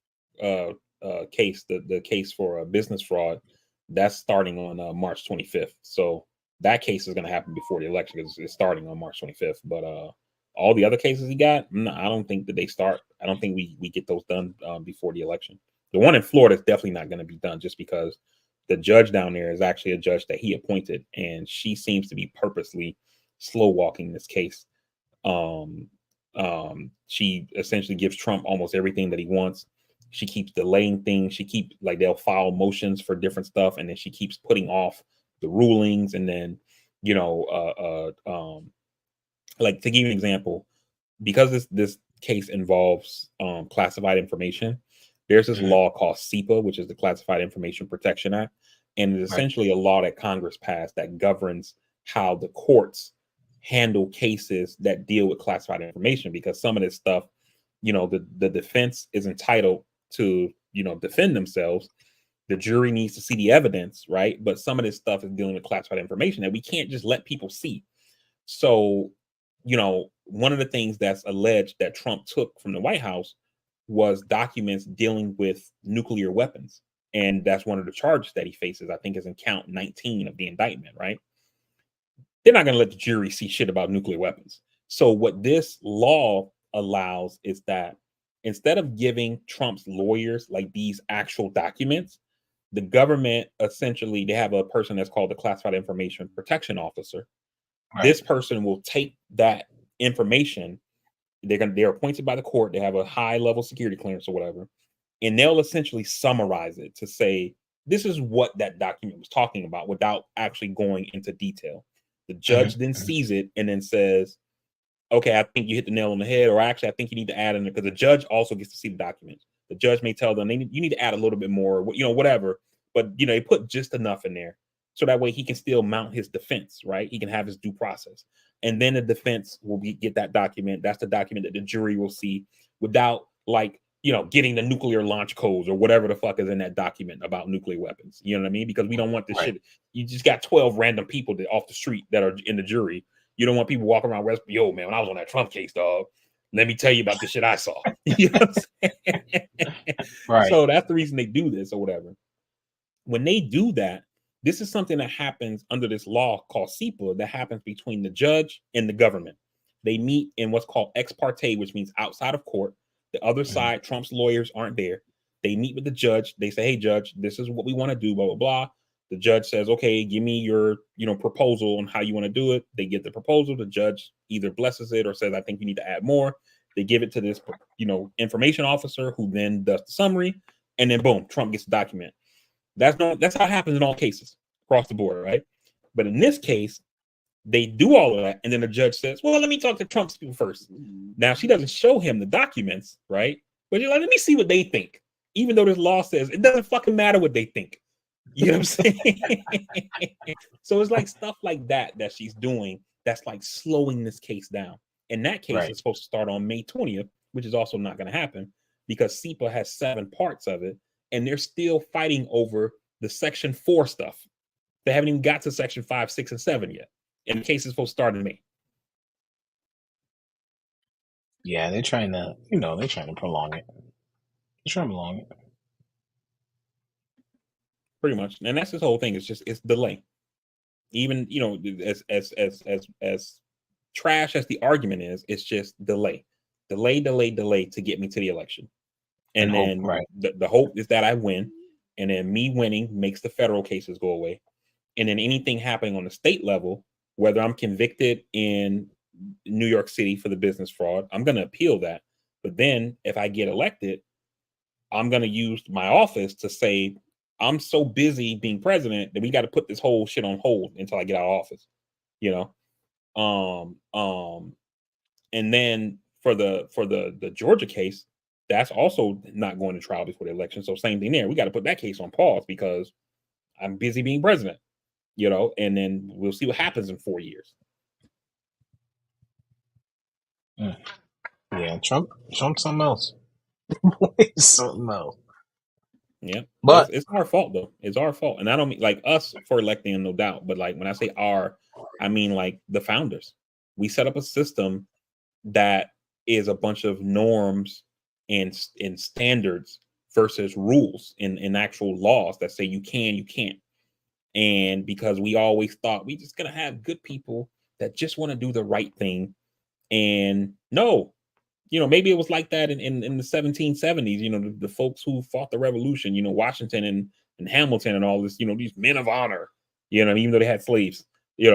case, the case for business fraud, that's starting on March 25th. So that case is going to happen before the election because it's starting on March 25th. But all the other cases he got, no, I don't think that they start. I don't think we get those done before the election. The one in Florida is definitely not going to be done just because the judge down there is actually a judge that he appointed, and she seems to be purposely slow walking this case. She essentially gives Trump almost everything that he wants. She keeps delaying things. She keeps they'll file motions for different stuff, and then she keeps putting off the rulings. And then, like to give you an example, because this case involves classified information, there's this law called SIPA, which is the Classified Information Protection Act, and it's essentially a law that Congress passed that governs how the courts handle cases that deal with classified information. Because some of this stuff, the defense is entitled to defend themselves. The jury needs to see the evidence, right? But some of this stuff is dealing with classified information that we can't just let people see. So, one of the things that's alleged that Trump took from the White House was documents dealing with nuclear weapons. And that's one of the charges that he faces, I think, is in count 19 of the indictment, right? They're not going to let the jury see shit about nuclear weapons. So what this law allows is that instead of giving Trump's lawyers like these actual documents, the government essentially, they have a person that's called the Classified Information Protection Officer. This person will take that information. They're appointed by the court. They have a high level security clearance or whatever, and they'll essentially summarize it to say this is what that document was talking about without actually going into detail. The judge then sees it and then says, okay, I think you hit the nail on the head, or actually I think you need to add in it, because the judge also gets to see the documents. The judge may tell them you need to add a little bit more, whatever, but they put just enough in there so that way he can still mount his defense, right? He can have his due process, and then the defense will get that document. That's the document that the jury will see without getting the nuclear launch codes or whatever the fuck is in that document about nuclear weapons. You know what I mean? Because we don't want this shit. You just got 12 random people off the street that are in the jury. You don't want people walking around West. Yo, man, when I was on that Trump case, dog, let me tell you about the shit I saw. You know what I'm saying? So that's the reason they do this or whatever. When they do that, this is something that happens under this law called SIPA that happens between the judge and the government. They meet in what's called ex parte, which means outside of court. The other Mhm. side, Trump's lawyers aren't there. They meet with the judge. They say, "Hey, judge, this is what we want to do." Blah blah blah. The judge says, "Okay, give me your proposal on how you want to do it." They get the proposal. The judge either blesses it or says, "I think you need to add more." They give it to this information officer who then does the summary, and then boom, Trump gets the document. That's how it happens in all cases across the board, right? But in this case, they do all of that, and then the judge says, "Well, let me talk to Trump's people first." Now she doesn't show him the documents, right? But you're like, "Let me see what they think," even though this law says it doesn't fucking matter what they think. You know what I'm saying? So it's like stuff like that she's doing that's like slowing this case down. And that case Right. is supposed to start on May 20th, which is also not going to happen because SEPA has 7 parts of it, and they're still fighting over the Section 4 stuff. They haven't even got to Section 5, 6, and 7 yet. And the case is supposed to start in May. Yeah, they're trying to, they're trying to prolong it. They're trying to prolong it. Pretty much. And that's this whole thing. It's delay. Even, as trash as the argument is, it's just delay. Delay to get me to the election. And And hope, then right. the hope is that I win. And then me winning makes the federal cases go away. And then anything happening on the state level, whether I'm convicted in New York City for the business fraud, I'm going to appeal that. But then if I get elected, I'm going to use my office to say, I'm so busy being president that we got to put this whole shit on hold until I get out of office, you know? And then for the Georgia case, that's also not going to trial before the election. So same thing there. We got to put that case on pause because I'm busy being president, and then we'll see what happens in 4 years. Yeah, Trump's something else. Something else. Yeah, But it's our fault though. It's our fault, and I don't mean like us for electing him, no doubt. But like when I say our, I mean like the founders. We set up a system that is a bunch of norms and standards versus rules in actual laws that say you can, you can't. And because we always thought we just gonna have good people that just want to do the right thing, and no, maybe it was like that in the 1770s, the folks who fought the revolution, Washington and Hamilton and all this, these men of honor, even though they had slaves, but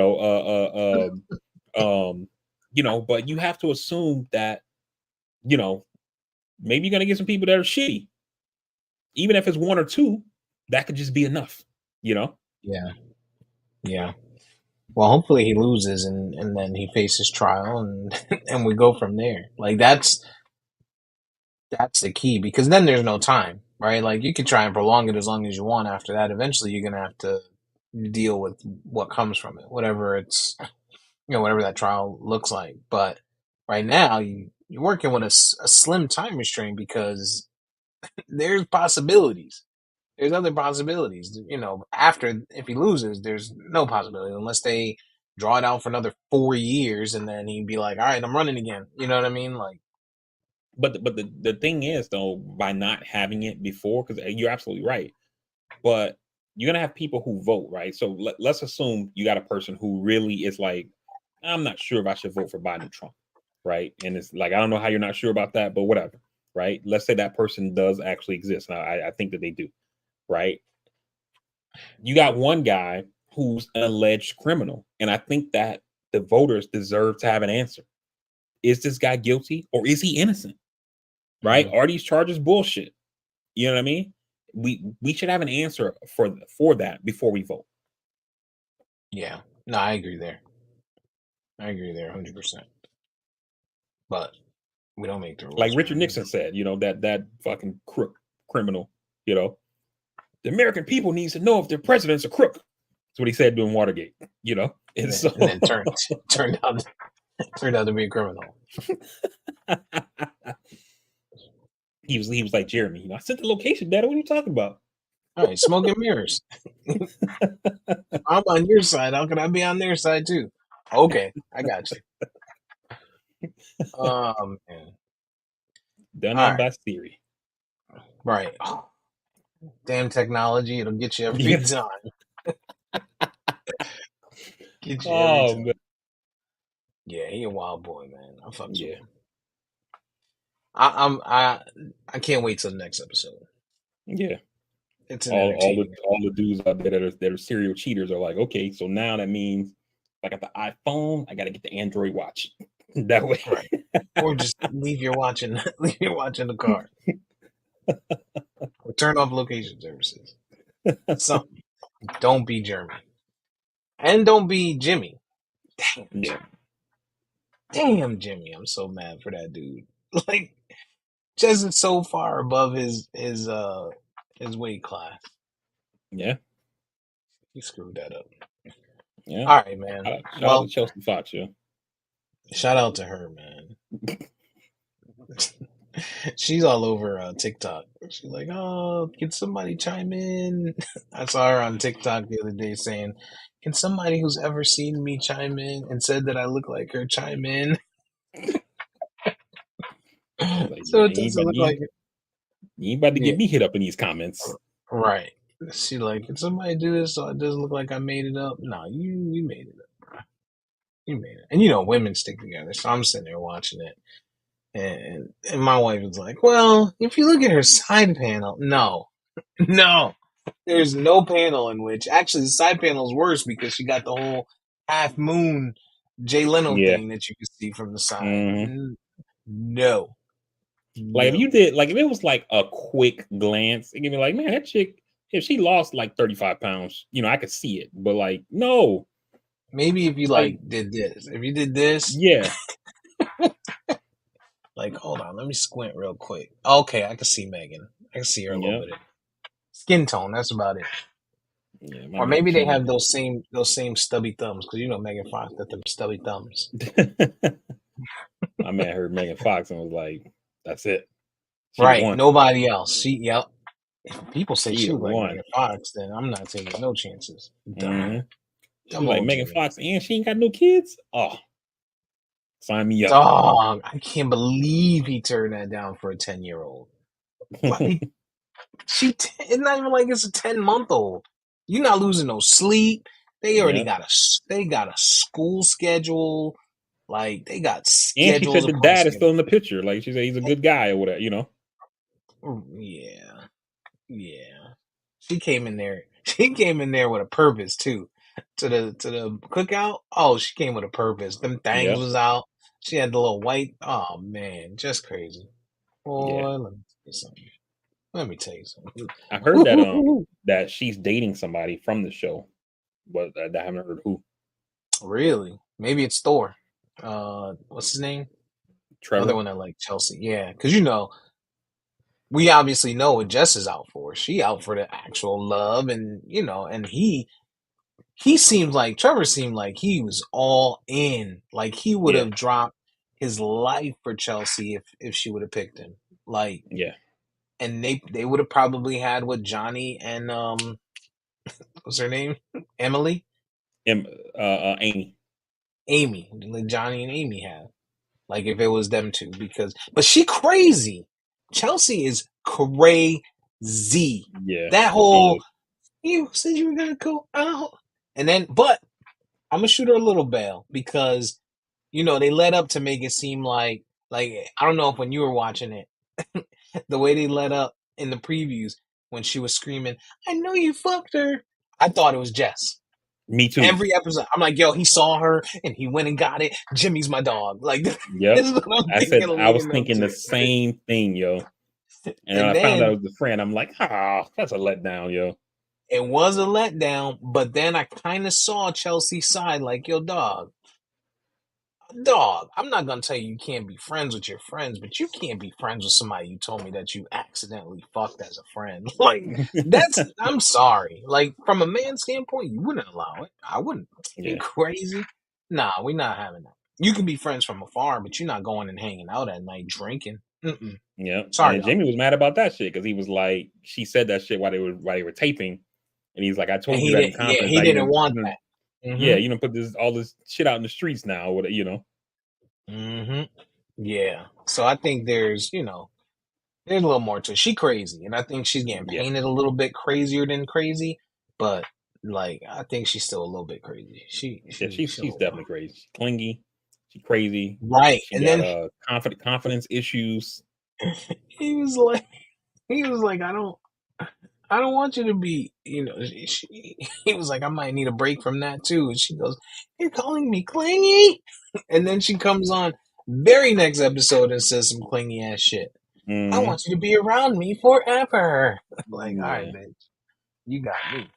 you have to assume that, maybe you're going to get some people that are shitty. Even if it's one or two, that could just be enough, yeah, yeah. Well, hopefully he loses and then he faces trial and and we go from there. Like that's the key because then there's no time, right? Like you can try and prolong it as long as you want. After that, eventually you're gonna have to deal with what comes from it, whatever it's, whatever that trial looks like. But right now, you're working with a slim time restraint because there's possibilities. There's other possibilities. After if he loses, there's no possibility unless they draw it out for another 4 years and then he'd be like, all right, I'm running again. You know what I mean? Like, but the thing is though, by not having it before, because you're absolutely right, but you're gonna have people who vote, right? So let's assume you got a person who really is like, I'm not sure if I should vote for Biden or Trump, right? And it's like, I don't know how you're not sure about that, but whatever, right? Let's say that person does actually exist. Now, I think that they do, right? You got one guy who's an alleged criminal, and I think that the voters deserve to have an answer. Is this guy guilty or is he innocent? Right? mm, Are these charges bullshit? You know what I mean? We should have an answer for that before we vote. yeah. No, I agree there. I agree there 100%. But we don't make the Like rules, Richard man. Nixon said, that fucking crook criminal, the American people needs to know if their president's a crook. That's what he said during Watergate, And and then, so and then turned out to be a criminal. he was like, Jeremy, I sent the location, Dad. What are you talking about? All right, smoke and mirrors. I'm on your side. How can I be on their side too? Okay, I got you. Man. Done All in right, by Siri. right. Oh, damn technology, it'll get you every Yeah. time. Get you every Oh man. time. Yeah, he a wild boy, man. I fucks with Yeah. him. I can't wait till the next episode. Yeah. It's an All entertaining. the dudes out there that are serial cheaters are like, okay, so now that means if I got the iPhone, I got to get the Android watch. That way. Right. Or just leave your watch in the car. Or turn off location services. Something. Don't be Jeremy. And don't be Jimmy. Damn Yeah. Jimmy. Damn Jimmy. I'm so mad for that dude. Like, just is so far above his weight class. Yeah. He screwed that up. Yeah. All right, man. Shout out to Well, Chelsea Fox, yeah. shout out to her, man. She's all over TikTok. She's like, "Oh, can somebody chime in?" I saw her on TikTok the other day saying, "Can somebody who's ever seen me chime in and said that I look like her chime in?" Like, So yeah, it doesn't look like it. you ain't about to Yeah, get me hit up in these comments. right. She like, "Can somebody do this so it doesn't look like I made it up?" No, you made it up, bro. You made it. And women stick together. So I'm sitting there watching it. And my wife was like, "Well, if you look at her side panel, no, no, there's no panel in which actually the side panel is worse because she got the whole half moon Jay Leno Yeah. thing that you can see from the side. Mm-hmm. No, Like if no, you did, like if it was like a quick glance, it could be like, man, that chick, if she lost like 35 pounds, I could see it. But like, no, maybe if you like, did this, if you did this, yeah, like hold on, let me squint real quick. Okay, I can see Megan. I can see her a little yeah, bit. Skin tone, that's about it. yeah. My Or man maybe they Jimmy, have those same stubby thumbs because Megan Fox got them stubby thumbs. my man heard Megan Fox and was like, that's it. She the Right, one. nobody else. Yep. If people say She she the look like one. Megan Fox, then I'm not taking no chances. Mm-hmm. She Dumb like old Megan Jimmy. Fox and she ain't got no kids. Oh, sign me up. Dog, I can't believe he turned that down for a 10-year-old. Like, it's not even like it's a 10-month-old. You're not losing no sleep. They already Yeah. got a school schedule. Like, they got And she schedules said the upon dad is still schedules. in the picture. Like she said he's a good guy or whatever, Yeah. Yeah. She came in there. She came in there with a purpose too. To the cookout. Oh, she came with a purpose. Them things Yep. was out. She had the little white. Oh man, just crazy. Yeah. Boy, let me tell you something. Let me tell you I heard that something. that she's dating somebody from the show, but I haven't heard who. Really? Maybe it's Thor. What's his name? The other Trevor. one that like Chelsea. Yeah, because we obviously know what Jess is out for. She out for the actual love, and he seemed like Trevor seemed like he was all in. Like he would Yeah. have dropped his life for Chelsea if she would have picked him. Like, Yeah. and they would have probably had what Johnny and what's her name? Emily? Em, Amy. Amy. Like Johnny and Amy had. Like if it was them two, but she crazy. Chelsea is crazy. Yeah. That She whole is. you said you were gonna go out, and then but I'm gonna shoot her a little bail because they led up to make it seem like I don't know if when you were watching it, the way they led up in the previews when she was screaming, "I know you fucked her." I thought it was Jess. Me too. Every episode, I'm like, "Yo, he saw her and he went and got it." Jimmy's my dog. Like this Yep. is what I'm I thinking said I was leading up thinking to the it, right? same thing, yo. And when And I found out then it was a friend, I'm like, that's a letdown, yo. it was a letdown, but then I kind of saw Chelsea's side, like, "Yo, dog, I'm not gonna tell you can't be friends with your friends, but you can't be friends with somebody you told me that you accidentally fucked as a friend." Like I'm sorry. Like from a man's standpoint, you wouldn't allow it. I wouldn't. You Yeah. crazy? Nah, we're not having that. You can be friends from afar, but you're not going and hanging out at night drinking. Mm-mm. Yeah. Sorry, And dog. Jimmy was mad about that shit because he was like, she said that shit while they were taping. And he's like, I And told you he that didn't. in Yeah, confidence. he Now you didn't didn't, want that. yeah, Mm-hmm. you don't put all this shit out in the streets now, Mm-hmm. Yeah. So I think there's a little more to it. She crazy, and I think she's getting Yeah. painted a little bit crazier than crazy, but like I think she's still a little bit crazy. She Yeah, she she's she a she's little wild. definitely crazy. She's clingy. She's crazy. Right, She and got then confidence issues. he was like, I don't want you to be, he was like, I might need a break from that too. And she goes, you're calling me clingy? And then she comes on very next episode and says some clingy ass shit. I Mm-hmm. want you to be around me forever. Like, all right, Yeah. bitch, you got me.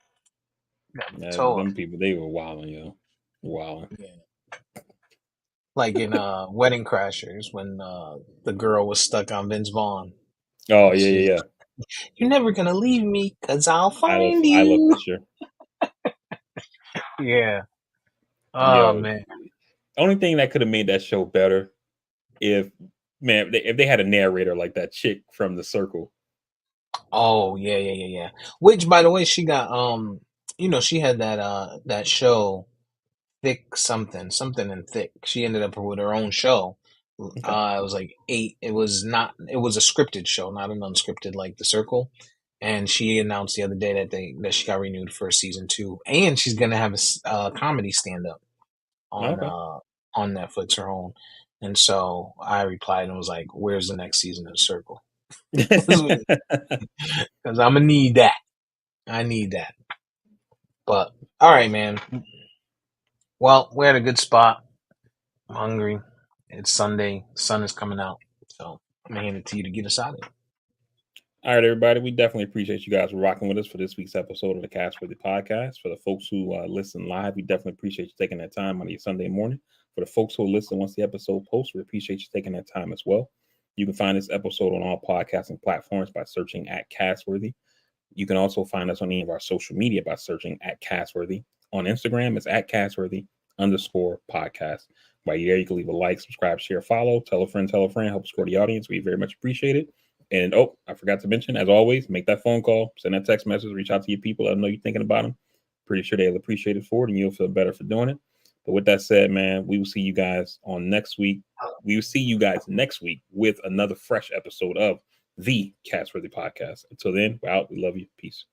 You got me Yeah, told. them people, they were wilding, wilding. Yeah. Like in Wedding Crashers when the girl was stuck on Vince Vaughn. Oh And yeah, she was, yeah, yeah. you're never gonna leave me, cause I'll find I love you. Fisher. Yeah. Oh Yo, man. only thing that could have made that show better if if they had a narrator like that chick from The Circle. Oh yeah. Which, by the way, she got she had that show Thick something and Thick. She ended up with her own show. Okay. It was like 8. It was not. It was a scripted show, not an unscripted like The Circle. And she announced the other day that she got renewed for season 2, and she's gonna have a comedy stand up on Okay. uh on Netflix, her own. And so I replied and was like, "Where's the next season of The Circle?" Because I'm gonna need that. I need that. But all right, man. Well, we're at a good spot. I'm hungry. It's Sunday. The sun is coming out. So I'm gonna hand it to you to get us out of here. All right, everybody. We definitely appreciate you guys for rocking with us for this week's episode of the Cast Worthy Podcast. For the folks who listen live, we definitely appreciate you taking that time on your Sunday morning. For the folks who listen once the episode posts, we appreciate you taking that time as well. You can find this episode on all podcasting platforms by searching at Castworthy. You can also find us on any of our social media by searching at Castworthy. On Instagram, it's at Castworthy_podcast. While you're there, you can leave a like, subscribe, share, follow, tell a friend, help us grow the audience. We very much appreciate it. And I forgot to mention, as always, make that phone call, send that text message, reach out to your people, let them know you're thinking about them. Pretty sure they'll appreciate it for it, and you'll feel better for doing it. But with that said, man, we will see you guys on next week. We will see you guys next week with another fresh episode of the Castworthy Podcast. Until then, we're out. We love you. Peace.